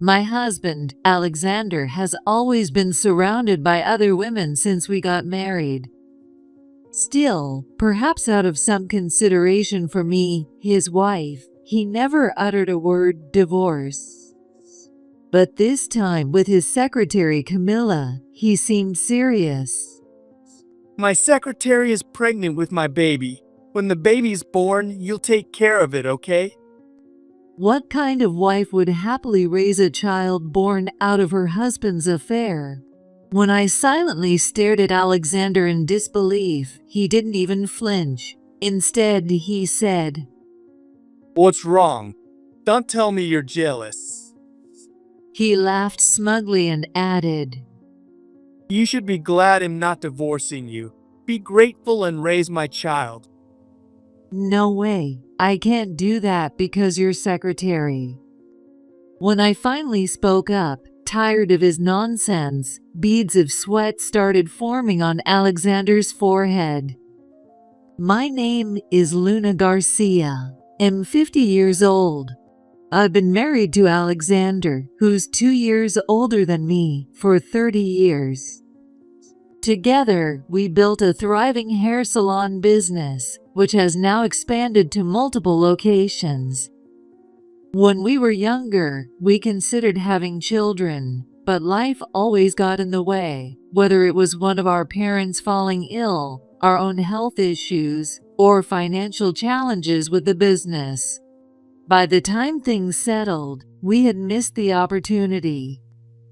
My husband, Alexander, has always been surrounded by other women since we got married. Still, perhaps out of some consideration for me, his wife, he never uttered a word divorce. But this time with his secretary Camilla, he seemed serious. My secretary is pregnant with my baby. When the baby's born, you'll take care of it, okay? What kind of wife would happily raise a child born out of her husband's affair? When I silently stared at Alexander in disbelief, he didn't even flinch. Instead, he said, What's wrong? Don't tell me you're jealous. He laughed smugly and added, You should be glad I'm not divorcing you. Be grateful and raise my child. No way, I can't do that because you're secretary. When I finally spoke up, tired of his nonsense, beads of sweat started forming on Alexander's forehead. My name is Luna Garcia. I'm 50 years old. I've been married to Alexander, who's 2 years older than me, for 30 years. Together, we built a thriving hair salon business, which has now expanded to multiple locations. When we were younger, we considered having children, but life always got in the way, whether it was one of our parents falling ill, our own health issues, or financial challenges with the business. By the time things settled, we had missed the opportunity.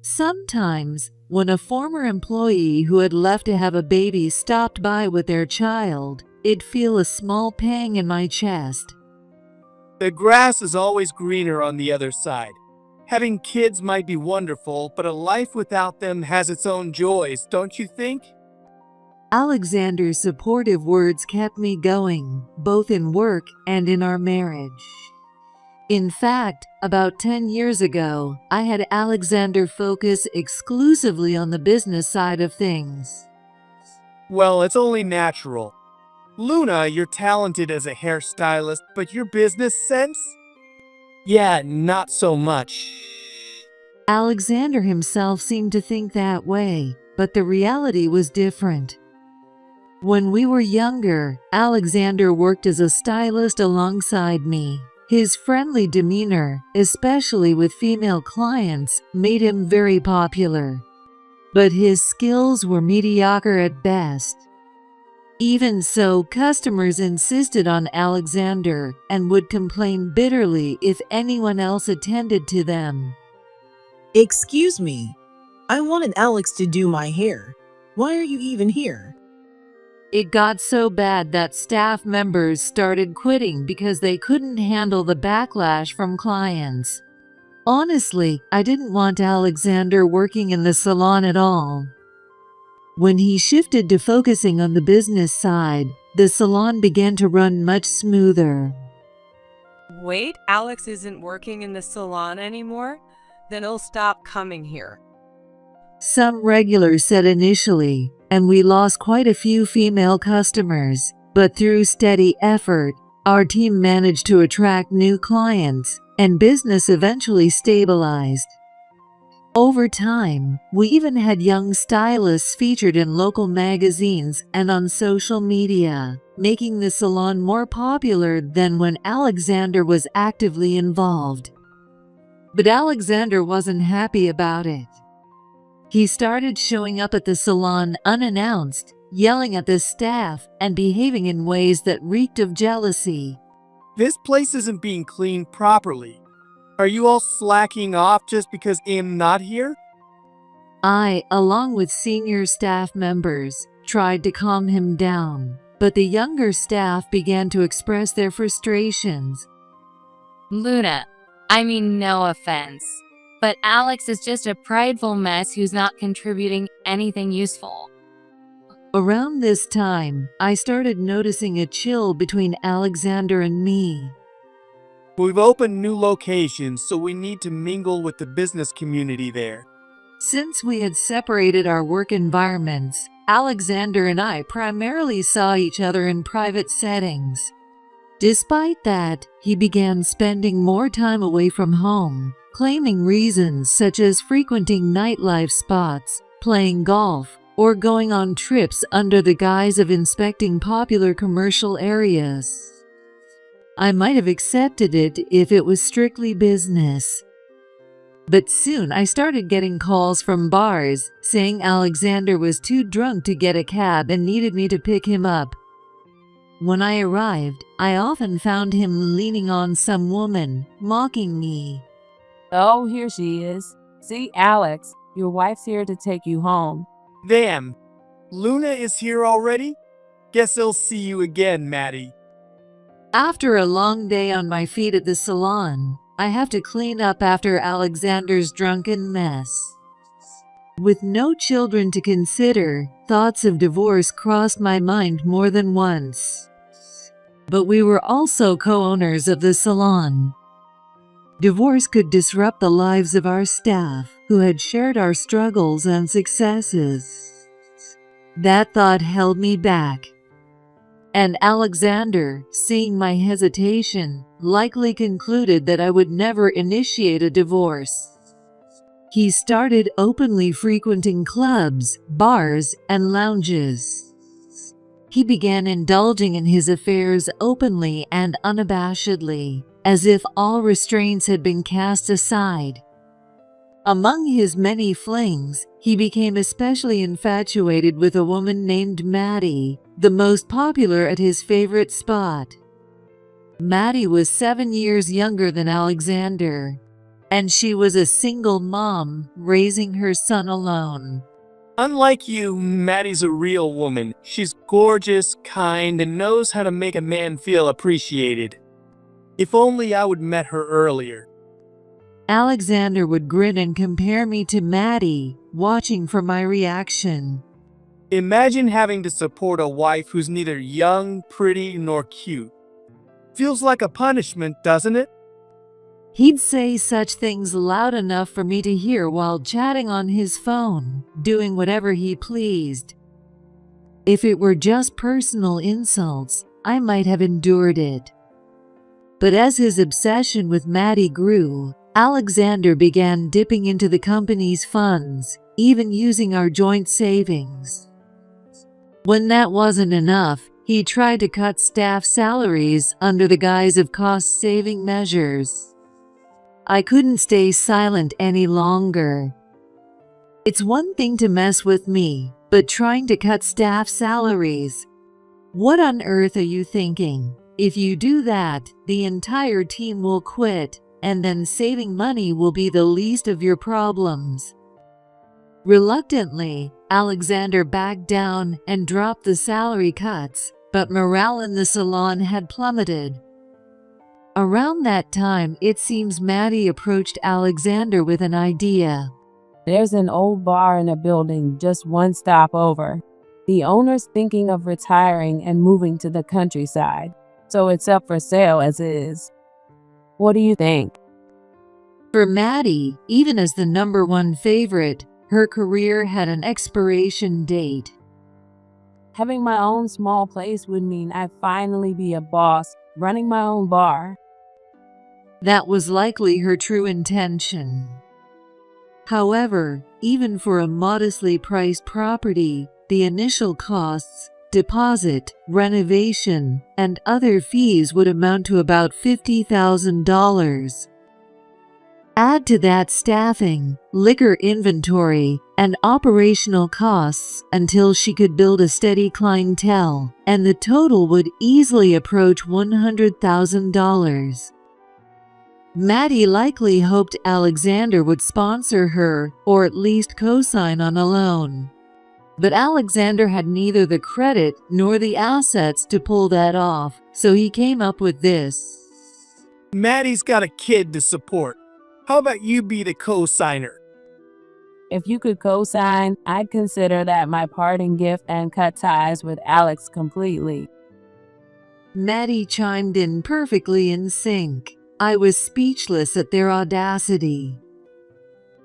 Sometimes, when a former employee who had left to have a baby stopped by with their child, it'd feel a small pang in my chest. The grass is always greener on the other side. Having kids might be wonderful, but a life without them has its own joys, don't you think? Alexander's supportive words kept me going, both in work and in our marriage. In fact, about 10 years ago, I had Alexander focus exclusively on the business side of things. Well, it's only natural. Luna, you're talented as a hairstylist, but your business sense? Yeah, not so much. Alexander himself seemed to think that way, but the reality was different. When we were younger, Alexander worked as a stylist alongside me. His friendly demeanor, especially with female clients, made him very popular. But his skills were mediocre at best. Even so, customers insisted on Alexander and would complain bitterly if anyone else attended to them. Excuse me, I wanted Alex to do my hair. Why are you even here? It got so bad that staff members started quitting because they couldn't handle the backlash from clients. Honestly, I didn't want Alexander working in the salon at all. When he shifted to focusing on the business side, the salon began to run much smoother. Wait, Alex isn't working in the salon anymore? Then he'll stop coming here. Some regulars said initially, and we lost quite a few female customers, but through steady effort, our team managed to attract new clients, and business eventually stabilized. Over time, we even had young stylists featured in local magazines and on social media, making the salon more popular than when Alexander was actively involved. But Alexander wasn't happy about it. He started showing up at the salon unannounced, yelling at the staff, and behaving in ways that reeked of jealousy. This place isn't being cleaned properly. Are you all slacking off just because I'm not here? I, along with senior staff members, tried to calm him down, but the younger staff began to express their frustrations. Luna, I mean no offense, but Alex is just a prideful mess who's not contributing anything useful. Around this time, I started noticing a chill between Alexander and me. We've opened new locations, so we need to mingle with the business community there. Since we had separated our work environments, Alexander and I primarily saw each other in private settings. Despite that, he began spending more time away from home, claiming reasons such as frequenting nightlife spots, playing golf, or going on trips under the guise of inspecting popular commercial areas. I might have accepted it if it was strictly business. But soon I started getting calls from bars saying Alexander was too drunk to get a cab and needed me to pick him up. When I arrived, I often found him leaning on some woman, mocking me. Oh, here she is. See, Alex, your wife's here to take you home. Damn, Luna is here already? Guess I'll see you again, Maddie. After a long day on my feet at the salon, I have to clean up after Alexander's drunken mess. With no children to consider, thoughts of divorce crossed my mind more than once. But we were also co-owners of the salon. Divorce could disrupt the lives of our staff, who had shared our struggles and successes. That thought held me back. And Alexander, seeing my hesitation, likely concluded that I would never initiate a divorce. He started openly frequenting clubs, bars, and lounges. He began indulging in his affairs openly and unabashedly, as if all restraints had been cast aside. Among his many flings, he became especially infatuated with a woman named Maddie, the most popular at his favorite spot. Maddie was 7 years younger than Alexander, and she was a single mom, raising her son alone. Unlike you, Maddie's a real woman. She's gorgeous, kind, and knows how to make a man feel appreciated. If only I would met her earlier. Alexander would grin and compare me to Maddie, watching for my reaction. Imagine having to support a wife who's neither young, pretty, nor cute. Feels like a punishment, doesn't it? He'd say such things loud enough for me to hear while chatting on his phone, doing whatever he pleased. If it were just personal insults, I might have endured it. But as his obsession with Maddie grew, Alexander began dipping into the company's funds, even using our joint savings. When that wasn't enough, he tried to cut staff salaries under the guise of cost-saving measures. I couldn't stay silent any longer. It's one thing to mess with me, but trying to cut staff salaries? What on earth are you thinking? If you do that, the entire team will quit, and then saving money will be the least of your problems. Reluctantly, Alexander backed down and dropped the salary cuts, but morale in the salon had plummeted. Around that time, it seems Maddie approached Alexander with an idea. There's an old bar in a building just one stop over. The owner's thinking of retiring and moving to the countryside, so it's up for sale as is. What do you think? For Maddie, even as the #1 favorite, her career had an expiration date. Having my own small place would mean I'd finally be a boss, running my own bar. That was likely her true intention. However, even for a modestly priced property, the initial costs, deposit, renovation, and other fees would amount to about $50,000. Add to that staffing, liquor inventory, and operational costs until she could build a steady clientele, and the total would easily approach $100,000. Maddie likely hoped Alexander would sponsor her, or at least co-sign on a loan. But Alexander had neither the credit nor the assets to pull that off, so he came up with this. Maddie's got a kid to support. How about you be the co-signer? If you could co-sign, I'd consider that my parting gift and cut ties with Alex completely. Maddie chimed in perfectly in sync. I was speechless at their audacity.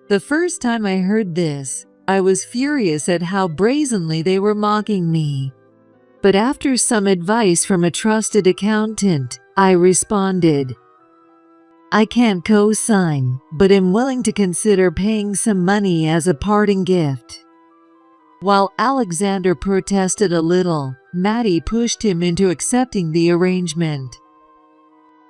The first time I heard this, I was furious at how brazenly they were mocking me. But after some advice from a trusted accountant, I responded. I can't co-sign, but am willing to consider paying some money as a parting gift." While Alexander protested a little, Maddie pushed him into accepting the arrangement.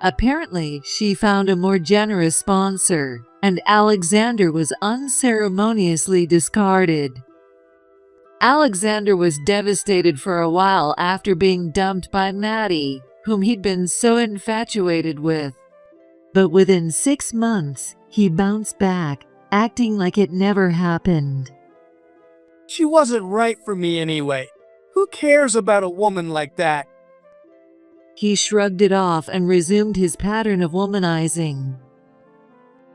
Apparently, she found a more generous sponsor, and Alexander was unceremoniously discarded. Alexander was devastated for a while after being dumped by Maddie, whom he'd been so infatuated with. But within 6 months, he bounced back, acting like it never happened. She wasn't right for me anyway. Who cares about a woman like that? He shrugged it off and resumed his pattern of womanizing.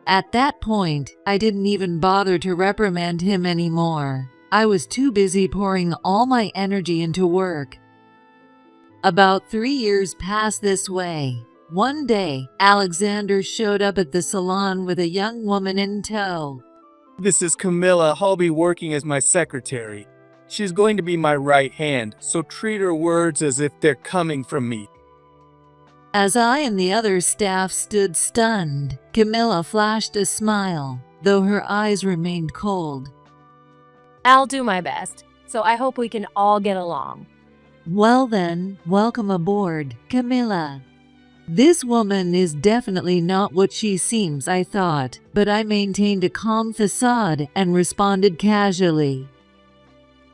At that point, I didn't even bother to reprimand him anymore. I was too busy pouring all my energy into work. About 3 years passed this way. One day, Alexander showed up at the salon with a young woman in tow. This is Camilla. I'll be working as my secretary. She's going to be my right hand, so treat her words as if they're coming from me. As I and the other staff stood stunned, Camilla flashed a smile, though her eyes remained cold. I'll do my best, so I hope we can all get along. Well then, welcome aboard, Camilla. This woman is definitely not what she seems, I thought, but I maintained a calm facade and responded casually.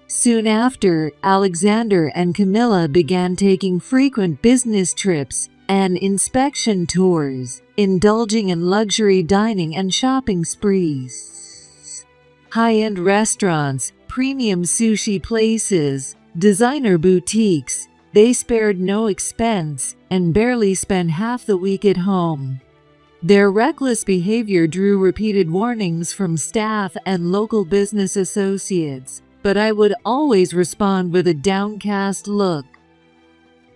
Soon after, Alexander and Camilla began taking frequent business trips and inspection tours, indulging in luxury dining and shopping sprees. High-end restaurants, premium sushi places, designer boutiques, they spared no expense and barely spent half the week at home. Their reckless behavior drew repeated warnings from staff and local business associates, but I would always respond with a downcast look.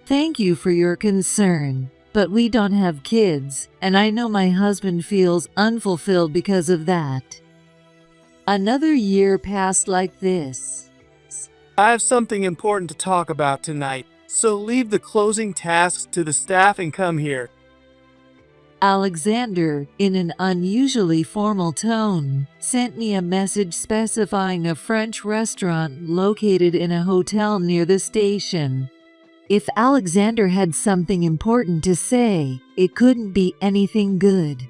"Thank you for your concern, but we don't have kids, and I know my husband feels unfulfilled because of that." Another year passed like this. I have something important to talk about tonight, so leave the closing tasks to the staff and come here. Alexander, in an unusually formal tone, sent me a message specifying a French restaurant located in a hotel near the station. If Alexander had something important to say, it couldn't be anything good.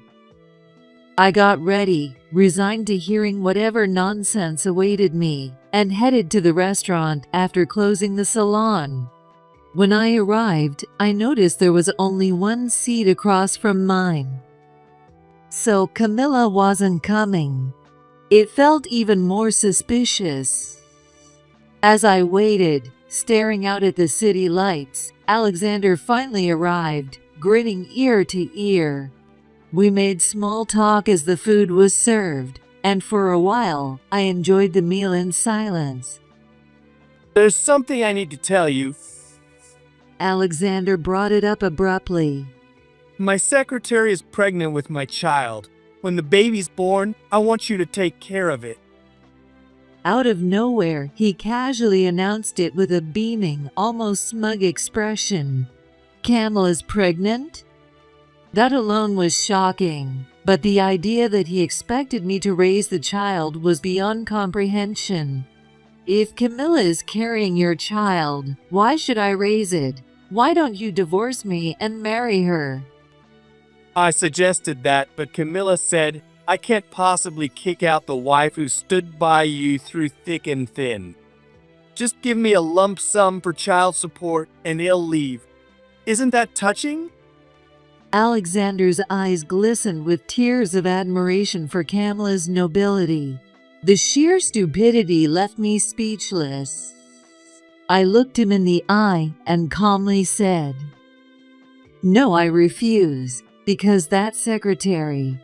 I got ready, resigned to hearing whatever nonsense awaited me, and headed to the restaurant after closing the salon. When I arrived, I noticed there was only one seat across from mine. So Camilla wasn't coming. It felt even more suspicious. As I waited, staring out at the city lights, Alexander finally arrived, grinning ear to ear. We made small talk as the food was served, and for a while, I enjoyed the meal in silence. There's something I need to tell you. Alexander brought it up abruptly. My secretary is pregnant with my child. When the baby's born, I want you to take care of it. Out of nowhere, he casually announced it with a beaming, almost smug expression. "Camilla's pregnant?" That alone was shocking, but the idea that he expected me to raise the child was beyond comprehension. If Camilla is carrying your child, why should I raise it? Why don't you divorce me and marry her? I suggested that, but Camilla said, I can't possibly kick out the wife who stood by you through thick and thin. Just give me a lump sum for child support and he'll leave. Isn't that touching? Alexander's eyes glistened with tears of admiration for Camilla's nobility. The sheer stupidity left me speechless. I looked him in the eye and calmly said, "No, I refuse, because that secretary."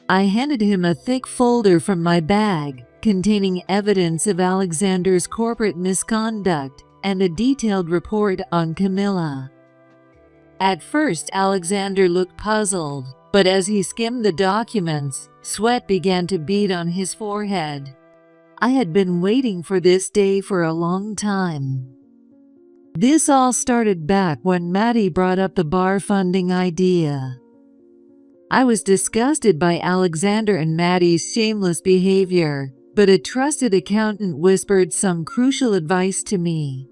I handed him a thick folder from my bag, containing evidence of Alexander's corporate misconduct and a detailed report on Camilla. At first, Alexander looked puzzled, but as he skimmed the documents, sweat began to bead on his forehead. I had been waiting for this day for a long time. This all started back when Maddie brought up the bar funding idea. I was disgusted by Alexander and Maddie's shameless behavior, but a trusted accountant whispered some crucial advice to me.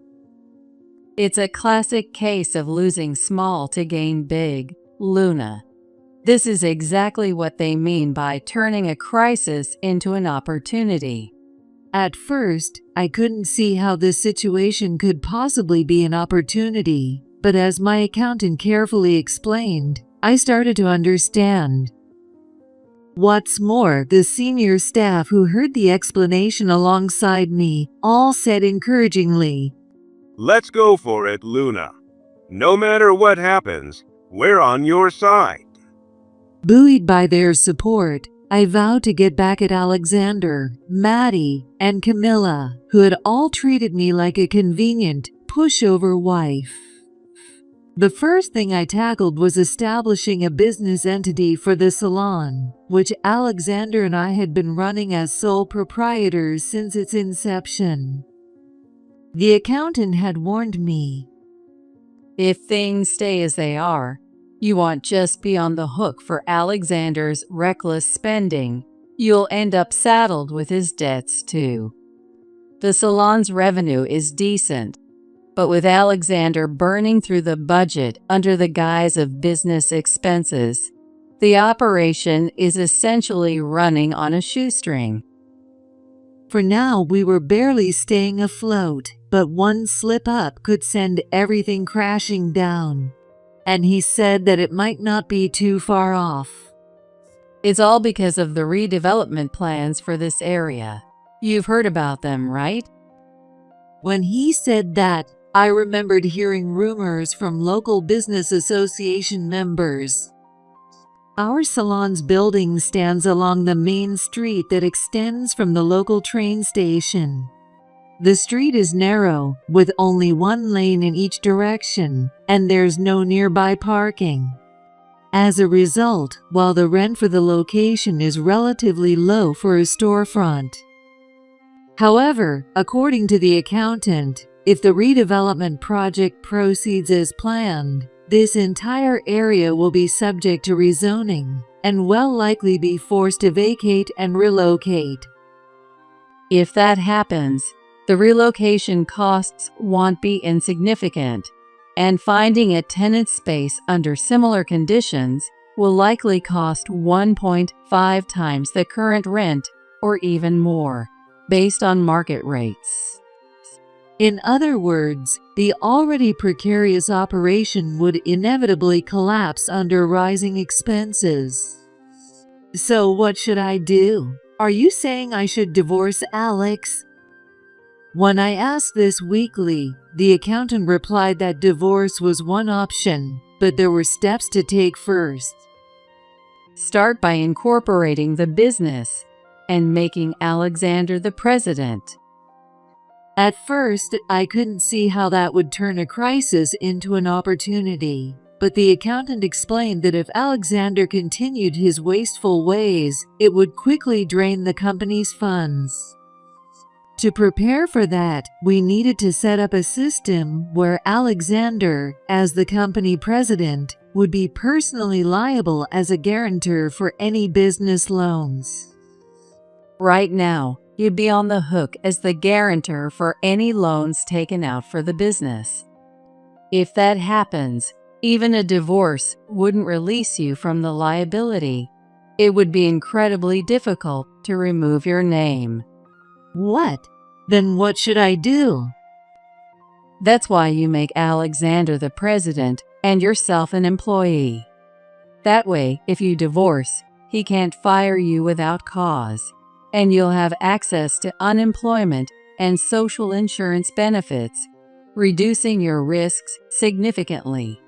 It's a classic case of losing small to gain big, Luna. This is exactly what they mean by turning a crisis into an opportunity. At first, I couldn't see how this situation could possibly be an opportunity, but as my accountant carefully explained, I started to understand. What's more, the senior staff who heard the explanation alongside me all said encouragingly, "Let's go for it, Luna. No matter what happens, we're on your side." Buoyed by their support, I vowed to get back at Alexander, Maddie, and Camilla, who had all treated me like a convenient, pushover wife. The first thing I tackled was establishing a business entity for the salon, which Alexander and I had been running as sole proprietors since its inception. The accountant had warned me, "If things stay as they are, you won't just be on the hook for Alexander's reckless spending, you'll end up saddled with his debts too. The salon's revenue is decent, but with Alexander burning through the budget under the guise of business expenses, the operation is essentially running on a shoestring." For now, we were barely staying afloat, but one slip-up could send everything crashing down. And he said that it might not be too far off. It's all because of the redevelopment plans for this area. You've heard about them, right? When he said that, I remembered hearing rumors from local business association members. Our salon's building stands along the main street that extends from the local train station. The street is narrow, with only one lane in each direction, and there's no nearby parking. As a result, while the rent for the location is relatively low for a storefront. However, according to the accountant, if the redevelopment project proceeds as planned, this entire area will be subject to rezoning, and will likely be forced to vacate and relocate. If that happens, the relocation costs won't be insignificant, and finding a tenant space under similar conditions will likely cost 1.5 times the current rent or even more, based on market rates. In other words, the already precarious operation would inevitably collapse under rising expenses. So what should I do? Are you saying I should divorce Alex? When I asked this weekly, the accountant replied that divorce was one option, but there were steps to take first. Start by incorporating the business and making Alexander the president. At first, I couldn't see how that would turn a crisis into an opportunity, but the accountant explained that if Alexander continued his wasteful ways, it would quickly drain the company's funds. To prepare for that, we needed to set up a system where Alexander, as the company president, would be personally liable as a guarantor for any business loans. Right now, you'd be on the hook as the guarantor for any loans taken out for the business. If that happens, even a divorce wouldn't release you from the liability. It would be incredibly difficult to remove your name. What? Then what should I do? That's why you make Alexander the president and yourself an employee. That way, if you divorce, he can't fire you without cause, and you'll have access to unemployment and social insurance benefits, reducing your risks significantly.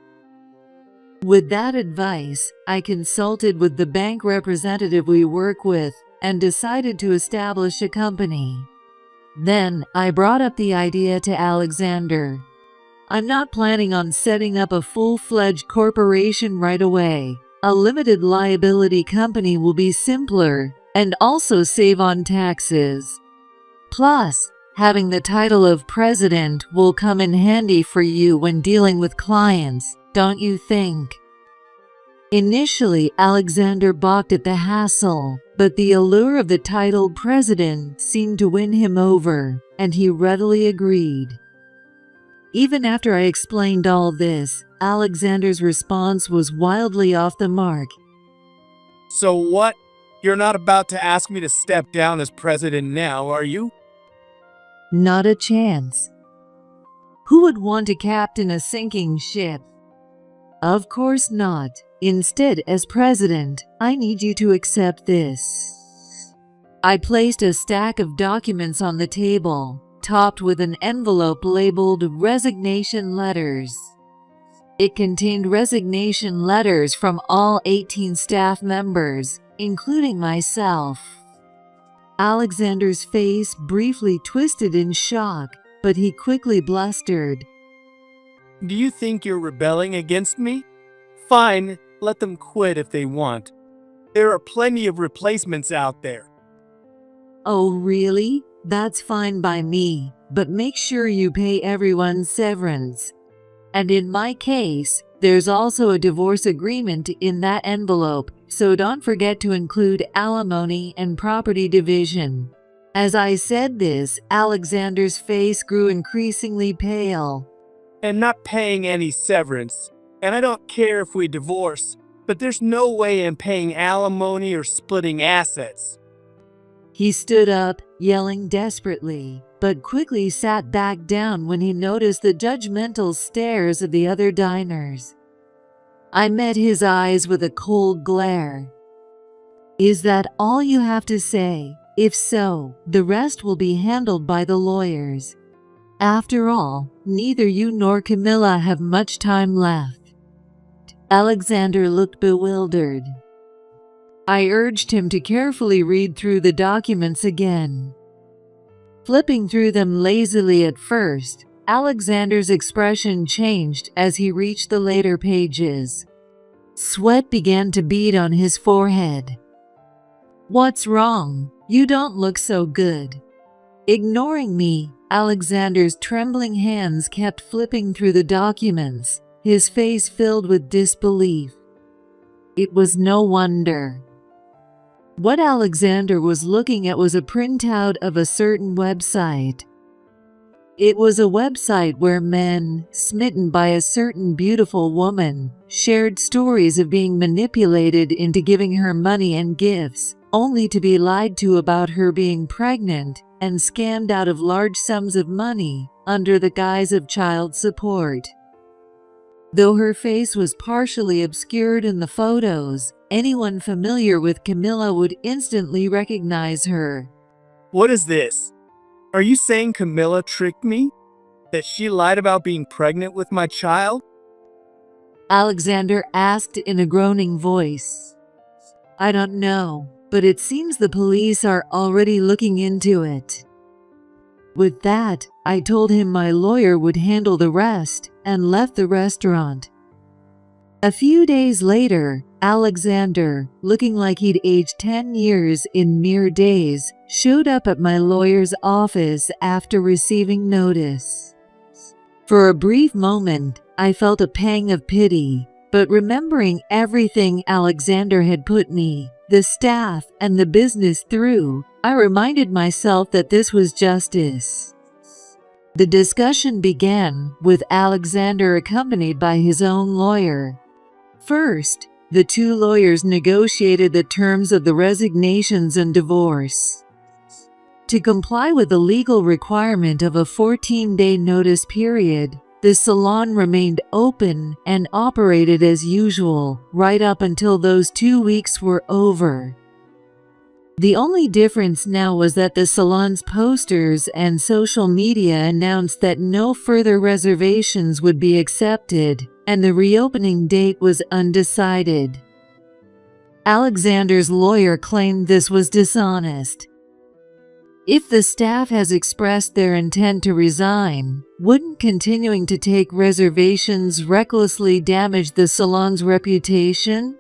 With that advice, I consulted with the bank representative we work with and decided to establish a company. Then, I brought up the idea to Alexander. I'm not planning on setting up a full-fledged corporation right away. A limited liability company will be simpler and also save on taxes. Plus, having the title of president will come in handy for you when dealing with clients, don't you think? Initially, Alexander balked at the hassle, but the allure of the titled president seemed to win him over, and he readily agreed. Even after I explained all this, Alexander's response was wildly off the mark. So what? You're not about to ask me to step down as president now, are you? Not a chance. Who would want to captain a sinking ship? Of course not. Instead, as president, I need you to accept this. I placed a stack of documents on the table, topped with an envelope labeled resignation letters. It contained resignation letters from all 18 staff members, including myself. Alexander's face briefly twisted in shock, but he quickly blustered. Do you think you're rebelling against me? Fine, let them quit if they want. There are plenty of replacements out there. Oh, really? That's fine by me, but make sure you pay everyone's severance. And in my case, there's also a divorce agreement in that envelope, so don't forget to include alimony and property division. As I said this, Alexander's face grew increasingly pale. And not paying any severance. And I don't care if we divorce, but there's no way I'm paying alimony or splitting assets. He stood up, yelling desperately, but quickly sat back down when he noticed the judgmental stares of the other diners. I met his eyes with a cold glare. Is that all you have to say? If so, the rest will be handled by the lawyers. After all, neither you nor Camilla have much time left. Alexander looked bewildered. I urged him to carefully read through the documents again. Flipping through them lazily at first, Alexander's expression changed as he reached the later pages. Sweat began to bead on his forehead. What's wrong? You don't look so good. Ignoring me, Alexander's trembling hands kept flipping through the documents, his face filled with disbelief. It was no wonder. What Alexander was looking at was a printout of a certain website. It was a website where men, smitten by a certain beautiful woman, shared stories of being manipulated into giving her money and gifts, only to be lied to about her being pregnant and scammed out of large sums of money under the guise of child support. Though her face was partially obscured in the photos, anyone familiar with Camilla would instantly recognize her. What is this? Are you saying Camilla tricked me? That she lied about being pregnant with my child? Alexander asked in a groaning voice. I don't know, but it seems the police are already looking into it. With that, I told him my lawyer would handle the rest and left the restaurant. A few days later, Alexander, looking like he'd aged 10 years in mere days, showed up at my lawyer's office after receiving notice. For a brief moment, I felt a pang of pity, but remembering everything Alexander had put me, the staff, and the business through, I reminded myself that this was justice. The discussion began, with Alexander accompanied by his own lawyer. First, the two lawyers negotiated the terms of the resignations and divorce. To comply with the legal requirement of a 14-day notice period, the salon remained open and operated as usual right up until those 2 weeks were over. The only difference now was that the salon's posters and social media announced that no further reservations would be accepted, and the reopening date was undecided. Alexander's lawyer claimed this was dishonest. If the staff has expressed their intent to resign, wouldn't continuing to take reservations recklessly damage the salon's reputation?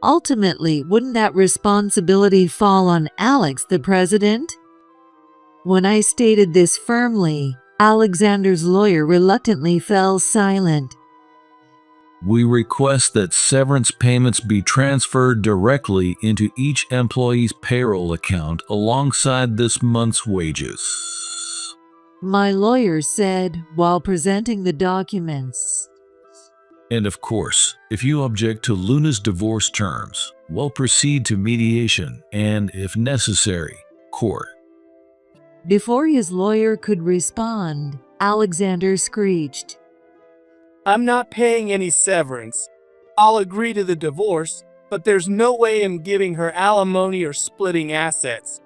Ultimately, wouldn't that responsibility fall on Alex, the president? When I stated this firmly, Alexander's lawyer reluctantly fell silent. we request that severance payments be transferred directly into each employee's payroll account alongside this month's wages," my lawyer said while presenting the documents. And of course, if you object to Luna's divorce terms, we'll proceed to mediation and, if necessary, court. Before his lawyer could respond, Alexander screeched, I'm not paying any severance. I'll agree to the divorce, but there's no way I'm giving her alimony or splitting assets.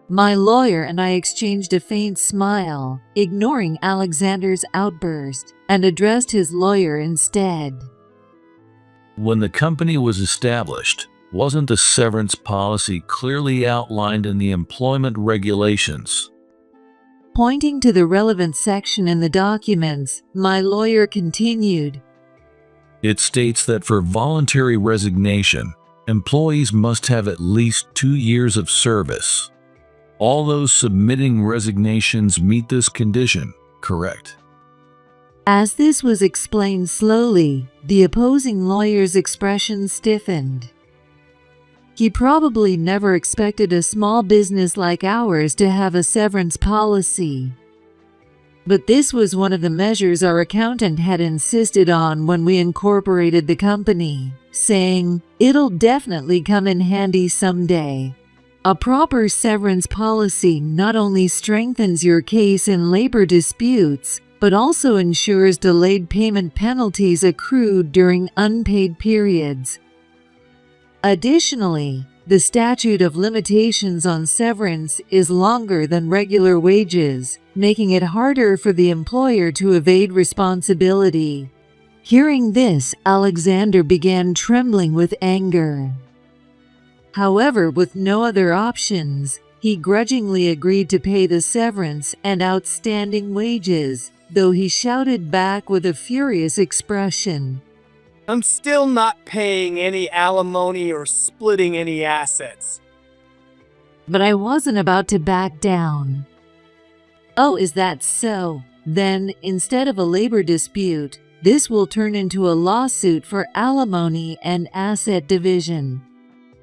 My lawyer and I exchanged a faint smile, ignoring Alexander's outburst, and addressed his lawyer instead. When the company was established, wasn't the severance policy clearly outlined in the employment regulations? Pointing to the relevant section in the documents, my lawyer continued, It states that for voluntary resignation, employees must have at least 2 years of service. All those submitting resignations meet this condition, correct? As this was explained slowly, the opposing lawyer's expression stiffened. He probably never expected a small business like ours to have a severance policy. But this was one of the measures our accountant had insisted on when we incorporated the company, saying, "It'll definitely come in handy someday." A proper severance policy not only strengthens your case in labor disputes, but also ensures delayed payment penalties accrued during unpaid periods. Additionally, the statute of limitations on severance is longer than regular wages, making it harder for the employer to evade responsibility. Hearing this, Alexander began trembling with anger. However, with no other options, he grudgingly agreed to pay the severance and outstanding wages, though he shouted back with a furious expression, I'm still not paying any alimony or splitting any assets. But I wasn't about to back down. Oh, is that so? Then, instead of a labor dispute, this will turn into a lawsuit for alimony and asset division.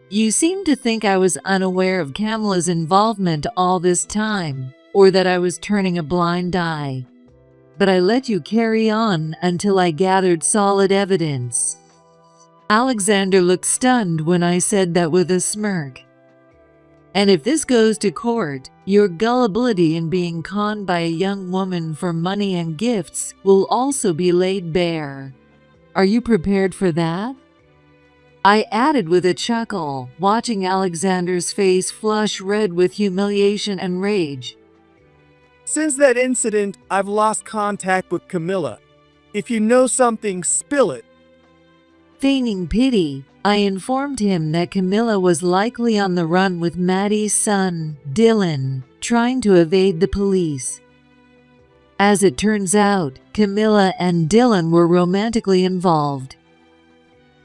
You seem to think I was unaware of Kamala's involvement all this time, or that I was turning a blind eye. But I let you carry on until I gathered solid evidence. Alexander looked stunned when I said that with a smirk. And if this goes to court, your gullibility in being conned by a young woman for money and gifts will also be laid bare. Are you prepared for that? I added with a chuckle, watching Alexander's face flush red with humiliation and rage. Since that incident, I've lost contact with Camilla. If you know something, spill it. Feigning pity, I informed him that Camilla was likely on the run with Maddie's son, Dylan, trying to evade the police. As it turns out, Camilla and Dylan were romantically involved.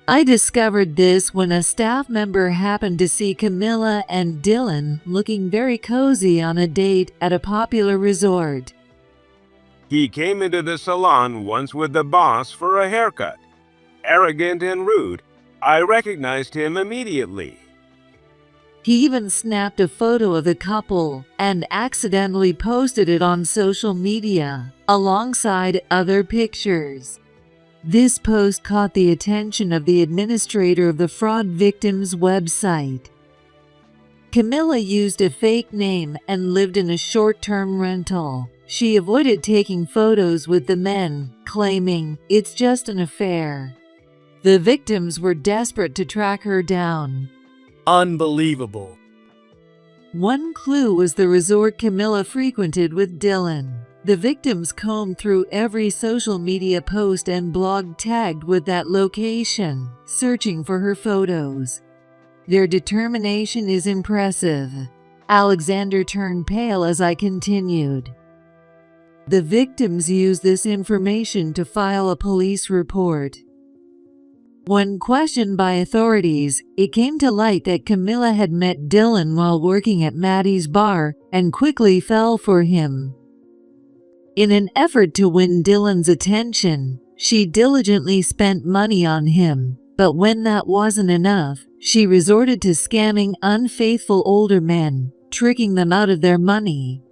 I discovered this when a staff member happened to see Camilla and Dylan looking very cozy on a date at a popular resort. He came into the salon once with the boss for a haircut. Arrogant and rude, I recognized him immediately. He even snapped a photo of the couple and accidentally posted it on social media, alongside other pictures. This post caught the attention of the administrator of the fraud victims website. Camilla used a fake name and lived in a short-term rental. She avoided taking photos with the men, claiming, "It's just an affair." The victims were desperate to track her down. Unbelievable. One clue was the resort Camilla frequented with Dylan. The victims combed through every social media post and blog tagged with that location, searching for her photos. Their determination is impressive. Alexander turned pale as I continued. The victims used this information to file a police report. When questioned by authorities, it came to light that Camilla had met Dylan while working at Maddie's bar and quickly fell for him. In an effort to win Dylan's attention, She diligently spent money on him, but when that wasn't enough, she resorted to scamming unfaithful older men, tricking them out of their money.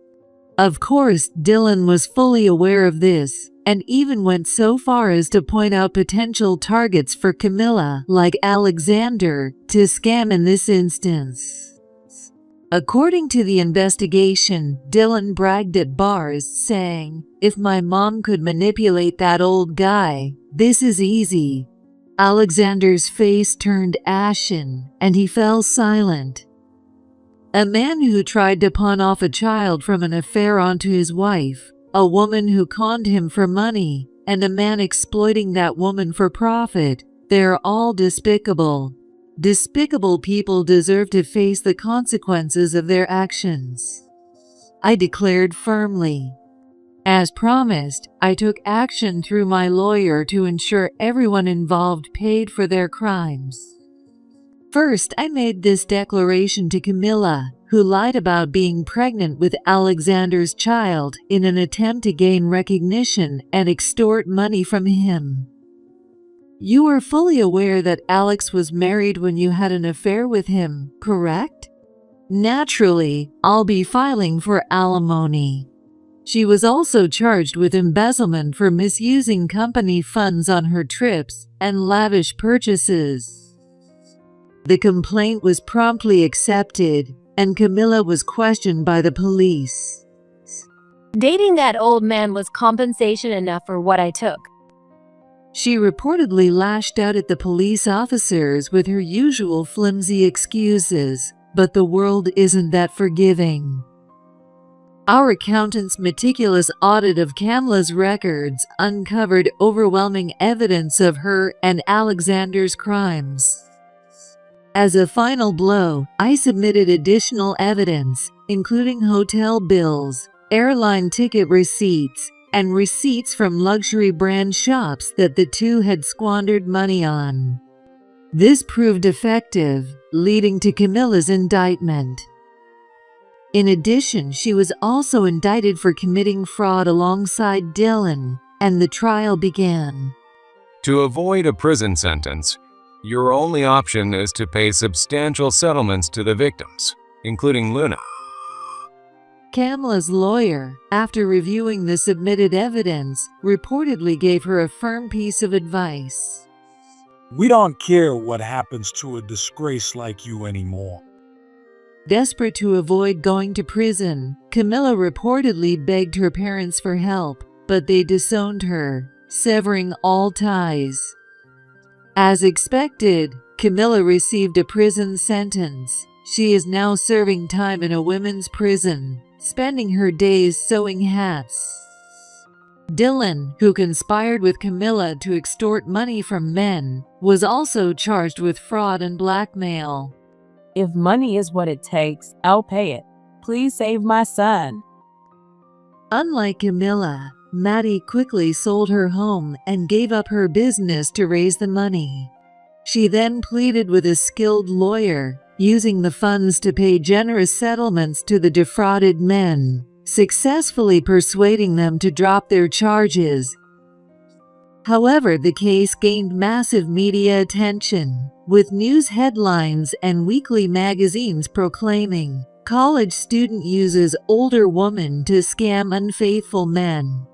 Of course, Dylan was fully aware of this, and even went so far as to point out potential targets for Camilla, like Alexander, to scam in this instance. According to the investigation, Dylan bragged at bars, saying, "If my mom could manipulate that old guy, this is easy." Alexander's face turned ashen, and he fell silent. A man who tried to pawn off a child from an affair onto his wife, a woman who conned him for money, and a man exploiting that woman for profit, they're all despicable. Despicable people deserve to face the consequences of their actions, I declared firmly. As promised, I took action through my lawyer to ensure everyone involved paid for their crimes. First, I made this declaration to Camilla, who lied about being pregnant with Alexander's child in an attempt to gain recognition and extort money from him. You are fully aware that Alex was married when you had an affair with him, correct? Naturally, I'll be filing for alimony. She was also charged with embezzlement for misusing company funds on her trips and lavish purchases. The complaint was promptly accepted, and Camilla was questioned by the police. Dating that old man was compensation enough for what I took. She reportedly lashed out at the police officers with her usual flimsy excuses, but the world isn't that forgiving. Our accountant's meticulous audit of Camilla's records uncovered overwhelming evidence of her and Alexander's crimes. As a final blow, I submitted additional evidence, including hotel bills, airline ticket receipts, and receipts from luxury brand shops that the two had squandered money on. This proved effective, leading to Camilla's indictment. In addition, she was also indicted for committing fraud alongside Dylan, and the trial began. To avoid a prison sentence, your only option is to pay substantial settlements to the victims, including Luna. Camilla's lawyer, after reviewing the submitted evidence, reportedly gave her a firm piece of advice. We don't care what happens to a disgrace like you anymore. Desperate to avoid going to prison, Camilla reportedly begged her parents for help, but they disowned her, severing all ties. As expected, Camilla received a prison sentence. She is now serving time in a women's prison, spending her days sewing hats. Dylan, who conspired with Camilla to extort money from men, was also charged with fraud and blackmail. If money is what it takes, I'll pay it. Please save my son. Unlike Camilla, Maddie quickly sold her home and gave up her business to raise the money. She then pleaded with a skilled lawyer, using the funds to pay generous settlements to the defrauded men, successfully persuading them to drop their charges. However, the case gained massive media attention, with news headlines and weekly magazines proclaiming, "College student uses older woman to scam unfaithful men."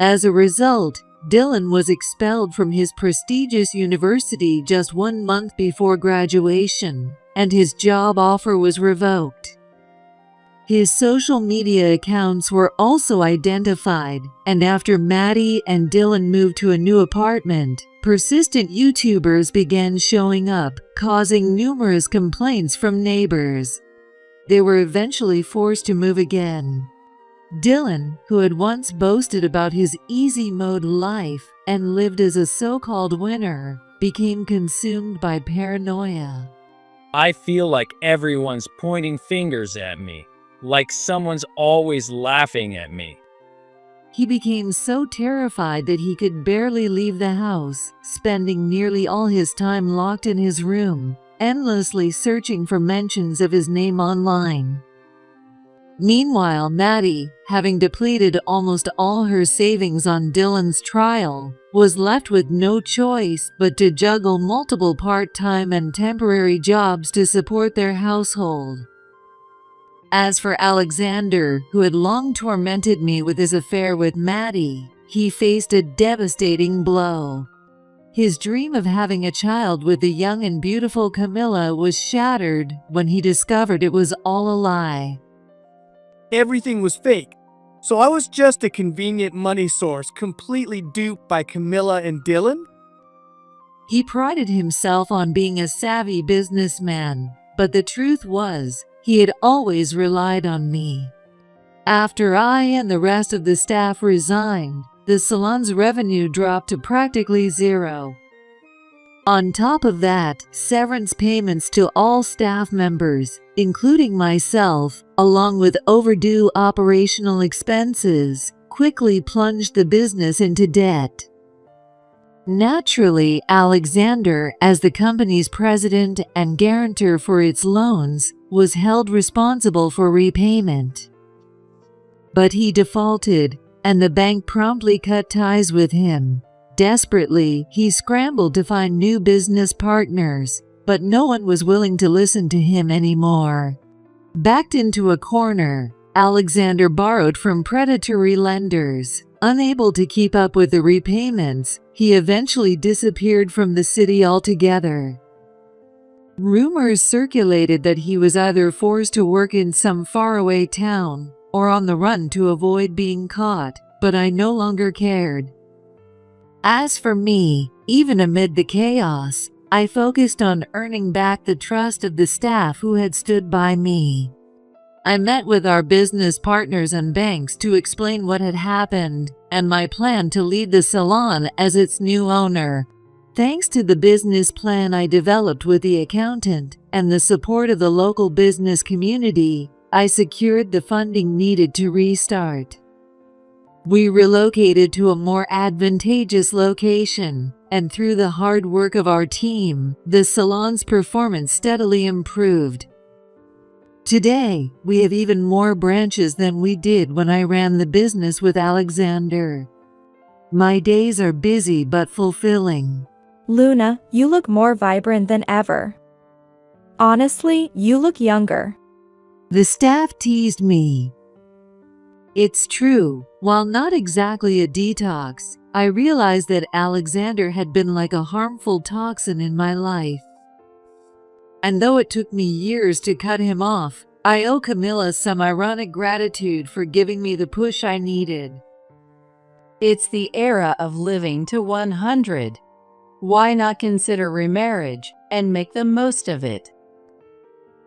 As a result, Dylan was expelled from his prestigious university just 1 month before graduation, and his job offer was revoked. His social media accounts were also identified, and after Maddie and Dylan moved to a new apartment, persistent YouTubers began showing up, causing numerous complaints from neighbors. They were eventually forced to move again. Dylan, who had once boasted about his easy mode life and lived as a so-called winner, became consumed by paranoia. I feel like everyone's pointing fingers at me, like someone's always laughing at me. He became so terrified that he could barely leave the house, spending nearly all his time locked in his room, endlessly searching for mentions of his name online. Meanwhile, Maddie, having depleted almost all her savings on Dylan's trial, was left with no choice but to juggle multiple part-time and temporary jobs to support their household. As for Alexander, who had long tormented me with his affair with Maddie, he faced a devastating blow. His dream of having a child with the young and beautiful Camilla was shattered when he discovered it was all a lie. Everything was fake, so I was just a convenient money source completely duped by Camilla and Dylan? He prided himself on being a savvy businessman, but the truth was, he had always relied on me. After I and the rest of the staff resigned, the salon's revenue dropped to practically zero. On top of that, severance payments to all staff members, including myself, along with overdue operational expenses, quickly plunged the business into debt. Naturally, Alexander, as the company's president and guarantor for its loans, was held responsible for repayment. But he defaulted, and the bank promptly cut ties with him. Desperately, he scrambled to find new business partners, but no one was willing to listen to him anymore. Backed into a corner, Alexander borrowed from predatory lenders. Unable to keep up with the repayments, he eventually disappeared from the city altogether. Rumors circulated that he was either forced to work in some faraway town or on the run to avoid being caught, but I no longer cared. As for me, even amid the chaos, I focused on earning back the trust of the staff who had stood by me. I met with our business partners and banks to explain what had happened and my plan to lead the salon as its new owner. Thanks to the business plan I developed with the accountant and the support of the local business community, I secured the funding needed to restart. We relocated to a more advantageous location, and through the hard work of our team, the salon's performance steadily improved. Today, we have even more branches than we did when I ran the business with Alexander. My days are busy but fulfilling. Luna, you look more vibrant than ever. Honestly, you look younger. The staff teased me. It's true, while not exactly a detox, I realized that Alexander had been like a harmful toxin in my life. And though it took me years to cut him off, I owe Camilla some ironic gratitude for giving me the push I needed. It's the era of living to 100. Why not consider remarriage and make the most of it?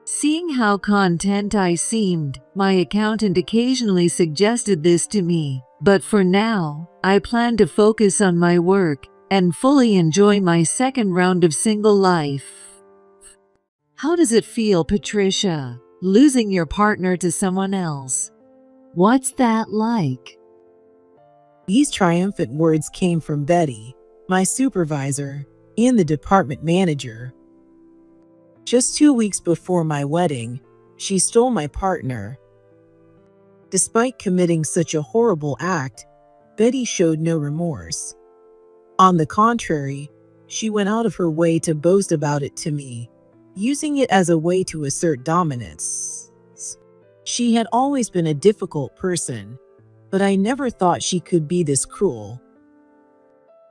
Seeing how content I seemed, my accountant occasionally suggested this to me, but for now, I plan to focus on my work and fully enjoy my second round of single life. How does it feel, Patricia, losing your partner to someone else? What's that like? These triumphant words came from Betty, my supervisor, and the department manager. Just 2 weeks before my wedding, she stole my partner. Despite committing such a horrible act, Betty showed no remorse. On the contrary, she went out of her way to boast about it to me, using it as a way to assert dominance. She had always been a difficult person, but I never thought she could be this cruel.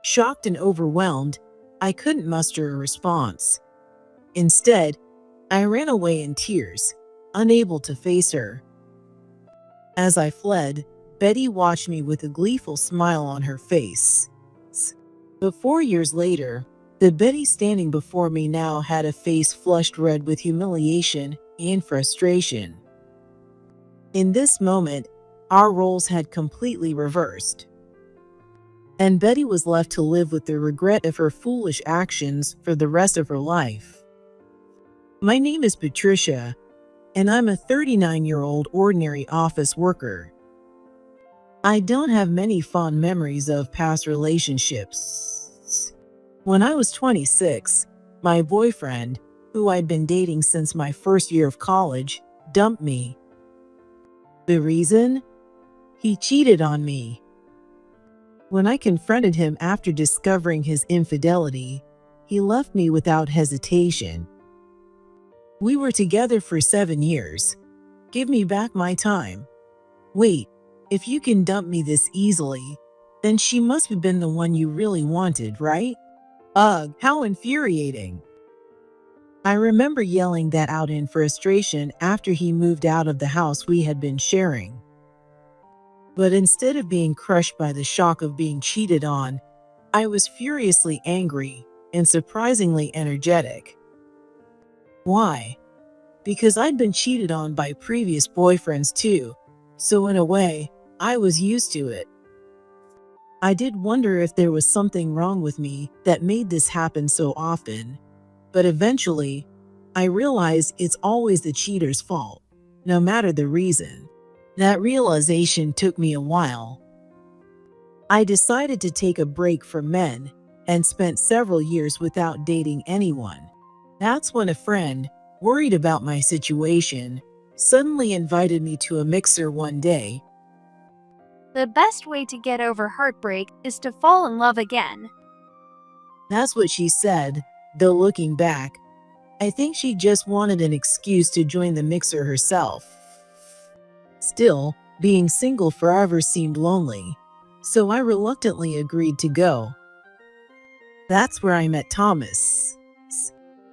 Shocked and overwhelmed, I couldn't muster a response. Instead, I ran away in tears, unable to face her. As I fled, Betty watched me with a gleeful smile on her face. But 4 years later, the Betty standing before me now had a face flushed red with humiliation and frustration. In this moment, our roles had completely reversed, and Betty was left to live with the regret of her foolish actions for the rest of her life. My name is Patricia, and I'm a 39-year-old ordinary office worker. I don't have many fond memories of past relationships. When I was 26, my boyfriend, who I'd been dating since my first year of college, dumped me. The reason? He cheated on me. When I confronted him after discovering his infidelity, he left me without hesitation. We were together for 7 years. Give me back my time. Wait, if you can dump me this easily, then she must have been the one you really wanted, right? Ugh, how infuriating. I remember yelling that out in frustration after he moved out of the house we had been sharing. But instead of being crushed by the shock of being cheated on, I was furiously angry and surprisingly energetic. Why? Because I'd been cheated on by previous boyfriends too, so in a way, I was used to it. I did wonder if there was something wrong with me that made this happen so often, but eventually, I realized it's always the cheater's fault, no matter the reason. That realization took me a while. I decided to take a break from men and spent several years without dating anyone. That's when a friend, worried about my situation, suddenly invited me to a mixer one day. The best way to get over heartbreak is to fall in love again. That's what she said, though looking back, I think she just wanted an excuse to join the mixer herself. Still, being single forever seemed lonely, so I reluctantly agreed to go. That's where I met Thomas.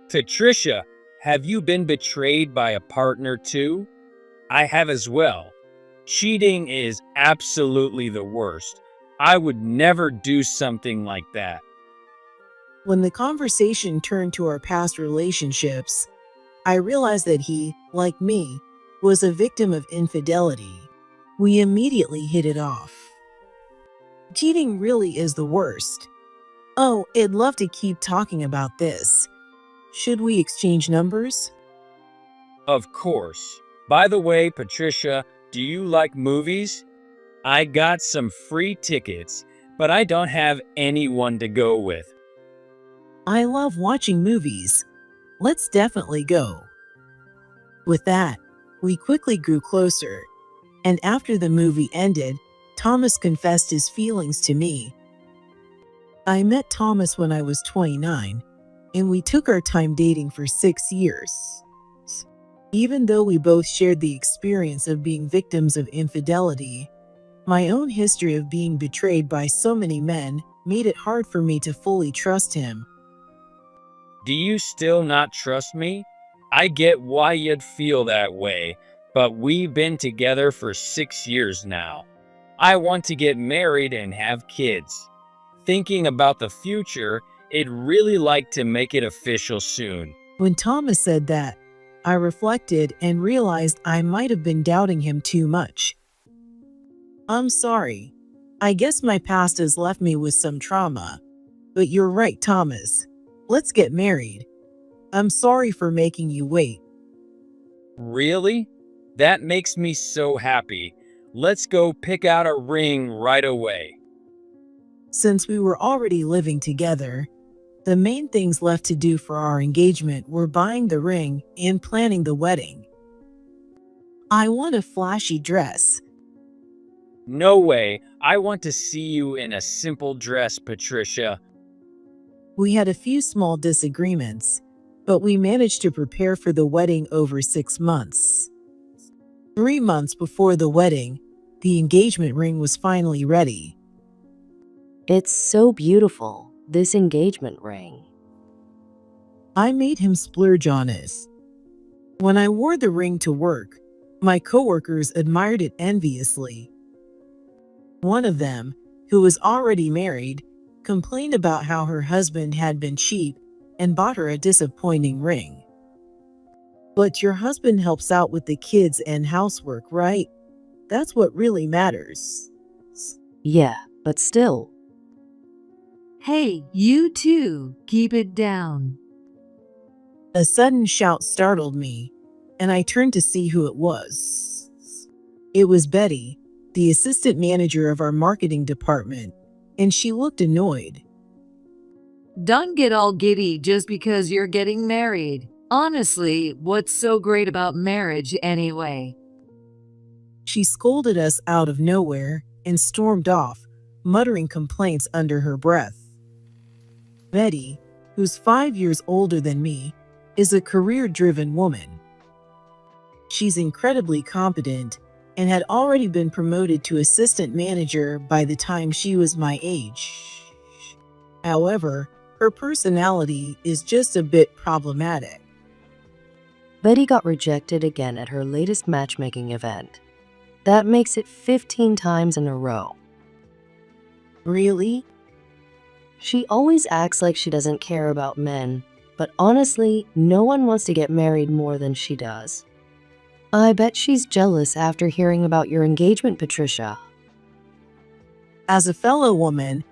Patricia, have you been betrayed by a partner too? I have as well. Cheating is absolutely the worst. I would never do something like that. When the conversation turned to our past relationships, I realized that he, like me, was a victim of infidelity. We immediately hit it off. Cheating really is the worst. Oh, I'd love to keep talking about this. Should we exchange numbers? Of course. By the way, Patricia, do you like movies? I got some free tickets, but I don't have anyone to go with. I love watching movies. Let's definitely go. With that, we quickly grew closer, and after the movie ended, Thomas confessed his feelings to me. I met Thomas when I was 29, and we took our time dating for 6 years. Even though we both shared the experience of being victims of infidelity, my own history of being betrayed by so many men made it hard for me to fully trust him. Do you still not trust me? I get why you'd feel that way, but we've been together for 6 years now. I want to get married and have kids. Thinking about the future, I'd really like to make it official soon. When Thomas said that, I reflected and realized I might have been doubting him too much. I'm sorry. I guess my past has left me with some trauma. But you're right, Thomas. Let's get married. I'm sorry for making you wait. Really? That makes me so happy. Let's go pick out a ring right away. Since we were already living together, the main things left to do for our engagement were buying the ring and planning the wedding. I want a flashy dress. No way. I want to see you in a simple dress, Patricia. We had a few small disagreements, but we managed to prepare for the wedding over 6 months. 3 months before the wedding, the engagement ring was finally ready. It's so beautiful, this engagement ring. I made him splurge on it. When I wore the ring to work, my coworkers admired it enviously. One of them, who was already married, complained about how her husband had been cheap and bought her a disappointing ring. But your husband helps out with the kids and housework, right? That's what really matters. Yeah, but still. Hey, you too, keep it down. A sudden shout startled me, and I turned to see who it was. It was Betty, the assistant manager of our marketing department, and she looked annoyed. Don't get all giddy just because you're getting married. Honestly, what's so great about marriage anyway? She scolded us out of nowhere and stormed off, muttering complaints under her breath. Betty, who's 5 years older than me, is a career-driven woman. She's incredibly competent and had already been promoted to assistant manager by the time she was my age. However, her personality is just a bit problematic. Betty got rejected again at her latest matchmaking event. That makes it 15 times in a row. Really? She always acts like she doesn't care about men, but honestly, no one wants to get married more than she does. I bet she's jealous after hearing about your engagement, Patricia. As a fellow woman,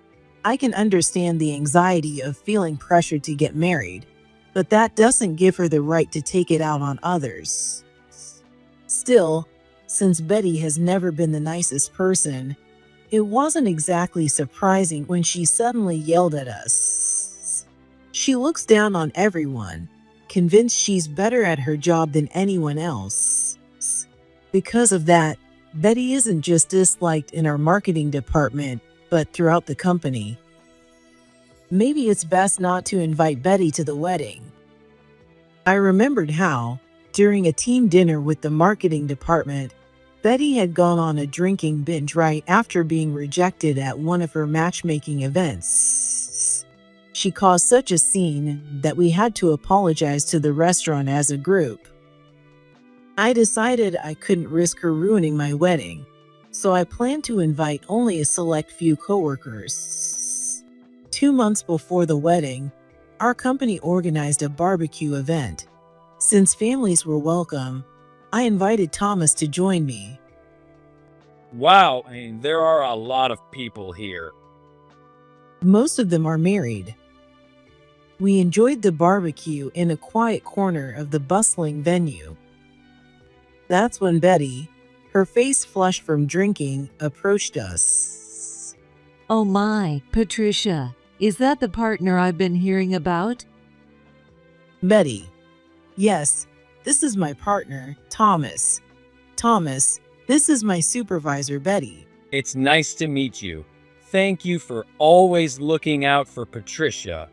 I can understand the anxiety of feeling pressured to get married, but that doesn't give her the right to take it out on others. Still, since Betty has never been the nicest person, it wasn't exactly surprising when she suddenly yelled at us. She looks down on everyone, convinced she's better at her job than anyone else. Because of that, Betty isn't just disliked in our marketing department, but throughout the company. Maybe it's best not to invite Betty to the wedding. I remembered how, during a team dinner with the marketing department, Betty had gone on a drinking binge right after being rejected at one of her matchmaking events. She caused such a scene that we had to apologize to the restaurant as a group. I decided I couldn't risk her ruining my wedding, so I planned to invite only a select few coworkers. 2 months before the wedding, our company organized a barbecue event. Since families were welcome, I invited Thomas to join me. Wow, I mean, there are a lot of people here. Most of them are married. We enjoyed the barbecue in a quiet corner of the bustling venue. That's when Betty, her face flushed from drinking, approached us. Oh my, Patricia, is that the partner I've been hearing about? Betty, yes, this is my partner, Thomas. Thomas, this is my supervisor, Betty. It's nice to meet you. Thank you for always looking out for Patricia.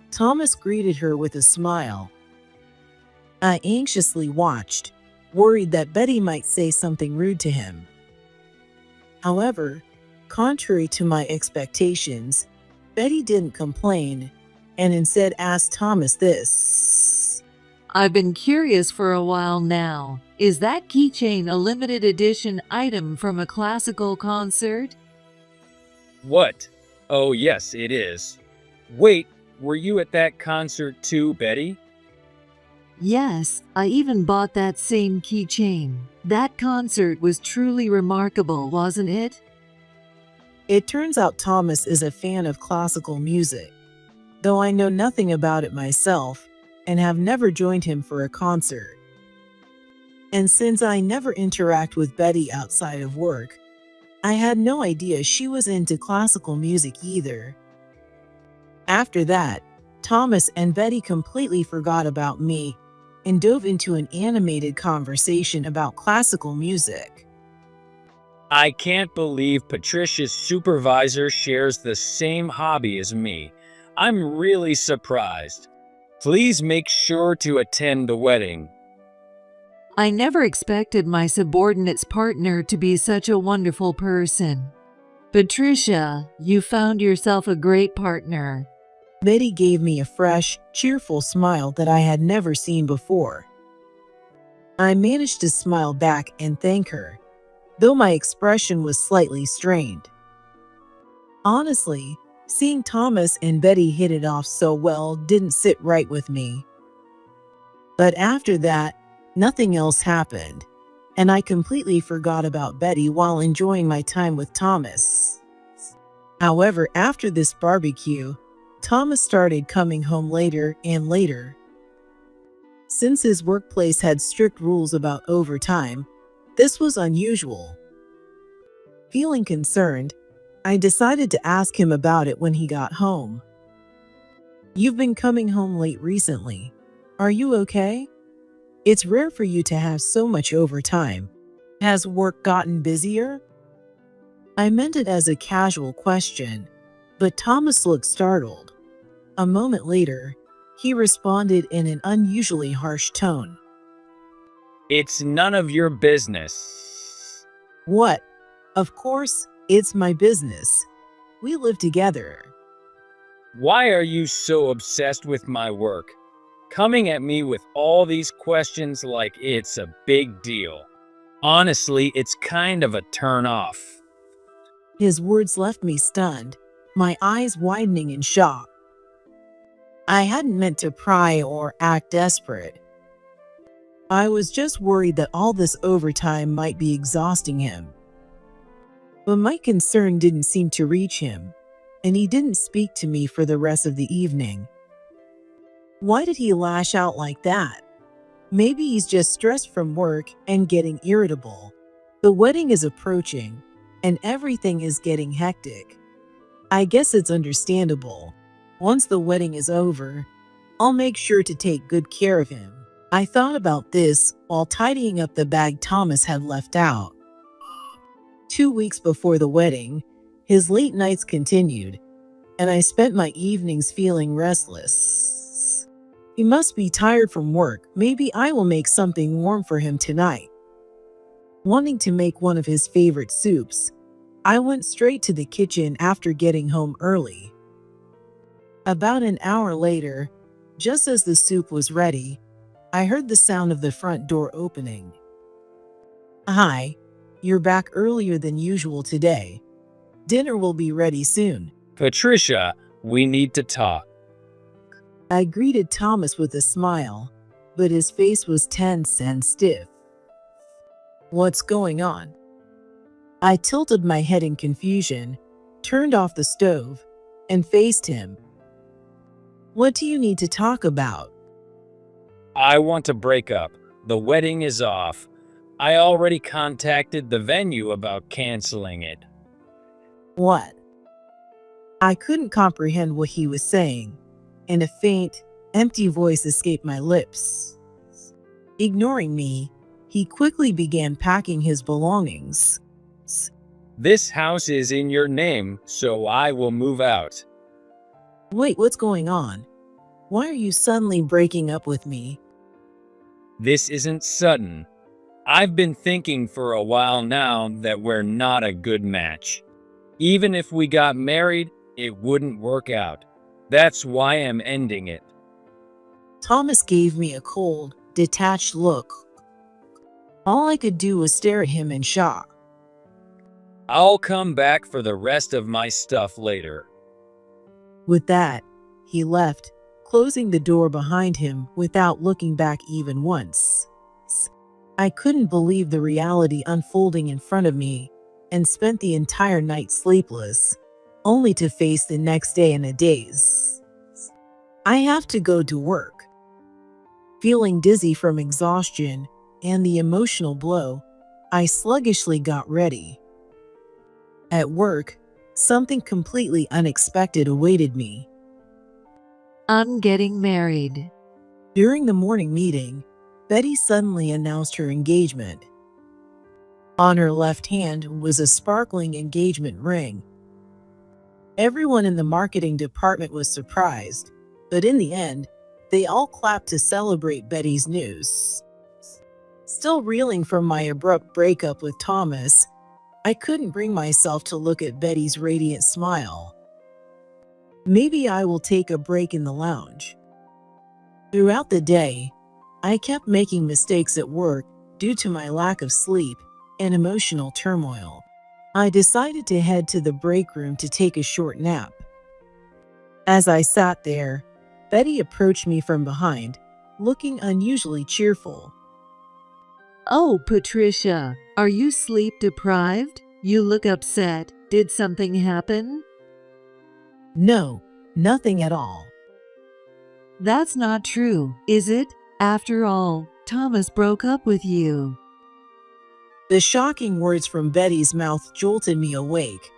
Thomas greeted her with a smile. I anxiously watched, worried that Betty might say something rude to him. However, contrary to my expectations, Betty didn't complain and instead asked Thomas this. I've been curious for a while now. Is that keychain a limited edition item from a classical concert? What? Oh yes, it is. Wait, were you at that concert too, Betty? Yes, I even bought that same keychain. That concert was truly remarkable, wasn't it? It turns out Thomas is a fan of classical music, though I know nothing about it myself and have never joined him for a concert. And since I never interact with Betty outside of work, I had no idea she was into classical music either. After that, Thomas and Betty completely forgot about me and dove into an animated conversation about classical music. I can't believe Patricia's supervisor shares the same hobby as me. I'm really surprised. Please make sure to attend the wedding. I never expected my subordinate's partner to be such a wonderful person. Patricia, you found yourself a great partner. Betty gave me a fresh, cheerful smile that I had never seen before. I managed to smile back and thank her, though my expression was slightly strained. Honestly, seeing Thomas and Betty hit it off so well didn't sit right with me. But after that, nothing else happened, and I completely forgot about Betty while enjoying my time with Thomas. However, after this barbecue, Thomas started coming home later and later. Since his workplace had strict rules about overtime, this was unusual. Feeling concerned, I decided to ask him about it when he got home. "You've been coming home late recently. Are you okay? It's rare for you to have so much overtime. Has work gotten busier? I meant it as a casual question, but Thomas looked startled. A moment later, he responded in an unusually harsh tone. It's none of your business. What? Of course, it's my business. We live together. Why are you so obsessed with my work? Coming at me with all these questions like it's a big deal. Honestly, it's kind of a turn off. His words left me stunned, my eyes widening in shock. I hadn't meant to pry or act desperate. I was just worried that all this overtime might be exhausting him. But my concern didn't seem to reach him, and he didn't speak to me for the rest of the evening. Why did he lash out like that? Maybe he's just stressed from work and getting irritable. The wedding is approaching, and everything is getting hectic. I guess it's understandable. Once the wedding is over, I'll make sure to take good care of him. I thought about this while tidying up the bag Thomas had left out. 2 weeks before the wedding, his late nights continued, and I spent my evenings feeling restless. He must be tired from work. Maybe I will make something warm for him tonight. Wanting to make one of his favorite soups, I went straight to the kitchen after getting home early. About an hour later, just as the soup was ready, I heard the sound of the front door opening. Hi, you're back earlier than usual today. Dinner will be ready soon. Patricia, we need to talk. I greeted Thomas with a smile, but his face was tense and stiff. What's going on? I tilted my head in confusion, turned off the stove, and faced him. What do you need to talk about? I want to break up. The wedding is off. I already contacted the venue about canceling it. What? I couldn't comprehend what he was saying, and a faint, empty voice escaped my lips. Ignoring me, he quickly began packing his belongings. This house is in your name, so I will move out. Wait, what's going on? Why are you suddenly breaking up with me? This isn't sudden. I've been thinking for a while now that we're not a good match. Even if we got married, it wouldn't work out. That's why I'm ending it. Thomas gave me a cold, detached look. All I could do was stare at him in shock. I'll come back for the rest of my stuff later. With that, he left, closing the door behind him without looking back even once. I couldn't believe the reality unfolding in front of me and spent the entire night sleepless, only to face the next day in a daze. I have to go to work. Feeling dizzy from exhaustion and the emotional blow, I sluggishly got ready. At work, something completely unexpected awaited me. I'm getting married. During the morning meeting, Betty suddenly announced her engagement. On her left hand was a sparkling engagement ring. Everyone in the marketing department was surprised, but in the end, they all clapped to celebrate Betty's news. Still reeling from my abrupt breakup with Thomas, I couldn't bring myself to look at Betty's radiant smile. Maybe I will take a break in the lounge. Throughout the day, I kept making mistakes at work due to my lack of sleep and emotional turmoil. I decided to head to the break room to take a short nap. As I sat there, Betty approached me from behind, looking unusually cheerful. Oh, Patricia, are you sleep deprived? You look upset. Did something happen? No, nothing at all. That's not true, is it? After all, Thomas broke up with you. The shocking words from Betty's mouth jolted me awake,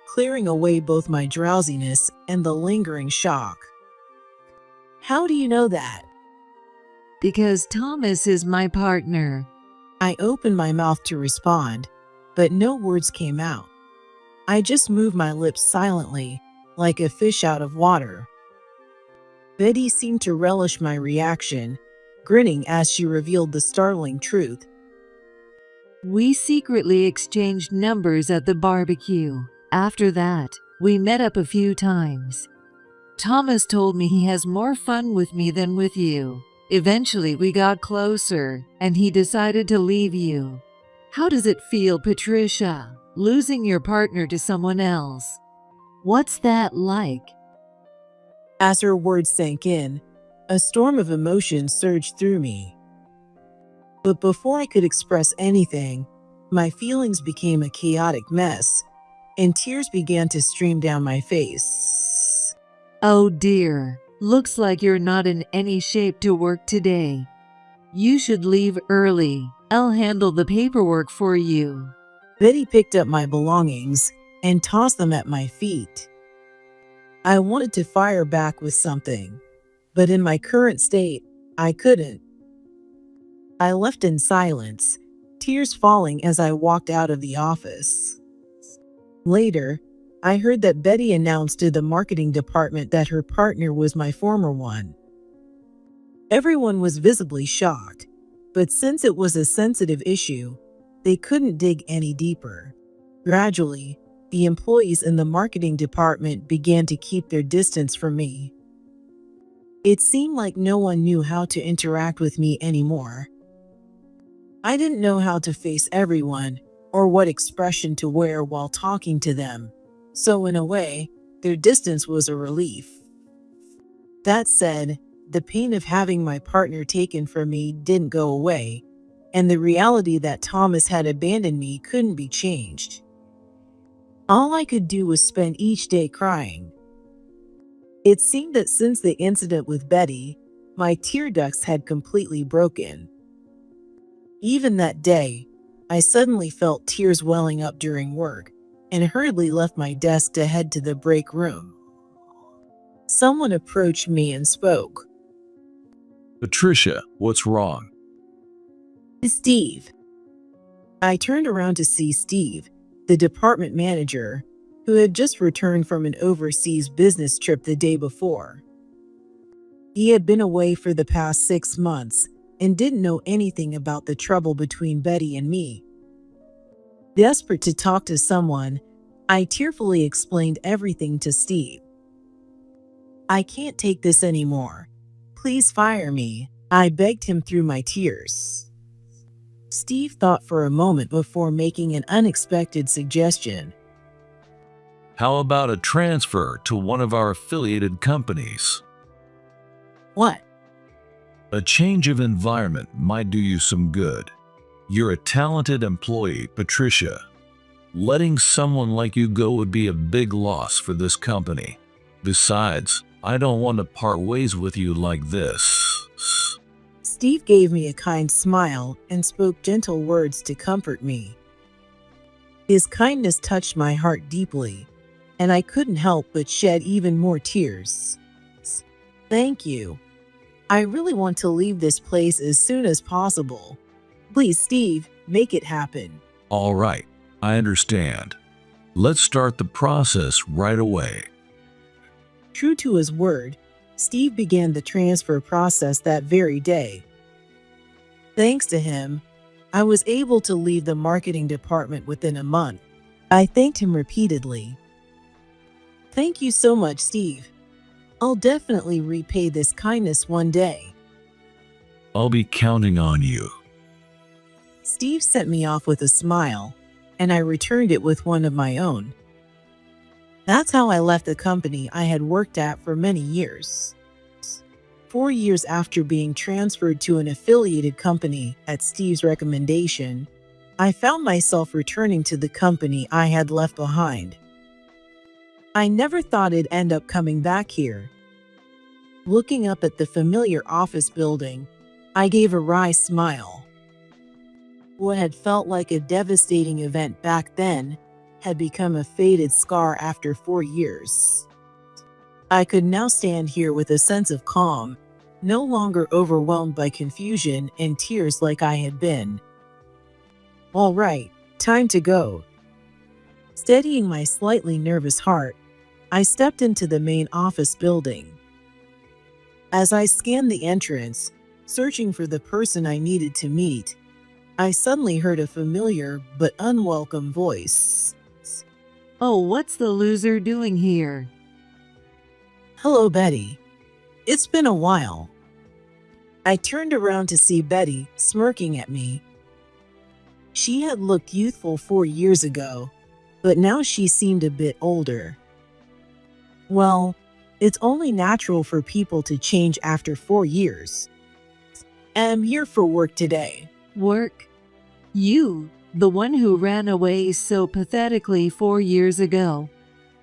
clearing away both my drowsiness and the lingering shock. How do you know that? Because Thomas is my partner. I opened my mouth to respond, but no words came out. I just moved my lips silently, like a fish out of water. Betty seemed to relish my reaction, grinning as she revealed the startling truth. We secretly exchanged numbers at the barbecue. After that, we met up a few times. Thomas told me he has more fun with me than with you. Eventually, we got closer, and he decided to leave you. How does it feel, Patricia, losing your partner to someone else? What's that like? As her words sank in, a storm of emotion surged through me. But before I could express anything, my feelings became a chaotic mess, and tears began to stream down my face. Oh dear, looks like you're not in any shape to work today. You should leave early. I'll handle the paperwork for you. Betty picked up my belongings and tossed them at my feet. I wanted to fire back with something, but in my current state, I couldn't. I left in silence, tears falling as I walked out of the office. Later, I heard that Betty announced to the marketing department that her partner was my former one. Everyone was visibly shocked, but since it was a sensitive issue, they couldn't dig any deeper. Gradually, the employees in the marketing department began to keep their distance from me. It seemed like no one knew how to interact with me anymore. I didn't know how to face everyone or what expression to wear while talking to them, so in a way, their distance was a relief. That said, the pain of having my partner taken from me didn't go away, and the reality that Thomas had abandoned me couldn't be changed. All I could do was spend each day crying. It seemed that since the incident with Betty, my tear ducts had completely broken. Even that day, I suddenly felt tears welling up during work and hurriedly left my desk to head to the break room. Someone approached me and spoke. Patricia, what's wrong? Steve. I turned around to see Steve, the department manager, who had just returned from an overseas business trip the day before. He had been away for the past 6 months and didn't know anything about the trouble between Betty and me. Desperate to talk to someone, I tearfully explained everything to Steve. I can't take this anymore. Please fire me, I begged him through my tears. Steve thought for a moment before making an unexpected suggestion. How about a transfer to one of our affiliated companies? What? A change of environment might do you some good. You're a talented employee, Patricia. Letting someone like you go would be a big loss for this company. Besides, I don't want to part ways with you like this. Steve gave me a kind smile and spoke gentle words to comfort me. His kindness touched my heart deeply, and I couldn't help but shed even more tears. Thank you. I really want to leave this place as soon as possible. Please, Steve, make it happen. All right, I understand. Let's start the process right away. True to his word, Steve began the transfer process that very day. Thanks to him, I was able to leave the marketing department within a month. I thanked him repeatedly. Thank you so much, Steve. I'll definitely repay this kindness one day. I'll be counting on you. Steve sent me off with a smile, and I returned it with one of my own. That's how I left the company I had worked at for many years. 4 years after being transferred to an affiliated company at Steve's recommendation, I found myself returning to the company I had left behind. I never thought I'd end up coming back here. Looking up at the familiar office building, I gave a wry smile. What had felt like a devastating event back then had become a faded scar after 4 years. I could now stand here with a sense of calm, no longer overwhelmed by confusion and tears like I had been. All right, time to go. Steadying my slightly nervous heart, I stepped into the main office building. As I scanned the entrance, searching for the person I needed to meet, I suddenly heard a familiar but unwelcome voice. Oh, what's the loser doing here? Hello, Betty. It's been a while. I turned around to see Betty smirking at me. She had looked youthful 4 years ago, but now she seemed a bit older. Well, it's only natural for people to change after 4 years. I'm here for work today. Work? You, the one who ran away so pathetically 4 years ago.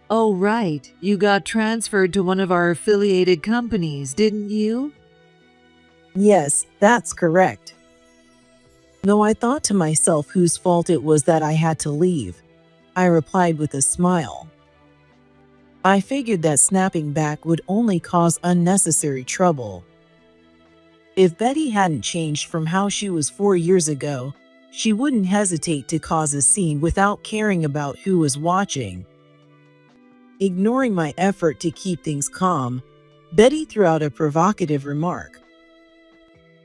Oh, right, you got transferred to one of our affiliated companies, didn't you? Yes, that's correct. Though I thought to myself whose fault it was that I had to leave, I replied with a smile. I figured that snapping back would only cause unnecessary trouble. If Betty hadn't changed from how she was 4 years ago, she wouldn't hesitate to cause a scene without caring about who was watching. Ignoring my effort to keep things calm, Betty threw out a provocative remark.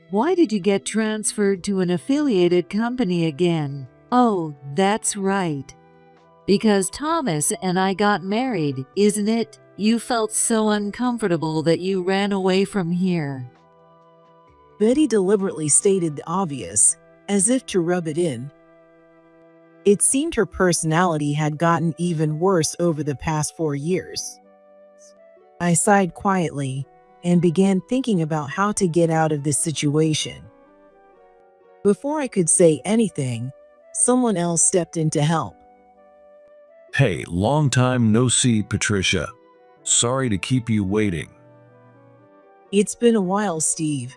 Why did you get transferred to an affiliated company again? Oh, that's right. Because Thomas and I got married, isn't it? You felt so uncomfortable that you ran away from here. Betty deliberately stated the obvious, as if to rub it in. It seemed her personality had gotten even worse over the past 4 years. I sighed quietly and began thinking about how to get out of this situation. Before I could say anything, someone else stepped in to help. Hey, long time no see, Patricia. Sorry to keep you waiting. It's been a while, Steve.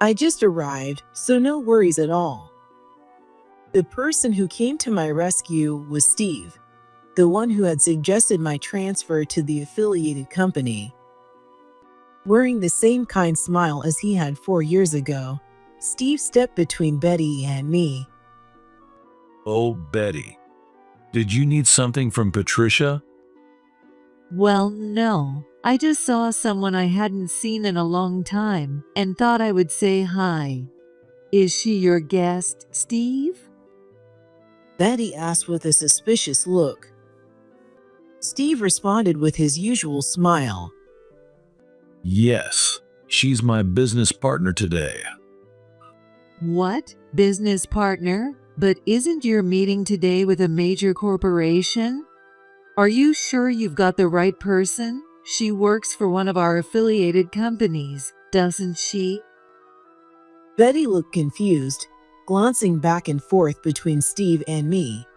I just arrived, so no worries at all. The person who came to my rescue was Steve, the one who had suggested my transfer to the affiliated company. Wearing the same kind smile as he had 4 years ago, Steve stepped between Betty and me. Oh, Betty. Did you need something from Patricia? Well, no. I just saw someone I hadn't seen in a long time and thought I would say hi. Is she your guest, Steve? Betty asked with a suspicious look. Steve responded with his usual smile. Yes, she's my business partner today. What? Business partner? But isn't your meeting today with a major corporation? Are you sure you've got the right person? She works for one of our affiliated companies, doesn't she? Betty looked confused, glancing back and forth between Steve and me.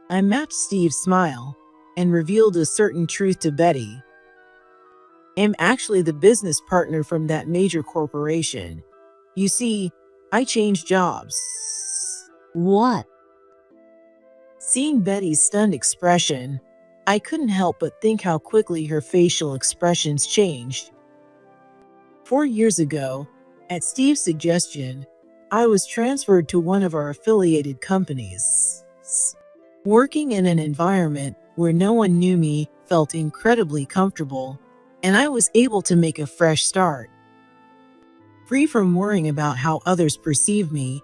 I matched Steve's smile and revealed a certain truth to Betty. I'm actually the business partner from that major corporation. You see, I changed jobs. What? Seeing Betty's stunned expression, I couldn't help but think how quickly her facial expressions changed. 4 years ago, at Steve's suggestion, I was transferred to one of our affiliated companies. Working in an environment where no one knew me felt incredibly comfortable, and I was able to make a fresh start. Free from worrying about how others perceive me,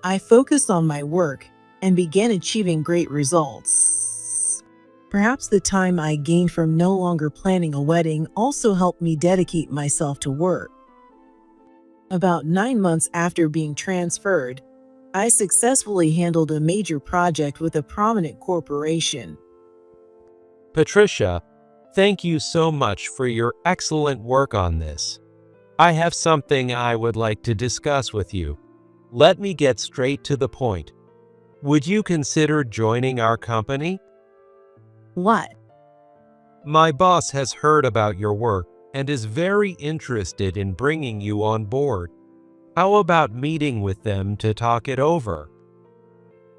I focused on my work and began achieving great results. Perhaps the time I gained from no longer planning a wedding also helped me dedicate myself to work. About 9 months after being transferred, I successfully handled a major project with a prominent corporation. Patricia, thank you so much for your excellent work on this. I have something I would like to discuss with you. Let me get straight to the point. Would you consider joining our company? What? My boss has heard about your work and is very interested in bringing you on board. How about meeting with them to talk it over?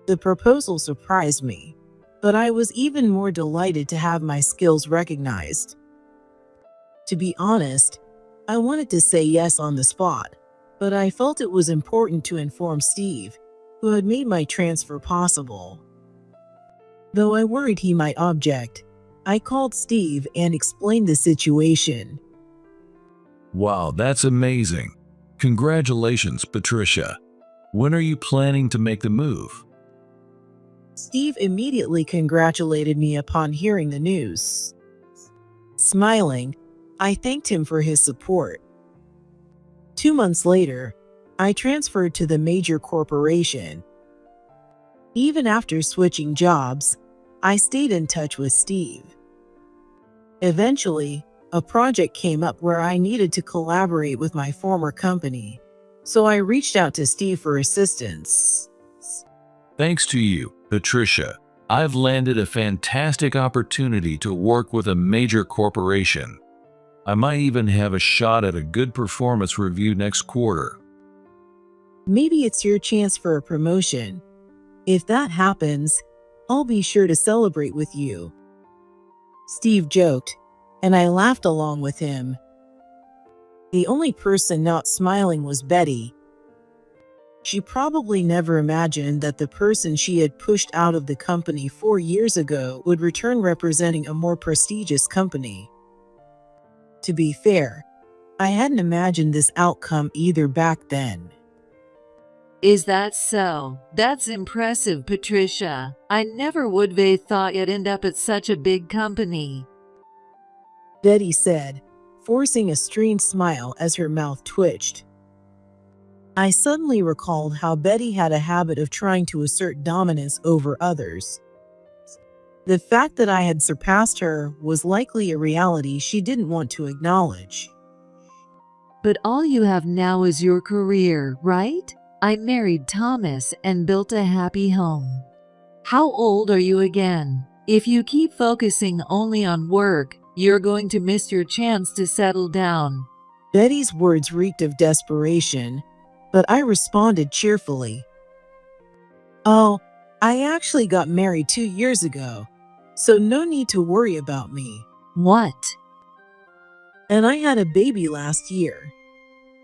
The proposal surprised me, but I was even more delighted to have my skills recognized. To be honest, I wanted to say yes on the spot, but I felt it was important to inform Steve, who had made my transfer possible. Though I worried he might object, I called Steve and explained the situation. Wow, that's amazing. Congratulations, Patricia. When are you planning to make the move? Steve immediately congratulated me upon hearing the news. Smiling, I thanked him for his support. 2 months later, I transferred to the major corporation. Even after switching jobs, I stayed in touch with Steve. Eventually, a project came up where I needed to collaborate with my former company, so I reached out to Steve for assistance. Thanks to you, Patricia, I've landed a fantastic opportunity to work with a major corporation. I might even have a shot at a good performance review next quarter. Maybe it's your chance for a promotion. If that happens, I'll be sure to celebrate with you. Steve joked, and I laughed along with him. The only person not smiling was Betty. She probably never imagined that the person she had pushed out of the company 4 years ago would return representing a more prestigious company. To be fair, I hadn't imagined this outcome either back then. Is that so? That's impressive, Patricia. I never would have thought you'd end up at such a big company. Betty said, forcing a strained smile as her mouth twitched. I suddenly recalled how Betty had a habit of trying to assert dominance over others. The fact that I had surpassed her was likely a reality she didn't want to acknowledge. But all you have now is your career, right? I married Thomas and built a happy home. How old are you again? If you keep focusing only on work, you're going to miss your chance to settle down. Betty's words reeked of desperation, but I responded cheerfully. Oh, I actually got married 2 years ago, so no need to worry about me. What? And I had a baby last year.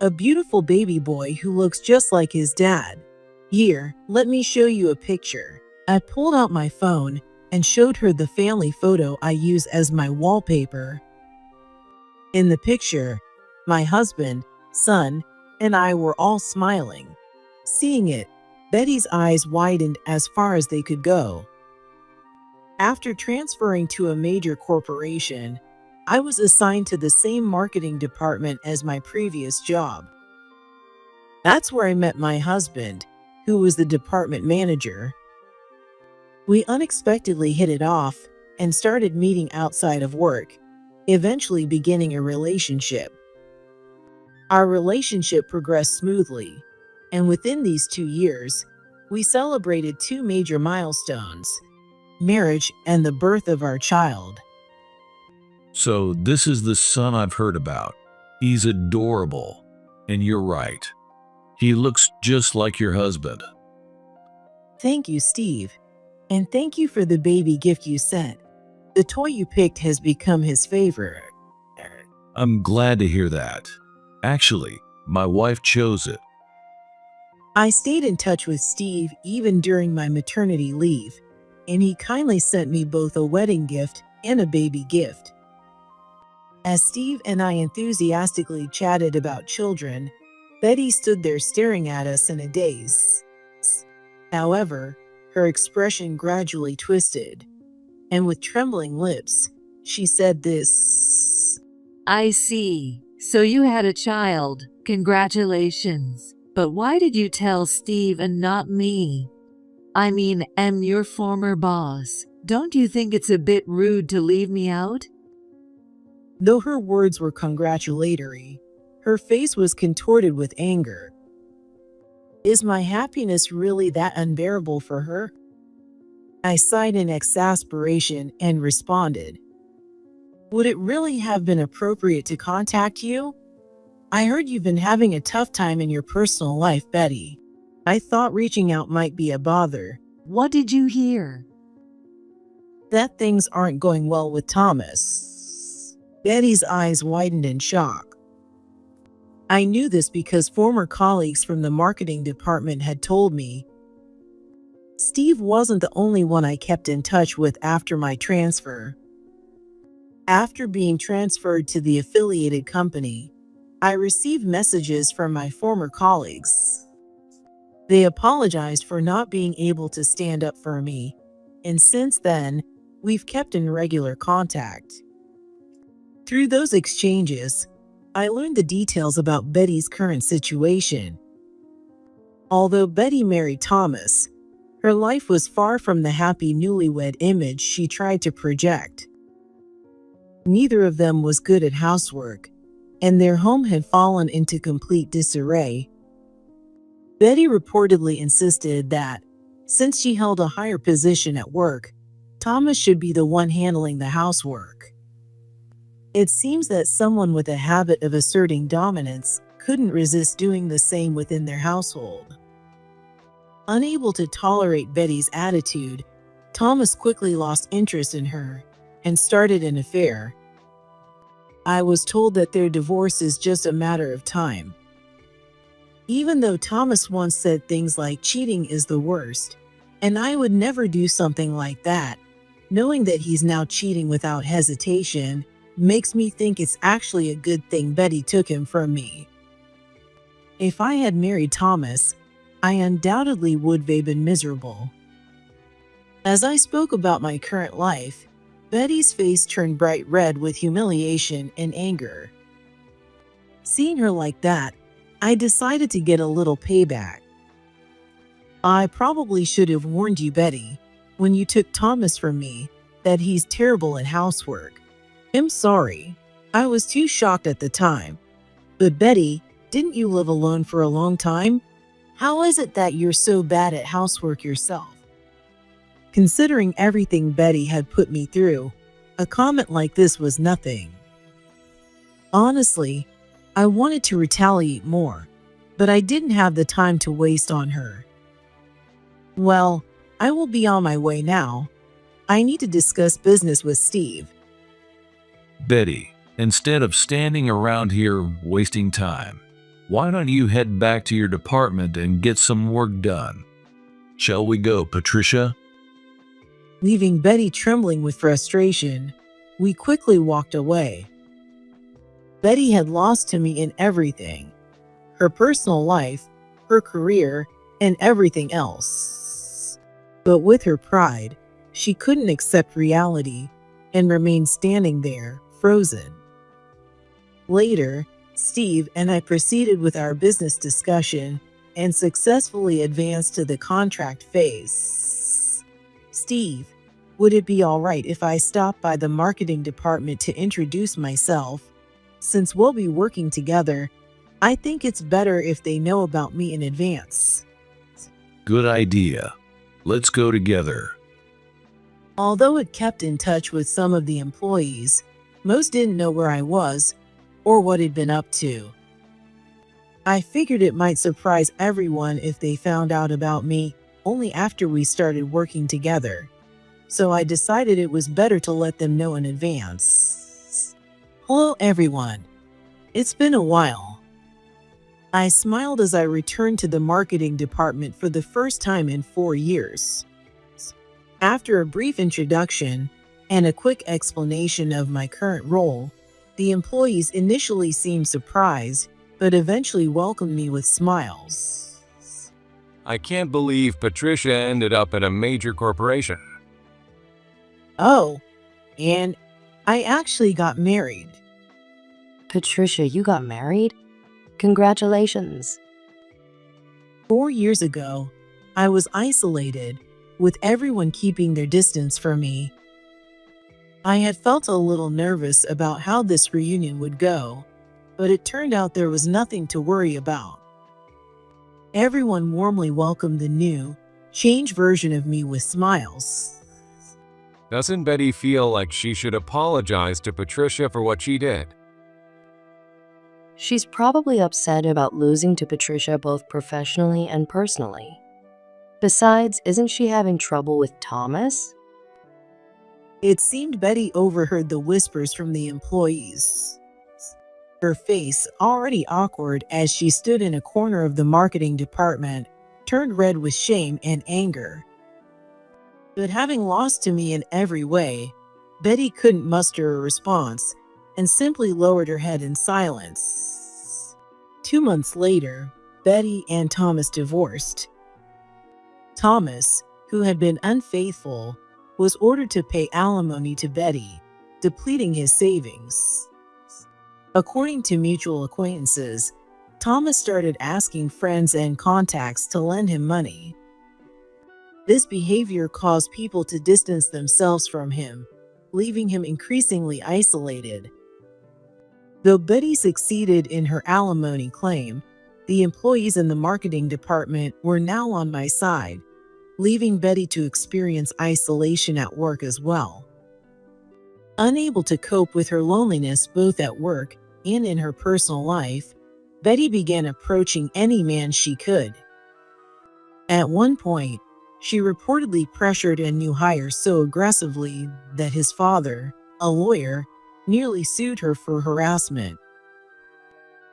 A beautiful baby boy who looks just like his dad. Here, let me show you a picture. I pulled out my phone and showed her the family photo I use as my wallpaper. In the picture, my husband, son, and I were all smiling. Seeing it, Betty's eyes widened as far as they could go. After transferring to a major corporation, I was assigned to the same marketing department as my previous job. That's where I met my husband, who was the department manager. We unexpectedly hit it off and started meeting outside of work, eventually beginning a relationship. Our relationship progressed smoothly, and within these 2 years, we celebrated 2 major milestones: marriage and the birth of our child. So this is the son I've heard about. He's adorable. And you're right. He looks just like your husband. Thank you, Steve. And thank you for the baby gift you sent. The toy you picked has become his favorite. I'm glad to hear that. Actually, my wife chose it. I stayed in touch with Steve even during my maternity leave, and he kindly sent me both a wedding gift and a baby gift. As Steve and I enthusiastically chatted about children, Betty stood there staring at us in a daze. However, her expression gradually twisted, and with trembling lips, she said this. I see. So you had a child. Congratulations. But why did you tell Steve and not me? I mean, am your former boss. Don't you think it's a bit rude to leave me out? Though her words were congratulatory, her face was contorted with anger. Is my happiness really that unbearable for her? I sighed in exasperation and responded, would it really have been appropriate to contact you? I heard you've been having a tough time in your personal life, Betty. I thought reaching out might be a bother. What did you hear? That things aren't going well with Thomas. Betty's eyes widened in shock. I knew this because former colleagues from the marketing department had told me, Steve wasn't the only one I kept in touch with after my transfer. After being transferred to the affiliated company, I received messages from my former colleagues. They apologized for not being able to stand up for me, and since then, we've kept in regular contact. Through those exchanges, I learned the details about Betty's current situation. Although Betty married Thomas, her life was far from the happy newlywed image she tried to project. Neither of them was good at housework, and their home had fallen into complete disarray. Betty reportedly insisted that, since she held a higher position at work, Thomas should be the one handling the housework. It seems that someone with a habit of asserting dominance couldn't resist doing the same within their household. Unable to tolerate Betty's attitude, Thomas quickly lost interest in her and started an affair. I was told that their divorce is just a matter of time. Even though Thomas once said things like cheating is the worst, and I would never do something like that, knowing that he's now cheating without hesitation makes me think it's actually a good thing Betty took him from me. If I had married Thomas, I undoubtedly would have been miserable. As I spoke about my current life, Betty's face turned bright red with humiliation and anger. Seeing her like that, I decided to get a little payback. I probably should have warned you, Betty, when you took Thomas from me, that he's terrible at housework. I'm sorry. I was too shocked at the time. But Betty, didn't you live alone for a long time? How is it that you're so bad at housework yourself? Considering everything Betty had put me through, a comment like this was nothing. Honestly, I wanted to retaliate more, but I didn't have the time to waste on her. Well, I will be on my way now. I need to discuss business with Steve. Betty, instead of standing around here wasting time, why don't you head back to your department and get some work done? Shall we go, Patricia? Leaving Betty trembling with frustration, we quickly walked away. Betty had lost to me in everything: her personal life, her career, and everything else. But with her pride, she couldn't accept reality and remained standing there, frozen. Later, Steve and I proceeded with our business discussion and successfully advanced to the contract phase. Steve, would it be all right if I stopped by the marketing department to introduce myself? Since we'll be working together, I think it's better if they know about me in advance. Good idea. Let's go together. Although it kept in touch with some of the employees, most didn't know where I was or what I'd been up to. I figured it might surprise everyone if they found out about me only after we started working together, so I decided it was better to let them know in advance. Hello everyone. It's been a while. I smiled as I returned to the marketing department for the first time in 4 years. After a brief introduction and a quick explanation of my current role, the employees initially seemed surprised, but eventually welcomed me with smiles. I can't believe Patricia ended up at a major corporation. Oh, and I actually got married. Patricia, you got married? Congratulations. 4 years ago, I was isolated, with everyone keeping their distance from me. I had felt a little nervous about how this reunion would go, but it turned out there was nothing to worry about. Everyone warmly welcomed the new, changed version of me with smiles. Doesn't Betty feel like she should apologize to Patricia for what she did? She's probably upset about losing to Patricia both professionally and personally. Besides, isn't she having trouble with Thomas? It seemed Betty overheard the whispers from the employees. Her face, already awkward as she stood in a corner of the marketing department, turned red with shame and anger. But having lost to me in every way, Betty couldn't muster a response and simply lowered her head in silence. 2 months later, Betty and Thomas divorced. Thomas, who had been unfaithful, was ordered to pay alimony to Betty, depleting his savings. According to mutual acquaintances, Thomas started asking friends and contacts to lend him money. This behavior caused people to distance themselves from him, leaving him increasingly isolated. Though Betty succeeded in her alimony claim, the employees in the marketing department were now on my side, leaving Betty to experience isolation at work as well. Unable to cope with her loneliness both at work and in her personal life, Betty began approaching any man she could. At one point, she reportedly pressured a new hire so aggressively that his father, a lawyer, nearly sued her for harassment.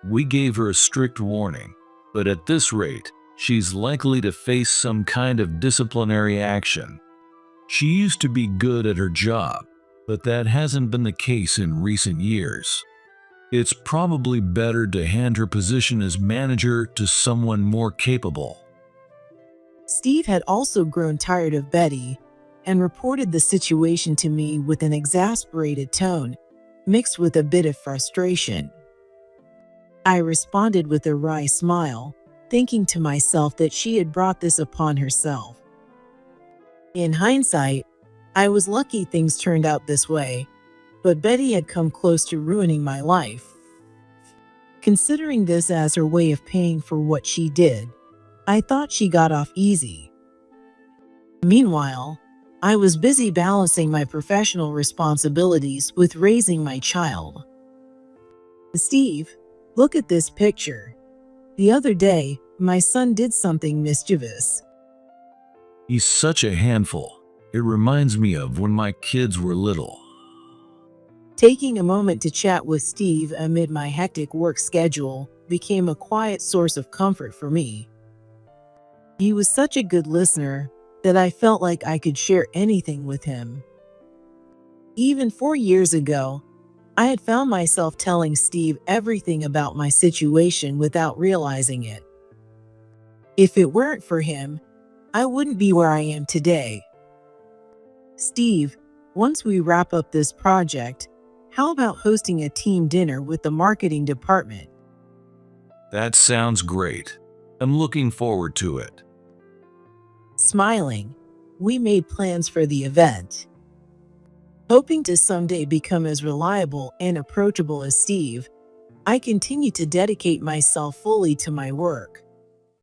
We gave her a strict warning, but at this rate, she's likely to face some kind of disciplinary action. She used to be good at her job, but that hasn't been the case in recent years. It's probably better to hand her position as manager to someone more capable. Steve had also grown tired of Betty and reported the situation to me with an exasperated tone, mixed with a bit of frustration. I responded with a wry smile, thinking to myself that she had brought this upon herself. In hindsight, I was lucky things turned out this way, but Betty had come close to ruining my life. Considering this as her way of paying for what she did, I thought she got off easy. Meanwhile, I was busy balancing my professional responsibilities with raising my child. Steve, look at this picture. The other day, my son did something mischievous. He's such a handful. It reminds me of when my kids were little. Taking a moment to chat with Steve amid my hectic work schedule became a quiet source of comfort for me. He was such a good listener that I felt like I could share anything with him. Even 4 years ago, I had found myself telling Steve everything about my situation without realizing it. If it weren't for him, I wouldn't be where I am today. Steve, once we wrap up this project, how about hosting a team dinner with the marketing department? That sounds great. I'm looking forward to it. Smiling, we made plans for the event. Hoping to someday become as reliable and approachable as Steve, I continued to dedicate myself fully to my work.